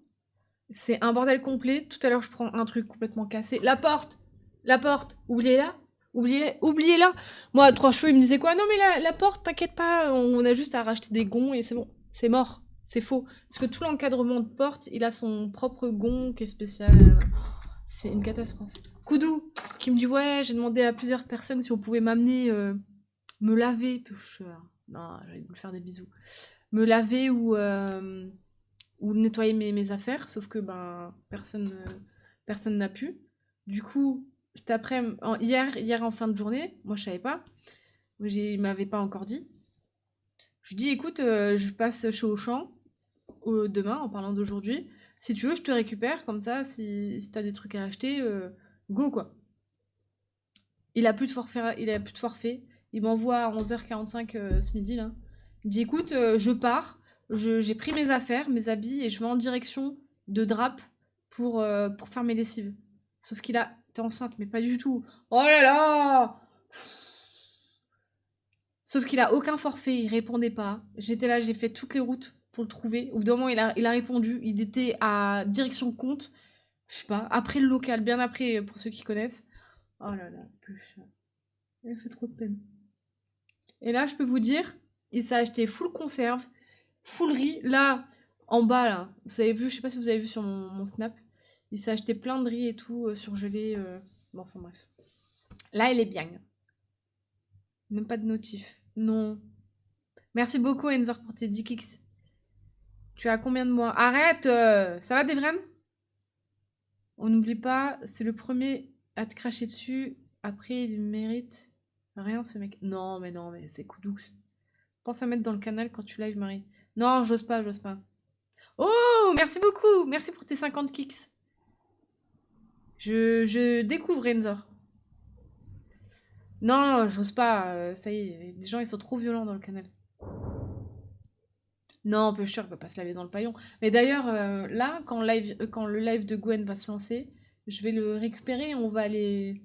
C'est un bordel complet. Tout à l'heure, je prends un truc complètement cassé. La porte, oubliez-la. Oubliez-la. Moi, 3 cheveux, il me disait quoi? Non, mais la porte, t'inquiète pas, on a juste à racheter des gonds et c'est bon. C'est mort. C'est faux. Parce que tout l'encadrement de porte, il a son propre gond qui est spécial. C'est une catastrophe. Koudou, qui me dit ouais, j'ai demandé à plusieurs personnes si on pouvait m'amener me laver. Non, j'allais vous faire des bisous. Me laver ou nettoyer mes affaires, sauf que ben personne n'a pu. Du coup, cet après-midi, hier en fin de journée, moi je savais pas, il m'avait pas encore dit. Je lui dis écoute, je passe chez Auchan demain en parlant d'aujourd'hui. Si tu veux, je te récupère comme ça. Si t'as des trucs à acheter, go quoi. Il a plus de forfait. Il m'envoie à 11h45 ce midi là. Il me dit écoute, je pars. J'ai pris mes affaires, mes habits et je vais en direction de Drap pour faire mes lessives. Sauf qu'il a... T'es enceinte, mais pas du tout. Oh là là! Sauf qu'il a aucun forfait, il répondait pas. J'étais là, j'ai fait toutes les routes pour le trouver. Au bout d'un moment, il a répondu. Il était à direction Comte. Je sais pas, après le local, bien après, pour ceux qui connaissent. Oh là là, putain. Il fait trop de peine. Et là, je peux vous dire, il s'est acheté full conserve, full riz. Là, en bas, là, vous avez vu, je sais pas si vous avez vu sur mon snap, il s'est acheté plein de riz et tout, surgelé. Bon, enfin bref. Là, il est bien. Même pas de notif. Non. Merci beaucoup, Enzor, pour tes 10 kicks. Tu as combien de mois? Arrête ça va, Devran? On n'oublie pas, c'est le premier à te cracher dessus. Après, il mérite rien, ce mec. Non, mais c'est Koudoux. Pense à mettre dans le canal quand tu live, Marie. Non, j'ose pas. Oh, merci beaucoup. Merci pour tes 50 kicks. Je découvre Enzor. Non, j'ose pas. Ça y est, les gens ils sont trop violents dans le canal. Non, on peut sûr, on peut pas se laver dans le paillon. Mais d'ailleurs, là, quand le live de Gwen va se lancer, je vais le récupérer et on va aller.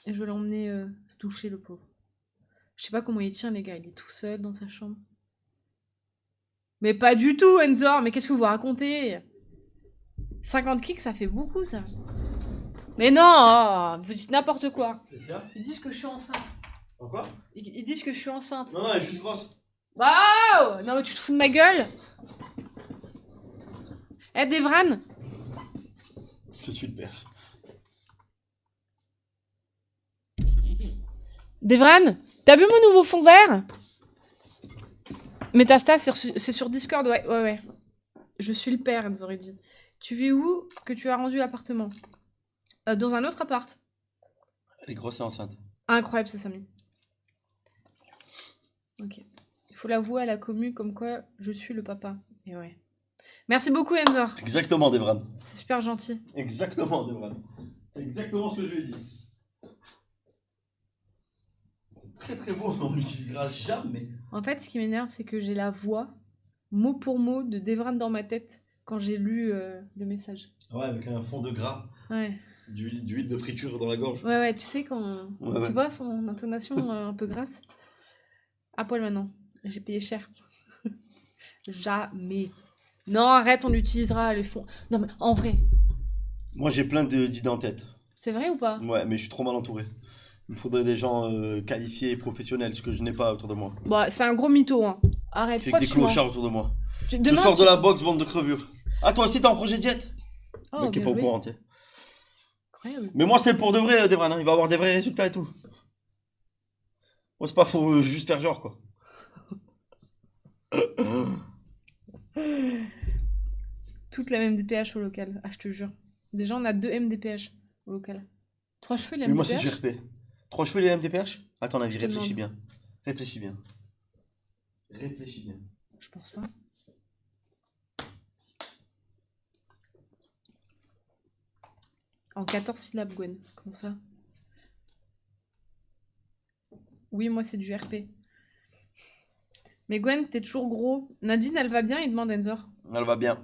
Et je vais l'emmener se doucher, le pauvre. Je sais pas comment il tient, les gars. Il est tout seul dans sa chambre. Mais pas du tout, Enzor. Mais qu'est-ce que vous racontez? 50 kicks, ça fait beaucoup, ça. Mais non, oh, vous dites n'importe quoi. Qu'est-ce qu'il y a? Ils disent que je suis enceinte. Quoi? Ils disent que je suis enceinte. Non, non, elle est juste grosse. Waouh! Non, mais tu te fous de ma gueule? Eh, Devran! Je suis le père. Devran, t'as vu mon nouveau fond vert? Métasta, c'est sur Discord, ouais, ouais, ouais. Je suis le père, ils auraient dit. Tu vis où que tu as rendu l'appartement? Dans un autre appart. Elle est grosse et enceinte. Incroyable, ça, Samy. Ok. Il faut l'avouer à la commu comme quoi je suis le papa. Et ouais. Merci beaucoup, Enzor. Exactement, Devran. C'est super gentil. Exactement, Devran. C'est exactement ce que je lui ai dit. Très très beau, mais on l'utilisera jamais. En fait, ce qui m'énerve, c'est que j'ai la voix, mot pour mot, de Devran dans ma tête quand j'ai lu le message. Ouais, avec un fond de gras, Ouais. d'huile de friture dans la gorge. Ouais, ouais, tu sais, quand Ouais, ouais. tu vois son intonation un peu grasse. À poil maintenant. J'ai payé cher. Jamais. Non, arrête, on l'utilisera, les fonds. Non, mais en vrai, Moi j'ai plein d'idées en tête. c'est vrai ou pas? Ouais, mais je suis trop mal entouré. Il me faudrait des gens qualifiés et professionnels, ce que je n'ai pas autour de moi. Bon, c'est un gros mytho, hein. Arrête, J'ai que pourquoi des tu mens? clochards autour de moi. Je Demain, sors tu- de la boxe, bande de crevures. Ah, toi aussi t'es en projet diète? Oh, Le mec qui est bien pas au joué. courant, tu sais. Incroyable. Mais moi c'est pour de vrai, Devran, hein. Il va avoir des vrais résultats et tout. Moi c'est pas pour juste faire genre, quoi. Toute la même DPH au local. Ah, je te jure. Déjà, on a 2 MDPH au local. 3 cheveux, les Oui, moi c'est MDPH? du RP. 3 cheveux les MDPH? Attends, la vie, Je te réfléchis demande. bien. Réfléchis bien. Réfléchis bien. Je pense pas. En 14 syllabes, Gwen. Comment ça? Oui, moi, c'est du RP. Mais Gwen, t'es toujours gros. Nadine, elle va bien? Il demande Enzor. Elle va bien.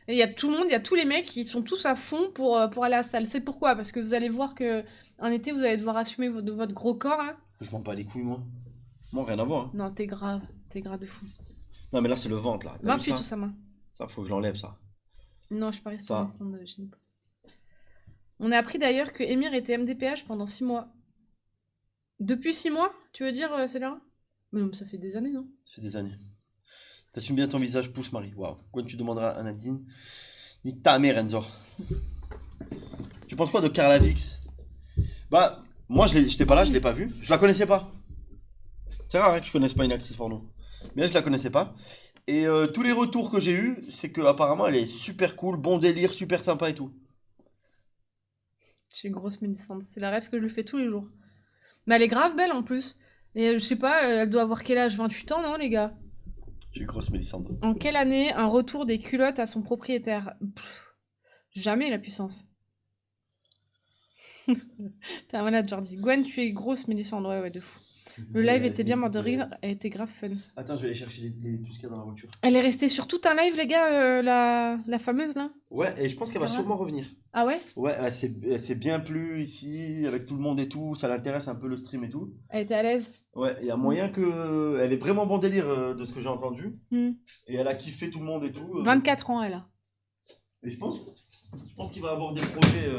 Et il y a tout le monde, il y a tous les mecs qui sont tous à fond pour aller à la salle. C'est pourquoi? Parce que vous allez voir que en été, vous allez devoir assumer votre gros corps, hein. Je m'en bats les couilles, moi. Moi, rien à voir, hein. Non, t'es grave. T'es grave de fou. Non, mais là, c'est le ventre, là. T'as vu 28 ça? tout ça, moi. Ça, faut que je l'enlève, ça. Non, je suis pas restée Ça. en Islande chez nous. On a appris d'ailleurs que Emir était MDPH pendant 6 mois. Depuis 6 mois, tu veux dire, Célara? Mais non, mais ça fait des années, non? Ça fait des années. T'assumes bien ton visage, pousse Marie. Waouh. Quand tu demanderas à Nadine, nique ta mère, Enzor. Tu penses quoi de Carla Vix? Bah, moi, j'étais pas là, je l'ai pas vue. Je la connaissais pas. C'est rare hein, que je connaisse pas une actrice porno. Mais elle, je la connaissais pas. Et tous les retours que j'ai eus, c'est que apparemment elle est super cool, bon délire, super sympa et tout. Je suis une grosse Mélissandre. C'est la rêve que je lui fais tous les jours. Mais elle est grave belle en plus. Et je sais pas, elle doit avoir quel âge? 28 ans, non, les gars? Je suis grosse Mélissandre. En quelle année un retour des culottes à son propriétaire? Pff, jamais la puissance. T'es un malade, Jordi. Gwen, tu es grosse, Mélissandre. Ouais, ouais, de fou. Le live était bien mort de rire, elle était grave fun. Attends, je vais aller chercher tout ce qu'il y a dans la voiture. Elle est restée sur tout un live, les gars, la fameuse là? Ouais, et je pense qu'elle va Ah ouais? sûrement revenir. Ah ouais? Ouais, elle s'est bien plu ici, avec tout le monde et tout. Ça l'intéresse un peu le stream et tout. Elle était à l'aise? Ouais, il y a moyen que. Elle est vraiment bon délire de ce que j'ai entendu. Hmm. Et elle a kiffé tout le monde et tout. 24 ans, elle a. Et je pense qu'il va avoir des projets.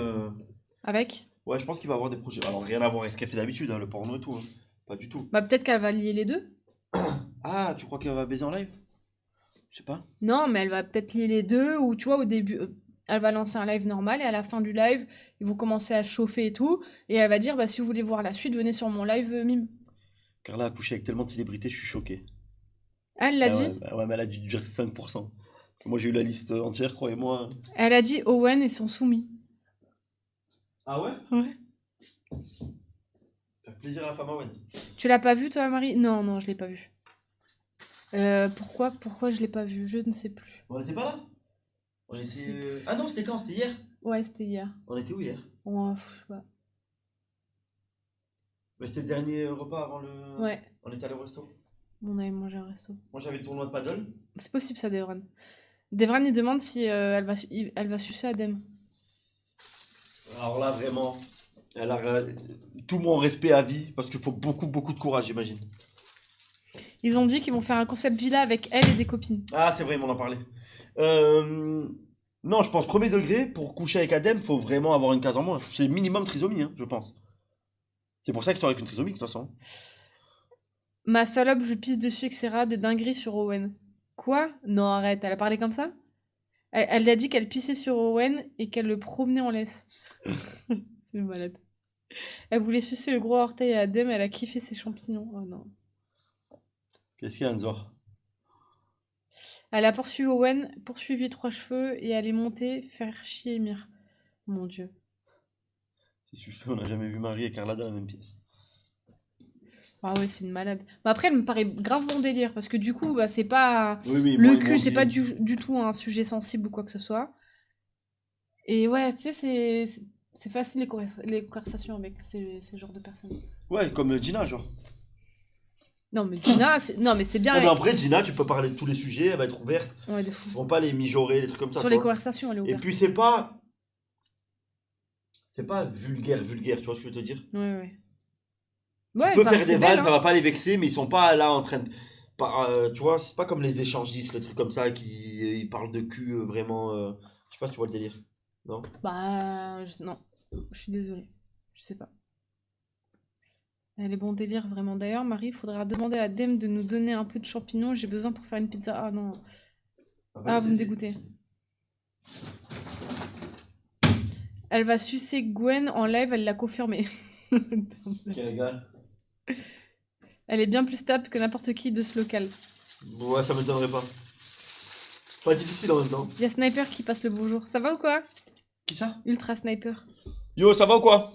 Avec? Ouais, je pense qu'il va avoir des projets. Alors, rien à voir avec ce qu'elle fait d'habitude, hein, le porno et tout. Hein. Pas du tout. Bah peut-être qu'elle va lier les deux. Ah, tu crois qu'elle va baiser en live? Je sais pas. Non, mais elle va peut-être lier les deux, ou tu vois, au début, elle va lancer un live normal, et à la fin du live, ils vont commencer à chauffer et tout, et elle va dire, bah si vous voulez voir la suite, venez sur mon live mime. Carla a couché avec tellement de célébrités, je suis choqué. Ah, elle l'a Ah dit? ouais, bah ouais, mais elle a dû dire 5%. Moi, j'ai eu la liste entière, croyez-moi. Elle a dit Owen et son soumis. Ah ouais? Ouais. Faire plaisir à la femme à Owen. Tu l'as pas vu, toi, Marie? Non, non, je l'ai pas vu. Pourquoi je l'ai pas vu? Je ne sais plus. On était pas là? On était... Ah non, c'était quand? C'était hier? Ouais, c'était hier. On était où hier? Ouais, je sais pas. Bah, c'était le dernier repas avant le... Ouais, On était allé au resto. on avait mangé au resto. Moi, j'avais le tournoi de paddle. C'est possible ça, Devran. Devran, il demande si elle va sucer Adem. Alors là, vraiment, elle a tout mon respect à vie parce qu'il faut beaucoup, beaucoup de courage, j'imagine. Ils ont dit qu'ils vont faire un concept villa avec elle et des copines. Ah, c'est vrai, ils m'en ont parlé. Non, je pense premier degré, pour coucher avec Adem, faut vraiment avoir une case en moins. C'est minimum trisomie, hein, je pense. C'est pour ça qu'ils sont avec une trisomie, de toute façon. Ma salope, je pisse dessus, etc. Des dingueries sur Owen. Quoi? Non, arrête, elle a parlé comme ça? Elle a dit qu'elle pissait sur Owen et qu'elle le promenait en laisse. C'est malade. Elle voulait sucer le gros orteil à Adem, elle a kiffé ses champignons. Oh non. Qu'est-ce qu'il y a, Anzor? Elle a poursuivi Owen, poursuivi Trois Cheveux et elle est montée faire chier Emir. Mon Dieu. C'est suspect, on n'a jamais vu Marie et Carla dans la même pièce. Ah ouais, c'est une malade. Mais après, elle me paraît grave bon délire parce que du coup, bah, c'est pas. Oui, oui, Le moi, ils cul, m'ont c'est dit- pas du tout un sujet sensible ou quoi que ce soit. Et ouais, tu sais, c'est facile les conversations avec ces genres de personnes. Ouais, comme Gina, genre. Non, mais Gina, non, mais c'est bien. Non, mais après, Gina, tu peux parler de tous les sujets, elle va être ouverte. Ouais, de Ils fou. vont pas les mijorer, les trucs comme ça. Sur tu les vois. conversations, elle est Et ouverte. puis, c'est pas. C'est pas vulgaire, vulgaire, tu vois ce que je veux te dire? Ouais, ouais. Tu Ouais, peux bah, faire c'est des belle, vannes, hein. ça va pas les vexer, mais ils sont pas là en train de. Tu vois, c'est pas comme les échangistes, les trucs comme ça, qui ils parlent de cul vraiment. Je sais pas si tu vois le délire. Non? Bah, non. Je suis désolée. Je sais pas. Elle est bon délire, vraiment. D'ailleurs, Marie, il faudra demander à Dem de nous donner un peu de champignons. J'ai besoin pour faire une pizza. Ah non. Ah, vous me dégoûtez. Elle va sucer Gwen en live, elle l'a confirmé. Qui régale. Elle est bien plus stable que n'importe qui de ce local. Ouais, ça m'étonnerait pas. Pas difficile en même temps. Il y a Sniper qui passe le bonjour. Ça va ou quoi? Qui ça? Ultra Sniper. Yo, ça va ou quoi?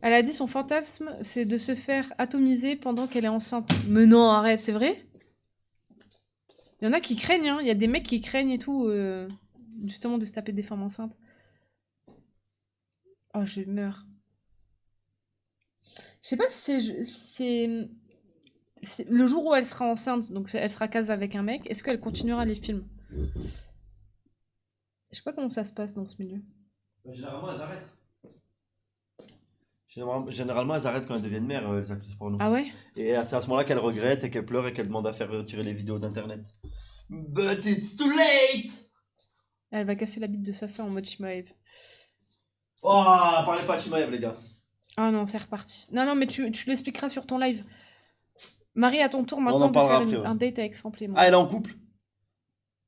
Elle a dit son fantasme, c'est de se faire atomiser pendant qu'elle est enceinte. Mais non, arrête, c'est vrai? Il y en a qui craignent, hein. Il y a des mecs qui craignent et tout, justement, de se taper des femmes enceintes. Oh, je meurs. Je sais pas si c'est le jour où elle sera enceinte, donc elle sera casée avec un mec, est-ce qu'elle continuera les films? Je sais pas comment ça se passe dans ce milieu. Généralement, elles arrêtent. Généralement, elles arrêtent quand elles deviennent mères, les actrices porno. Ah ouais? Et c'est à ce moment-là qu'elles regrettent et qu'elles pleurent et qu'elles demandent à faire retirer les vidéos d'internet. But it's too late! Elle va casser la bite de Sasa en mode Shimaev. Oh, parlez pas de Shimaev, les gars. Ah non, c'est reparti. Non, non, mais tu l'expliqueras sur ton live. Marie, à ton tour en maintenant de parlera faire après, ouais. un date avec Samplément. Ah, elle est en couple?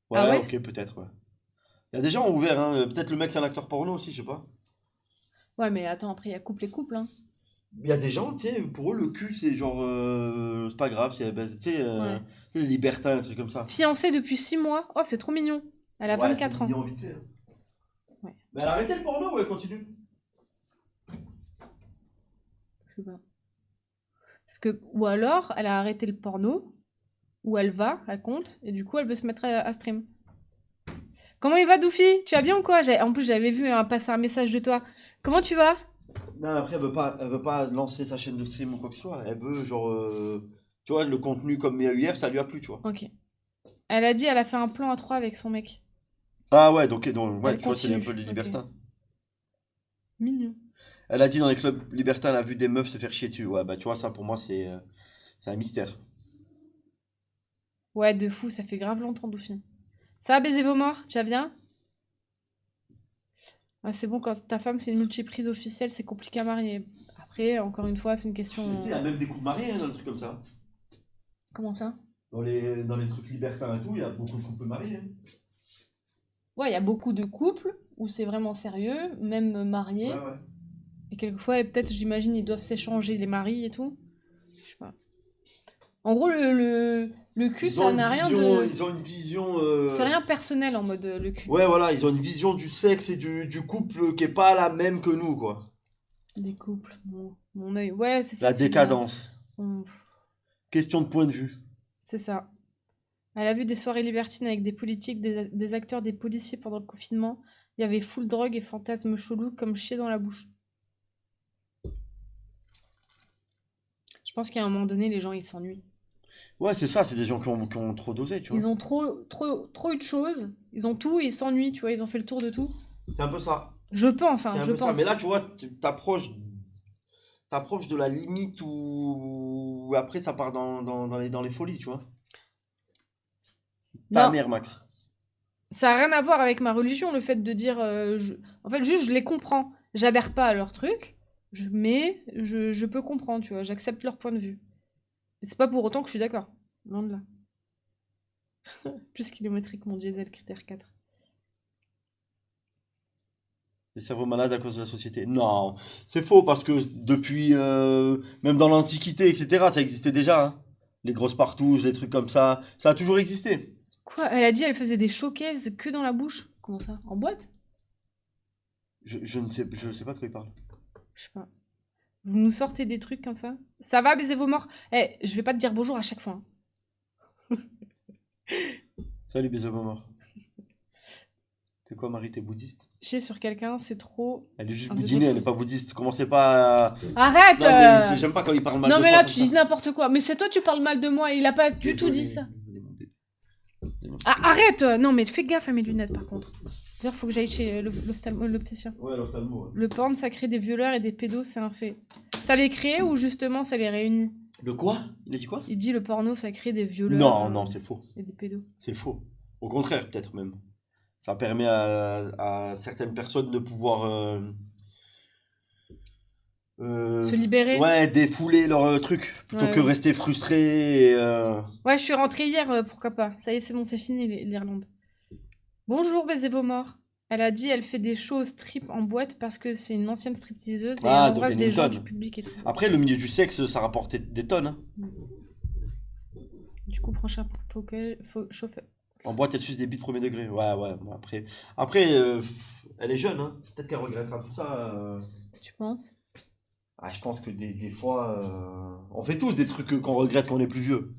Ouais, Ah ouais? ok, peut-être, ouais. Il y a des gens ouverts, hein. Peut-être le mec c'est un acteur porno aussi, je sais pas. Ouais, mais attends, après, il y a couple et couple, hein. Il y a des gens, tu sais, pour eux, le cul, c'est genre. C'est pas grave, c'est. Tu sais, Ouais. les libertins, un truc comme ça. Fiancée depuis 6 mois. Oh, c'est trop mignon. Elle a Ouais, 24 c'est ans. mignon, vite fait, hein. Ouais. Mais elle a arrêté le porno ou elle continue? Je sais pas. Parce que, ou alors, elle a arrêté le porno, ou elle compte, et du coup, elle veut se mettre à stream. Comment il va, Doufy? Tu vas bien ou quoi? En plus, j'avais vu passer un message de toi. Comment tu vas? Non, après, elle veut pas lancer sa chaîne de stream ou quoi que ce soit. Elle veut, genre. Tu vois, le contenu comme il y a eu hier, ça lui a plu, tu vois. Ok. Elle a dit elle a fait un plan à 3 avec son mec. Ah ouais, donc ouais, Elle tu vois, c'est un continue, peu les ok. libertins. Mignon. Elle a dit dans les clubs libertins, elle a vu des meufs se faire chier dessus. Ouais, bah tu vois, ça pour moi, c'est un mystère. Ouais, de fou, ça fait grave longtemps, Doufy. Ça va, baiser vos morts? Tu vas bien? Ah, c'est bon, quand ta femme c'est une multiprise officielle, c'est compliqué à marier. Après, encore une fois, c'est une question. Tu sais, il y a même des couples mariés hein, dans les trucs comme ça. Comment ça? Dans les trucs libertins et tout, il y a beaucoup de couples mariés. Hein. Ouais, il y a beaucoup de couples où c'est vraiment sérieux, même mariés. Ouais, ouais. Et quelquefois, et peut-être, j'imagine, ils doivent s'échanger les maris et tout. Je sais pas. En gros, le cul, Ils ont ça une n'a rien vision- de. Ils ont une vision. C'est rien personnel en mode le cul. Ouais, voilà, ils ont une vision du sexe et du couple qui est pas la même que nous, quoi. Des couples, mon œil. Ouais, c'est ça. La celui-là. décadence. On- Question de point de vue. C'est ça. Elle a vu des soirées libertines avec des politiques, des acteurs, des policiers pendant le confinement. Il y avait full drogue et fantasmes chelous comme chier dans la bouche. Je pense qu'à un moment donné, les gens, ils s'ennuient. Ouais, c'est ça, c'est des gens qui ont trop dosé, tu vois. Ils ont trop eu de choses. Ils ont tout et ils s'ennuient, tu vois. Ils ont fait le tour de tout. C'est un peu ça. Je pense, hein, C'est un je peu ça. pense. Mais là, tu vois, t'approches de la limite où après ça part dans les folies, tu vois. Ta Non, mère, Max. ça n'a rien à voir avec ma religion, le fait de dire... En fait, juste, je les comprends. J'adhère pas à leur truc, mais je peux comprendre, tu vois. J'accepte leur point de vue. Mais c'est pas pour autant que je suis d'accord. Loin de là. Plus kilométrique, mon diesel, critère 4. Les cerveaux malades à cause de la société. Non, c'est faux parce que depuis, même dans l'Antiquité, etc., ça existait déjà, hein. Les grosses partouches, les trucs comme ça a toujours existé. Quoi? Elle a dit elle faisait des showcases que dans la bouche? Comment ça? En boîte? Je sais pas de quoi il parle. Je sais pas. Vous nous sortez des trucs comme ça? Ça va, baiser vos morts? Eh, je vais pas te dire bonjour à chaque fois, hein. Salut, bisous, mort. T'es quoi, Marie, t'es bouddhiste? Chier sur quelqu'un, c'est trop Elle est juste un boudinée, elle degré est pas bouddhiste. Commencez pas à... Arrête! Non, mais j'aime pas quand il parle mal Non, de mais toi là, comme tu ça. dis n'importe quoi. Mais c'est toi, tu parles mal de moi. Il a pas du tout dit ça. Ah, arrête! Non, mais fais gaffe à mes lunettes, par contre. D'ailleurs, faut que j'aille chez l'opticien. Ouais, l'ophtalmo, ouais. Le porn, ça crée des violeurs et des pédos, c'est un fait. Ça les crée ou justement ça les réunit? Le quoi? Il a dit quoi? Il dit le porno, ça crée des violeurs Non, non, c'est faux. et des pédos. C'est faux. Au contraire, peut-être même. Ça permet à certaines personnes de pouvoir Se libérer? ouais, défouler leur truc plutôt Ouais, que ouais. rester frustré et, Ouais, je suis rentrée hier, pourquoi pas. Ça y est, c'est bon, c'est fini l'Irlande. Bonjour, baiser vos morts. Elle a dit elle fait des shows au strip en boîte parce que c'est une ancienne stripteaseuse et elle Ah, embrasse donc des gens Bennington. du public et tout. Après, le milieu du sexe, ça rapportait des tonnes, hein. Du coup, prochain faut chauffer. En boîte, elle suce des bites premier degré. Ouais, ouais. Bon, après elle est jeune, hein. Peut-être qu'elle regrettera tout ça. Tu penses? Ah, je pense que des fois, on fait tous des trucs qu'on regrette quand on est plus vieux.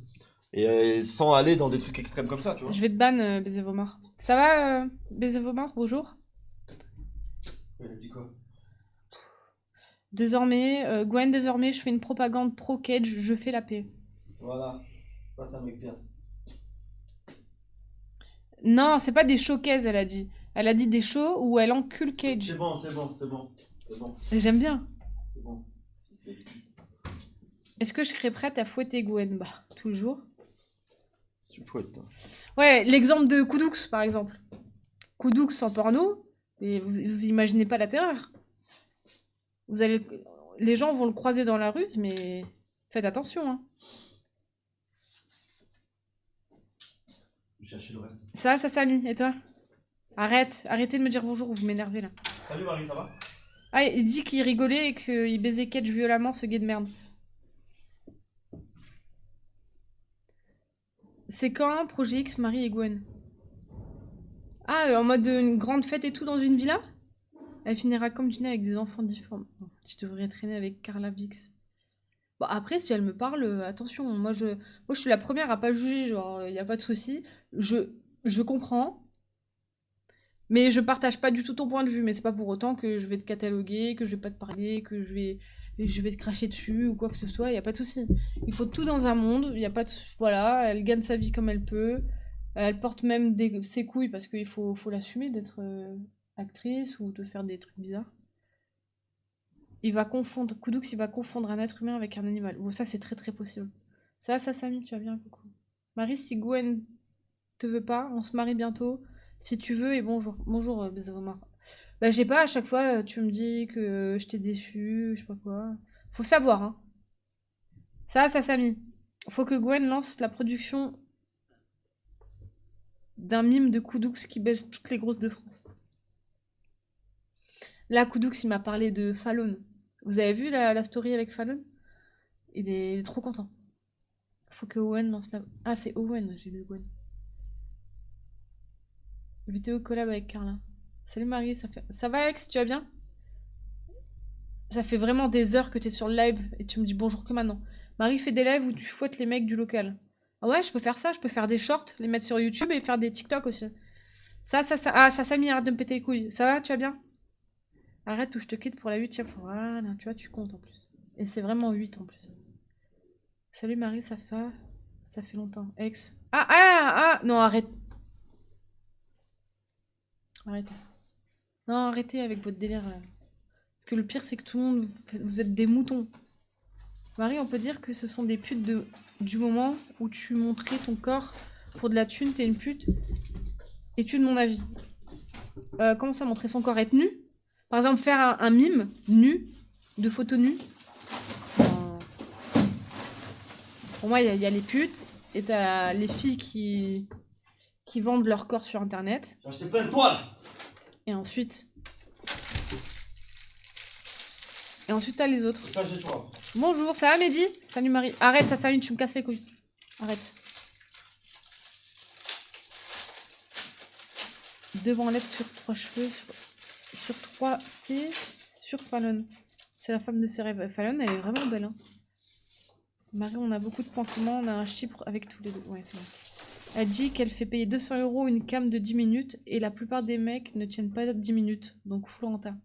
Et sans aller dans des trucs extrêmes comme ça, tu vois. Je vais te ban, baiser vos morts. Ça va, baiser vos morts? Bonjour. Elle a dit quoi? Désormais, Gwen, désormais, je fais une propagande pro-Cage, je fais la paix. Voilà. Ça me bien. Non, c'est pas des showcases, elle a dit. Elle a dit des shows où elle encule Cage. C'est bon, c'est bon, c'est bon. C'est bon, J'aime bien. c'est bon. Est-ce que je serais prête à fouetter Gwen? Bah, toujours. Tu me fouettes. Ouais, l'exemple de Koudoux, par exemple. Koudoux en porno, et vous imaginez pas la terreur. Vous allez... Les gens vont le croiser dans la rue, mais faites attention, hein. Je vais chercher le reste. Ça, Samy, et toi? Arrêtez de me dire bonjour ou vous m'énervez, là. Salut Marie, ça va? Ah, il dit qu'il rigolait et qu'il baisait Cage violemment, ce gay de merde. C'est quand Projet X, Marie et Gwen? Ah, en mode une grande fête et tout dans une villa? Elle finira comme Gina avec des enfants difformes. Oh, tu devrais traîner avec Carla Vix. Bon, après, si elle me parle, attention, moi je suis la première à pas juger, genre, y a pas de souci. Je comprends, mais je partage pas du tout ton point de vue. Mais c'est pas pour autant que je vais te cataloguer, que je vais pas te parler, que je vais te cracher dessus ou quoi que ce soit, y a pas de souci. Il faut tout dans un monde, y a pas de... Voilà, elle gagne sa vie comme elle peut. Elle porte même ses couilles parce qu'il faut l'assumer d'être actrice ou de faire des trucs bizarres. Koudoux, il va confondre un être humain avec un animal. Bon, ça, c'est très très possible. Ça, Samy, tu vas bien, coucou. Marie, si Gwen te veut pas, on se marie bientôt. Si tu veux, et bonjour. Bonjour, Bezavomar. Bah, j'ai pas, à chaque fois, tu me dis que je t'ai déçu, je sais pas quoi. Faut savoir, hein. Ça, Samy. Faut que Gwen lance la production d'un mime de Koudoux qui baisse toutes les grosses de France. Là, Koudoux, il m'a parlé de Fallon. Vous avez vu la story avec Fallon? Il est trop content. Faut que Owen lance la... Ah, c'est Owen, j'ai lu Gwen. Vidéo collab avec Carla. Salut Marie, ça va Alex, tu vas bien? Ça fait vraiment des heures que t'es sur le live et tu me dis bonjour que maintenant. Marie fait des lives où tu fouettes les mecs du local. Ah ouais, je peux faire ça. Je peux faire des shorts, les mettre sur YouTube et faire des TikTok aussi. Ça. Ah, ça, Samy, arrête de me péter les couilles. Ça va, tu vas bien? Arrête ou je te quitte pour la 8e fois. Voilà, tu vois, tu comptes en plus. Et c'est vraiment 8 en plus. Salut Marie, ça fait longtemps. Ex. Non, arrête. Arrêtez. Non, arrêtez avec votre délire. Parce que le pire, c'est que tout le monde, vous êtes des moutons. Marie, on peut dire que ce sont des putes du moment où tu montrais ton corps pour de la thune, t'es une pute. Es-tu de mon avis? Comment ça, montrer son corps, être nu? Par exemple, faire un mime nu, de photos nues. Pour moi, il y a les putes et t'as les filles qui vendent leur corps sur internet. J'ai acheté plein de toiles. Et ensuite, t'as les autres. Ça, j'ai toujours. Bonjour, ça va Mehdi? Salut Marie. Arrête, ça Samy, tu me casses les couilles. Arrête. Deux bandelettes sur 3 cheveux, sur 3 C, sur Fallon. C'est la femme de ses rêves. Fallon, elle est vraiment belle. Hein. Marie, on a beaucoup de points communs, on a un chiffre avec tous les deux. Ouais, c'est vrai. Elle dit qu'elle fait payer 200 € une cam de 10 minutes et la plupart des mecs ne tiennent pas 10 minutes. Donc Florentin.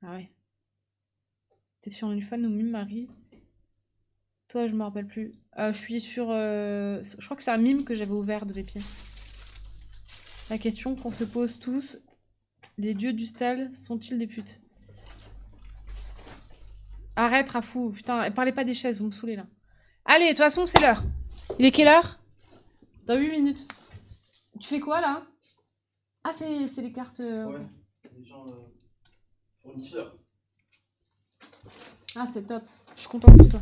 Ah ouais. T'es sur une fan ou mime, Marie? Toi, je me rappelle plus. Je suis sur... je crois que c'est un mime que j'avais ouvert de mes pieds. La question qu'on se pose tous, les dieux du style sont-ils des putes? Arrête, Rafou. Putain, parlez pas des chaises, vous me saoulez là. Allez, de toute façon, c'est l'heure. Il est quelle heure? Dans 8 minutes. Tu fais quoi là? Ah, c'est les cartes. Ouais, les gens fournisseurs. Ah, c'est top. Je suis contente pour toi.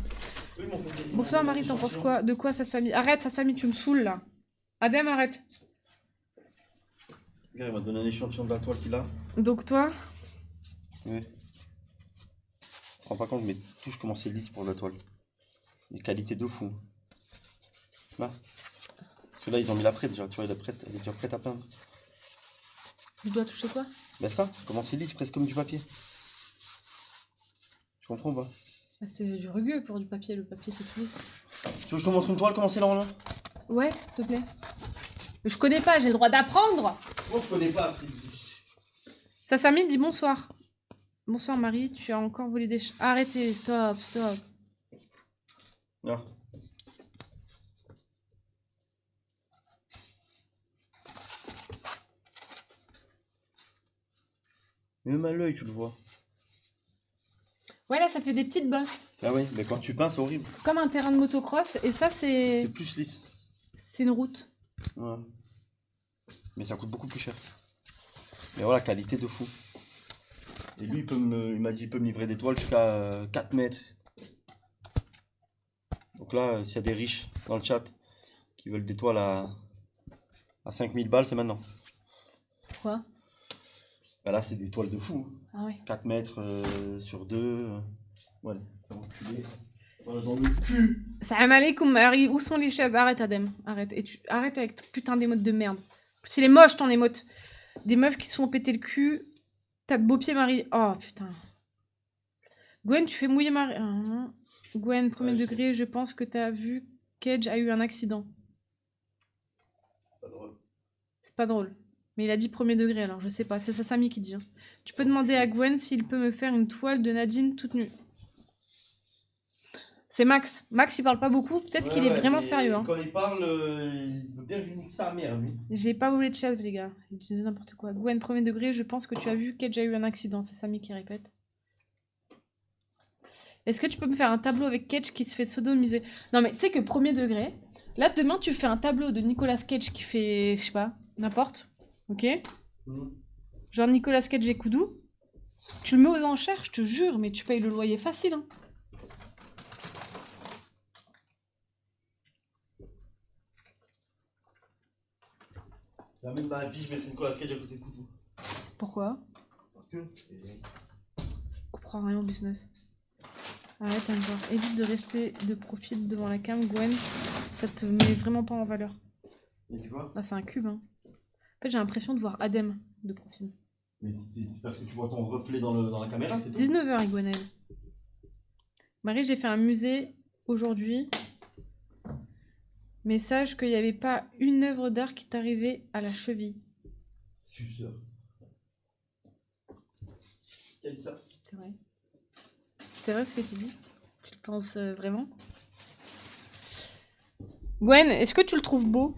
Oui, Bonsoir Marie, t'en penses quoi? De quoi ça Samy? Arrête, ça Samy, tu me saoules là. Adem, arrête. Le gars, il m'a donné un échantillon de la toile qu'il a. Donc toi? Oui. Je me rends pas compte, mais touche comment c'est lisse pour la toile. Les qualités de fou. Là. Parce que là, ils ont mis la prête déjà. Tu vois, elle est déjà prête à peindre. Je dois toucher quoi? Ben ça, comment c'est lisse, presque comme du papier. Tu comprends pas? Bah, c'est du rugueux pour du papier. Le papier, c'est tout lisse. Tu veux que je te montre une toile, comment c'est là? Ouais, s'il te plaît. Mais je connais pas, j'ai le droit d'apprendre. Moi, je connais pas. Ça Samy dit bonsoir. Bonsoir Marie, tu as encore volé des... Arrêtez, stop. Ah. Même à l'œil, tu le vois. Ouais, là, ça fait des petites bosses. Ah oui, mais quand tu peins, c'est horrible. Comme un terrain de motocross. Et ça, c'est... C'est plus lisse. C'est une route. Ouais. Mais ça coûte beaucoup plus cher. Mais voilà, qualité de fou. Et lui, il m'a dit qu'il peut me livrer des toiles jusqu'à 4 mètres. Donc là, s'il y a des riches dans le chat qui veulent des toiles à 5000 balles, c'est maintenant. Pourquoi? Bah là, c'est des toiles de fou. Ah ouais. 4 mètres sur 2. Ouais, voilà, dans le cul. Salam alaikum Marie, où sont les chaises? Arrête Adem, arrête. Et arrête avec ton putain d'émote de merde. S'il est moche ton émote. Des meufs qui se font péter le cul. T'as de beaux pieds Marie. Oh putain. Gwen, tu fais mouiller Marie. Gwen, premier degré, je pense que t'as vu qu'Edge a eu un accident. Pas drôle. C'est pas drôle. Mais il a dit premier degré alors, je sais pas. C'est ça Samy qui dit. Hein. Tu peux demander à Gwen s'il peut me faire une toile de Nadine toute nue. C'est Max. Max, il parle pas beaucoup. Peut-être qu'il est vraiment sérieux. Hein. Quand il parle, il veut bien que je nique sa mère, lui. J'ai pas volé de chaise, les gars. Il disait n'importe quoi. Gwen, premier degré, je pense que tu as vu qu'Edge a eu un accident. C'est Samy qui répète. Est-ce que tu peux me faire un tableau avec Cage qui se fait sodomiser? Non, mais tu sais que premier degré, là, demain, tu fais un tableau de Nicolas Cage qui fait, je sais pas, n'importe. Ok? Genre Nicolas Cage et Koudou. Tu le mets aux enchères, je te jure, mais tu payes le loyer facile. Hein. Jamais de ma vie, je mettrai Nicolas Cage à côté de Koudou. Pourquoi? Parce que. Je comprends rien au business. Arrête encore. Évite de rester de profil devant la cam, Gwen. Ça te met vraiment pas en valeur. Et tu vois? Là, c'est un cube. Hein. En fait, j'ai l'impression de voir Adem de profil. Mais c'est parce que tu vois ton reflet dans la caméra, c'est tout. 19h, Gwenelle. Marie, j'ai fait un musée aujourd'hui. Message qu'il n'y avait pas une œuvre d'art qui t'arrivait à la cheville. Suceur. Qui a dit ça? C'est vrai. C'est vrai ce que tu dis? Tu le penses vraiment? Gwen, est-ce que tu le trouves beau?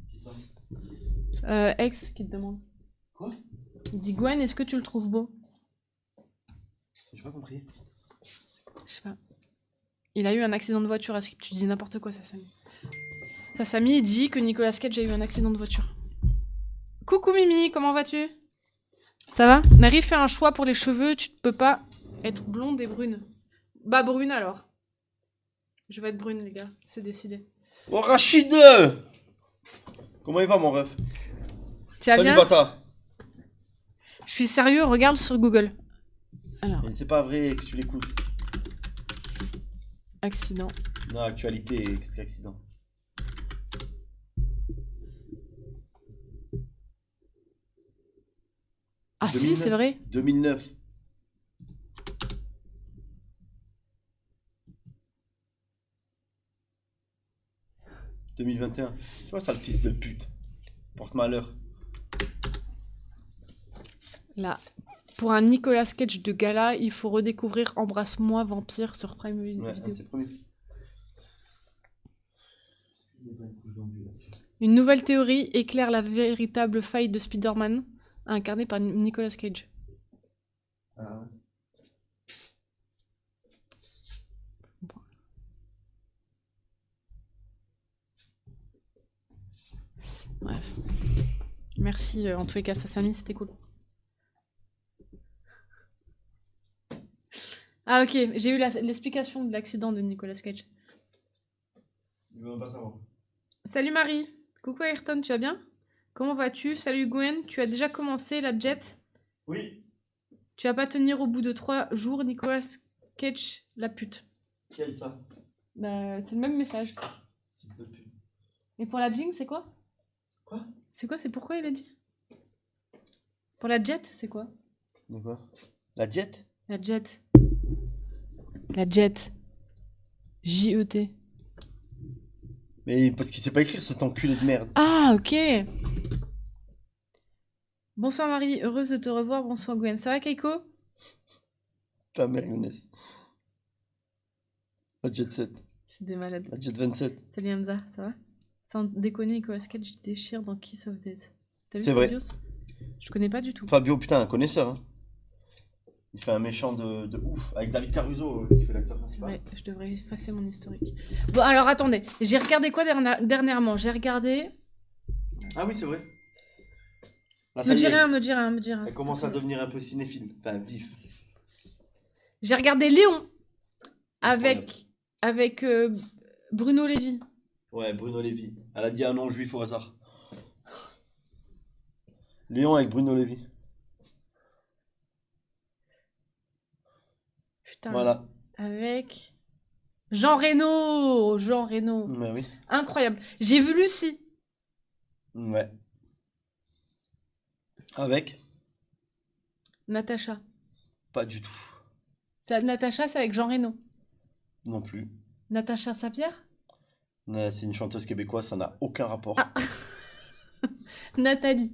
Qui ça? Ex qui te demande. Quoi? Il dit Gwen, est-ce que tu le trouves beau? J'ai pas compris. Je sais pas. Il a eu un accident de voiture à Skip. Tu dis n'importe quoi, Sassami. Sassami dit que Nicolas Cage a eu un accident de voiture. Coucou Mimi, comment vas-tu? Ça va? Marie fait un choix pour les cheveux, tu ne peux pas être blonde et brune. Bah brune alors. Je vais être brune les gars, c'est décidé. Oh Rachid! Comment il va mon ref? Tu vas Salut bien? Bata! Je suis sérieux, regarde sur Google. Alors, Mais c'est pas vrai que tu l'écoutes. accident. Non, actualité, qu'est-ce qu'accident? Ah si, 2009. c'est vrai. 2009. « 2021. Tu vois ça, le fils de pute. Porte malheur. Là, pour un Nicolas Cage de gala, il faut redécouvrir Embrasse-moi Vampire sur Prime Video. Ouais, c'est le premier. Une nouvelle théorie éclaire la véritable faille de Spider-Man, incarné par Nicolas Cage. Ah ouais. Bref. Merci en tous les cas, Sassami, c'était cool. Ah ok, j'ai eu l'explication de l'accident de Nicolas Cage. Il veut même pas savoir. Salut Marie. Coucou Ayrton, tu vas bien? Comment vas-tu? Salut Gwen, tu as déjà commencé la jet? Oui. Tu vas pas tenir au bout de 3 jours, Nicolas Cage, la pute. Qui a dit ça? Bah, c'est le même message. Fils de pute. Et pour la Jing, c'est quoi? Quoi? C'est quoi? C'est pourquoi il a dit? Pour la jet, c'est quoi? De quoi? La jet? La jet. La jet. J-E-T. Mais parce qu'il sait pas écrire cet enculé de merde. Ah, ok. Bonsoir Marie, heureuse de te revoir. Bonsoir Gwen. Ça va Keiko? Ta mère Younes. La jet 7. C'est des malades. La jet 27. Salut Hamza, ça va? Sans déconner, Nicolas Cage déchire dans Kiss of Death. T'as vu C'est vrai. Fabios? Je connais pas du tout. Fabio, putain, un connaisseur. Hein. Il fait un méchant de ouf. Avec David Caruso qui fait l'acteur C'est principal. vrai, je devrais effacer mon historique. Bon, alors attendez, j'ai regardé quoi dernièrement? J'ai regardé. Ah oui, c'est vrai. Là, Me dis rien, me dis rien, me dis rien. Elle s'il te commence à plaît. devenir un peu cinéphile. Enfin, vif. J'ai regardé Léon Incroyable. avec Bruno Lévy. Ouais, Bruno Lévy. Elle a dit un nom juif au hasard. Léon avec Bruno Lévy. Putain. Voilà. Avec Jean Reno. Jean Reno. Ouais, oui. Incroyable. J'ai vu Lucie. Ouais. Avec? Natacha. Pas du tout. Natacha, c'est avec Jean Reno. Non plus. Natacha Saint-Pierre? C'est une chanteuse québécoise, ça n'a aucun rapport. Ah. Nathalie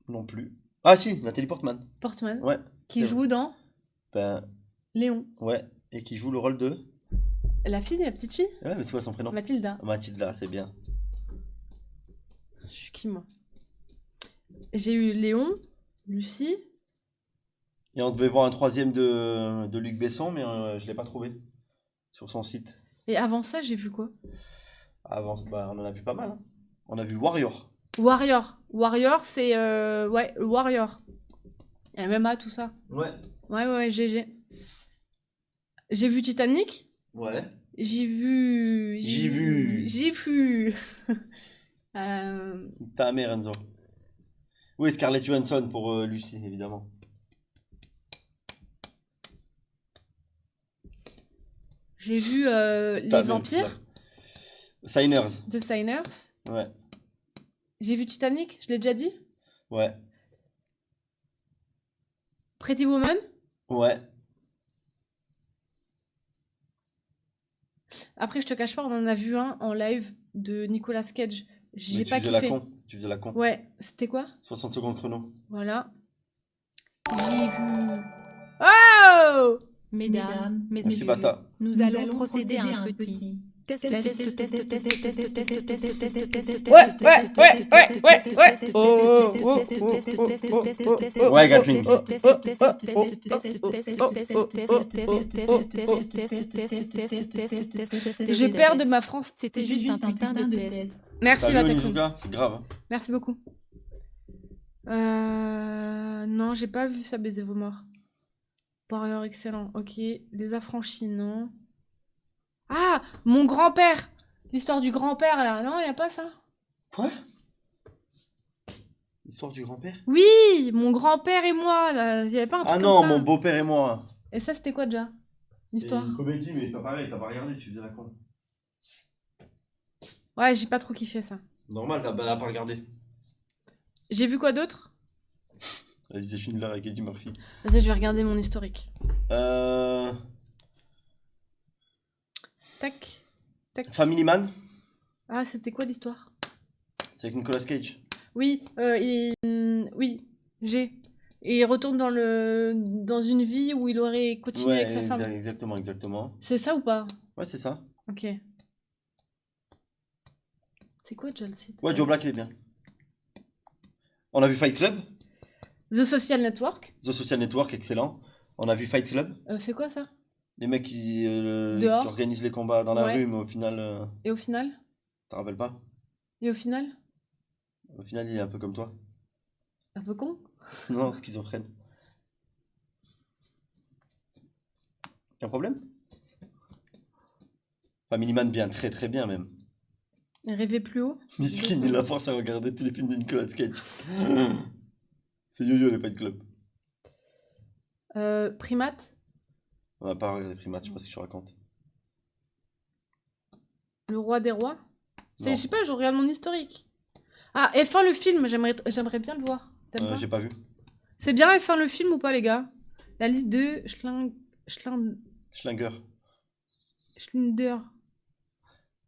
Non plus. Ah si, Nathalie Portman. Portman. Ouais. Qui c'est joue dans Ben, Léon. ouais. Et qui joue le rôle de... La fille, la petite fille? Ouais, mais c'est quoi son prénom? Mathilda. Mathilda, c'est bien. Je suis qui, moi? J'ai eu Léon, Lucie. Et on devait voir un troisième de Luc Besson, mais je l'ai pas trouvé sur son site. Et avant ça, j'ai vu quoi? Avant, bah, on en a vu pas mal. Hein. On a vu Warrior. Warrior. Warrior, c'est... Ouais, Warrior. MMA, tout ça. Ouais. Ouais, GG. J'ai vu Titanic. Ouais. J'ai vu... J'ai vu. J'ai vu... Ta mère, Enzo. Oui, Scarlett Johansson pour Lucie, évidemment. J'ai vu Les Ta mère, Vampires, ça. Signers. The Signers. Ouais. J'ai vu Titanic, je l'ai déjà dit. Ouais. Pretty Woman. Ouais. Après, je te cache pas, on en a vu un en live de Nicolas Cage. J'ai Mais pas tu faisais la kiffé. con. Tu faisais la con. Ouais, c'était quoi? 60 secondes chrono. Voilà. J'ai vu. Oh! Mesdames, Merci messieurs, Bata. nous allons procéder à un petit test. Ouais, Gatling. J'ai peur de ma France. C'était juste un putain de test. Merci, T'as vu Bataclan. Onizuka? C'est grave. Hein. Merci beaucoup. Non, j'ai pas vu ça baiser vos morts. Par ailleurs, excellent. Ok. Les affranchis, non. Ah! Mon grand-père! L'histoire du grand-père, là. Non, y a pas ça? Quoi? L'histoire du grand-père? Oui! Mon grand-père et moi, là. Y avait pas un truc Ah comme non, ça? mon beau-père et moi. Et ça, c'était quoi déjà? L'histoire? C'est une comédie, mais t'as pareil, t'as pas regardé, tu faisais la con. Ouais, j'ai pas trop kiffé ça. Normal, t'as pas regardé. J'ai vu quoi d'autre? Alice Schindler avec Eddie Murphy. Vas-y, je vais regarder mon historique. Tac. Tac. Family Man, Ah, c'était quoi l'histoire? c'est avec Nicolas Cage. Oui, oui, j'ai. Et il retourne dans une vie où il aurait continué avec sa femme. Exactement, exactement. C'est ça ou pas? Ouais, c'est ça. Ok. C'est quoi déjà le site? Ouais, Joe Black, il est bien. On a vu Fight Club, The Social Network. The Social Network, excellent. On a vu Fight Club, C'est quoi ça? les mecs qui Dehors. organisent les combats dans la Ouais. rue, mais au final, Et au final? t'en rappelles pas? Et au final? Au final, il est un peu comme toi. Un peu con? Non, schizophrène. Y'a un problème? Family Man, bien, très très bien même. Rêver plus haut? Miskin, il a force à regarder tous les films de Nicolas Cage. C'est yo-yo les Fight Club. Primate? On n'a pas regardé Primates, je sais pas ce que je raconte. Le roi des rois? Non. Je sais pas, je regarde mon historique. Ah, F1 le film, j'aimerais bien le voir. T'aimes pas? J'ai pas vu. C'est bien F1 le film ou pas, les gars? La liste de Schlanger. Schlinder.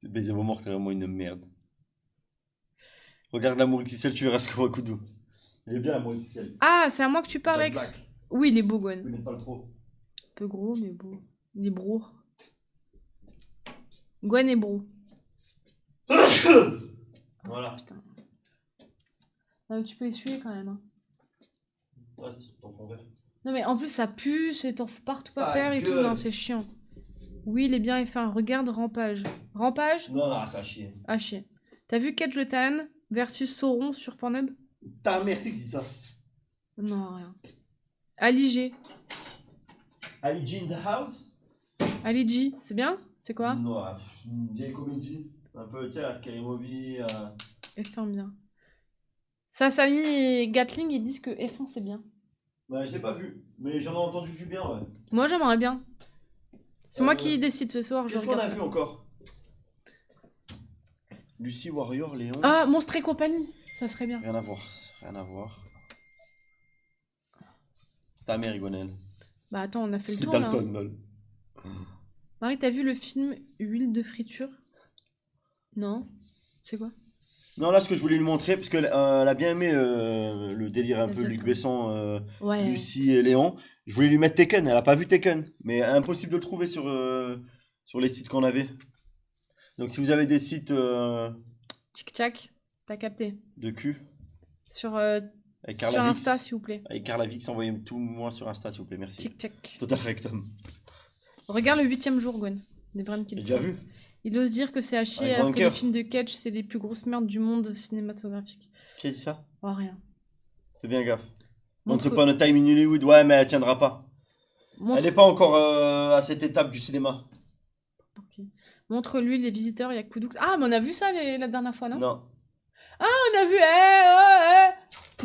Baiser vos morts, t'es vraiment une merde. Regarde l'amour XXL, tu verras ce que voit Koudou. Il est bien l'amour XXL. Ah, c'est à moi que tu parles, Jack Lex. Black. Oui, il est beau, Gwen. Tu connais pas le trop. Un peu gros, mais beau. Il est bro. Gwen est bro. Voilà. Putain. Non, mais tu peux essuyer quand même. Hein. Vas-y, t'en fond vert. Non, mais en plus, ça pue, t'en fous partout par Ah, terre et tout. gueule. Non, c'est chiant. Oui, il est bien F1. Regarde Rampage. Rampage? Non, non, ça a chier. Ah, chier. T'as vu Cage le Talon versus Sauron sur Pornhub? Ta mère, c'est qui dit ça? Non, rien. Ali G. Ali G in the house? Ali G, c'est bien? C'est quoi? Non, c'est une vieille comédie. Un peu, tiens, Scary Movie. F1 bien. Sasami et Gatling, ils disent que F1 c'est bien. Ouais, je l'ai pas vu, mais j'en ai entendu du bien, ouais. Moi, j'aimerais bien. C'est moi qui décide ce soir, je Qu'est-ce qu'on regarde a ça. vu encore? Lucie Warrior, Léon. Ah, Monstre et compagnie, ça serait bien. Rien à voir, rien à voir. Ta mère, Igonel. Bah attends, on a fait le C'est tour là. Dalton, lol. Marie, t'as vu le film Huile de friture? Non? C'est quoi? Non, là, ce que je voulais lui montrer, parce qu'elle elle a bien aimé le délire un peu J'ai Luc le Besson, Ouais. Lucie et Léon. Je voulais lui mettre Tekken, elle a pas vu Tekken, mais impossible de le trouver sur les sites qu'on avait. Donc si vous avez des sites Tchic-tchac, t'as capté. de cul, Sur avec sur Carla Vix, Insta, s'il vous plaît. avec Carla Vix, envoyez tout moi sur Insta, s'il vous plaît, merci. Tchic-tchac. Total Rectum. Regarde le 8ème jour, Gwen. Des Bram qui J'ai dit déjà ça. vu. Il ose dire que c'est à chier Avec alors que les Bunker. films de Cage, c'est les plus grosses merdes du monde cinématographique. Qui a dit ça? Oh, rien. Fais bien gaffe. Montre- Once Upon a Time in Hollywood, ouais, mais elle tiendra pas. Montre- Elle n'est pas encore à cette étape du cinéma. Ok. Montre-lui les visiteurs, il y a Koudoux. Ah, mais on a vu ça la dernière fois, non? Non. On a vu,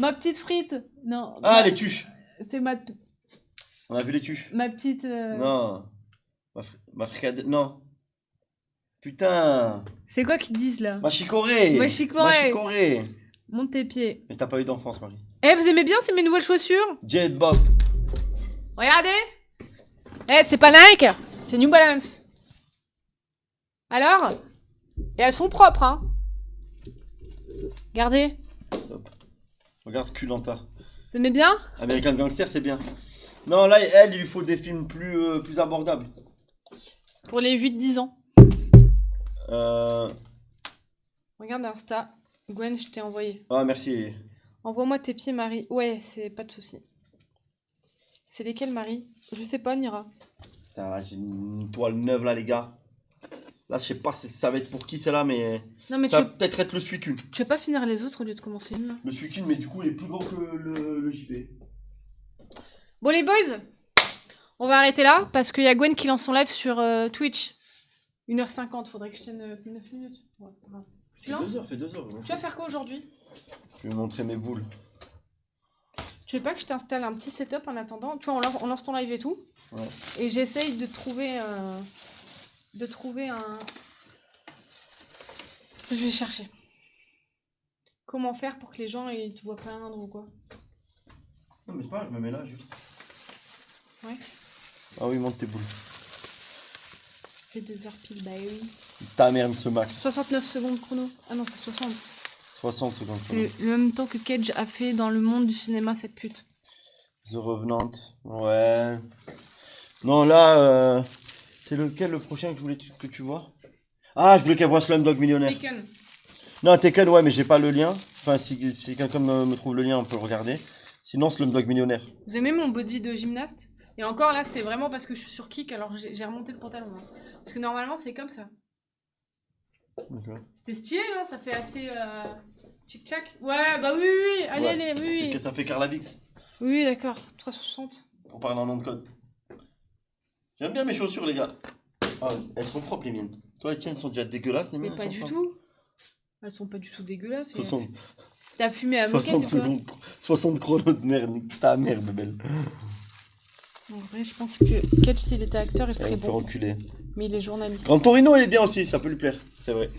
ma petite frite. Non. Ah, les tuches. C'est On a vu les tuches. ma petite. Non. Ma fricadelle. Non. Putain. C'est quoi qu'ils disent là? Ma chicorée. Ma chicorée. Ma chicorée. Monte tes pieds. Mais t'as pas eu d'enfance, Marie. Eh, vous aimez bien, c'est mes nouvelles chaussures? Jet Bob. Regardez. Eh, c'est pas Nike, c'est New Balance. Alors? Et elles sont propres, hein. Regardez. Top. Regarde Koh-Lanta. Vous aimez bien? American Gangster, c'est bien. Non, là, elle, il lui faut des films plus abordables. Pour les 8-10 ans. Euh... Regarde Insta. Gwen, je t'ai envoyé. Ah, merci. Envoie-moi tes pieds, Marie. Ouais, c'est pas de souci. C'est lesquels, Marie? Je sais pas, Nira. Putain, là, j'ai une toile neuve, là, les gars. Là, je sais pas si ça va être pour qui, celle-là, mais... Non, mais Ça va peut-être être le Suicune. tu veux pas finir les autres au lieu de commencer une, là? Le Suicune, mais du coup, il est plus grand que le JP. Bon, les boys, on va arrêter là parce qu'il y a Gwen qui lance son live sur Twitch. 1h50, faudrait que je tienne 9 minutes. Ouais, c'est pas grave. Tu lances? Fais 2 heures. Tu vas faire quoi aujourd'hui? Je vais montrer mes boules. Tu veux pas que je t'installe un petit setup en attendant? Tu vois, on lance ton live et tout. Ouais. Et j'essaye de trouver un... Je vais chercher. Comment faire pour que les gens ils te voient plaindre ou quoi? Non, mais c'est pas grave, je me mets là, juste. Ouais. Ah oui, monte tes boules. Fait 2 heures pile, bah oui. Ta mère, ce max. 69 secondes chrono. Ah non, c'est 60. 60 secondes. C'est le même temps que Cage a fait dans le monde du cinéma, cette pute. The Revenant. Ouais. Non, là, c'est lequel le prochain que je voulais que tu vois? Ah, je voulais qu'elle voit Slumdog Millionnaire. Taken. Non, Taken, ouais, mais j'ai pas le lien. Enfin, si quelqu'un me trouve le lien, on peut le regarder. Sinon, Slumdog Millionnaire. Vous aimez mon body de gymnaste? Et encore là, c'est vraiment parce que je suis sur kick, alors j'ai remonté le pantalon. Hein. Parce que normalement, c'est comme ça. Okay. C'était stylé, non? Ça fait assez tchic-tchac. Ouais, bah oui. Allez, Ouais, allez, oui. C'est que ça fait Carlavix. Oui, d'accord. 360. Pour parler en nom de code. J'aime bien mes chaussures, les gars. Ah, elles sont propres, les miennes. Toi, les tiennes sont déjà dégueulasses, les Mais miennes. pas elles du sont tout. Elles sont pas du tout dégueulasses. 60, T'as fumé à moquette 60 ou quoi? secondes. 60 chronos de merde. Nique ta mère, belle. En vrai, je pense que Ketch, s'il était acteur, il serait Elle me fait bon. enculer. Mais il est journaliste. Gran Torino, il est bien aussi, ça peut lui plaire. C'est vrai.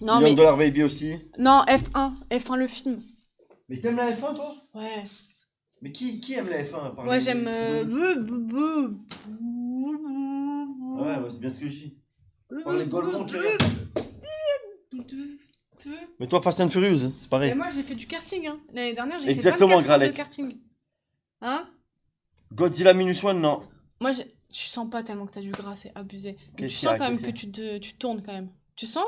Non, Million mais... Dollar Baby aussi. Non, F1. F1, le film. Mais t'aimes la F1, toi? Ouais. Mais qui aime la F1 à part Ouais, les- j'aime... Ouais, c'est bien ce que je dis. Par les Golemons qui regardent. Mais toi, Fast and Furious, c'est pareil. Et moi, j'ai fait du karting. Hein. L'année dernière, j'ai fait Exactement, 24 heures de Gralec. karting. Hein? Godzilla Minus One, non. Moi, tu sens pas tellement que t'as du gras, c'est abusé. Mais tu Qu'est-ce qu'il y sens a, quand même que qu'est-ce tu tournes quand même. Tu sens?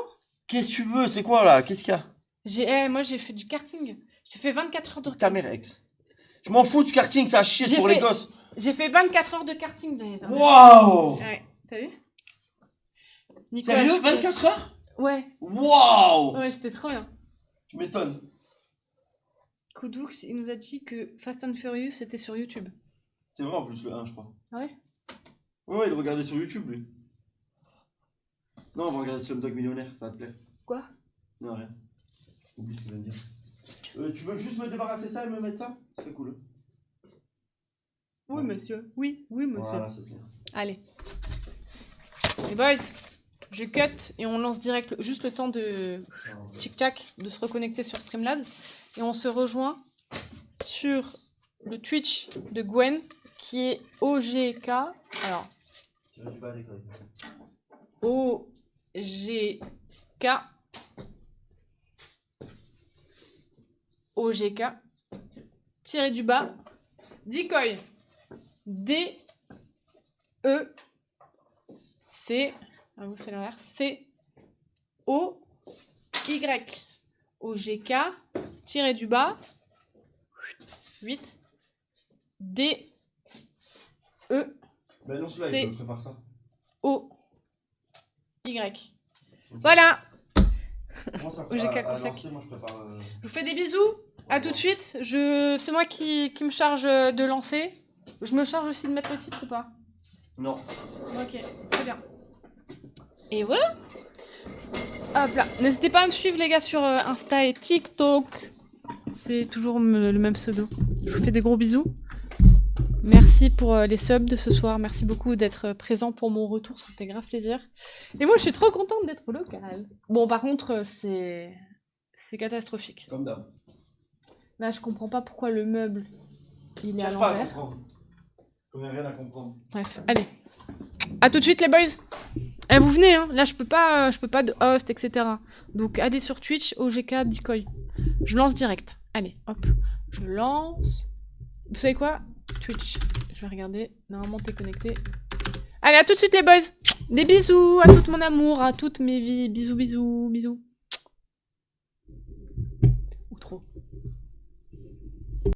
Qu'est-ce que tu veux? C'est quoi là? Qu'est-ce qu'il y a? Moi, j'ai fait du karting. J'ai fait 24 heures de Ta karting. mère, ex. Je m'en fous du karting, ça a chier J'ai pour les fait- gosses. J'ai fait 24 heures de karting l'année dernière. Waouh! Ouais, t'as vu? Sérieux? je- 24 heures? Ouais, Waouh! ouais, c'était trop bien. Tu m'étonnes. Koudoux, il nous a dit que Fast and Furious c'était sur YouTube. C'est vrai en plus le 1, je crois. Ah ouais? Ouais, il le regardait sur YouTube, lui. Non, on va regarder Slumdog Millionnaire, ça va te plaire. Quoi? Non, rien. Oublie ce que je viens de dire. Tu veux juste me débarrasser ça et me mettre ça? C'est cool. Oui, monsieur. Oui, monsieur. Voilà, c'est bien. Allez. Les boys, je cut et on lance direct juste le temps de tic-tac de se reconnecter sur Streamlabs et on se rejoint sur le Twitch de Gwen qui est OGK. Alors, OGK. OGK. Tiré du bas. Decoy. D. E. C. Ah, vous, c'est l'inverse. C. O. Y. OGK. Tiré du bas. 8. D. E. Ben non, celui-là, C'est- il me prépare ça. O. Y. Voilà. Comment ça OGK à Consec. lancer, moi, je prépare. Je vous fais des bisous. À tout de suite. C'est moi qui me charge de lancer. Je me charge aussi de mettre le titre ou pas? Non. Ok, très bien. Et voilà. Hop là. N'hésitez pas à me suivre les gars sur Insta et TikTok. C'est toujours le même pseudo. Je vous fais des gros bisous. Merci pour les subs de ce soir. Merci beaucoup d'être présent pour mon retour. Ça me fait grave plaisir. Et moi, je suis trop contente d'être locale. Bon, par contre, c'est catastrophique. Comme d'hab. Là, je comprends pas pourquoi le meuble, il est à Cherche pas à l'envers. comprendre. Comme rien à comprendre. Bref, allez. À tout de suite les boys. Eh, vous venez, hein. Là, je peux pas de host, etc. Donc, allez sur Twitch, OGK, Decoy. Je lance direct. Allez, hop. Je lance. Vous savez quoi? Twitch. Je vais regarder. Normalement, t'es connecté. Allez, à tout de suite les boys. Des bisous à tout mon amour, à toutes mes vies. Bisous, bisous, bisous.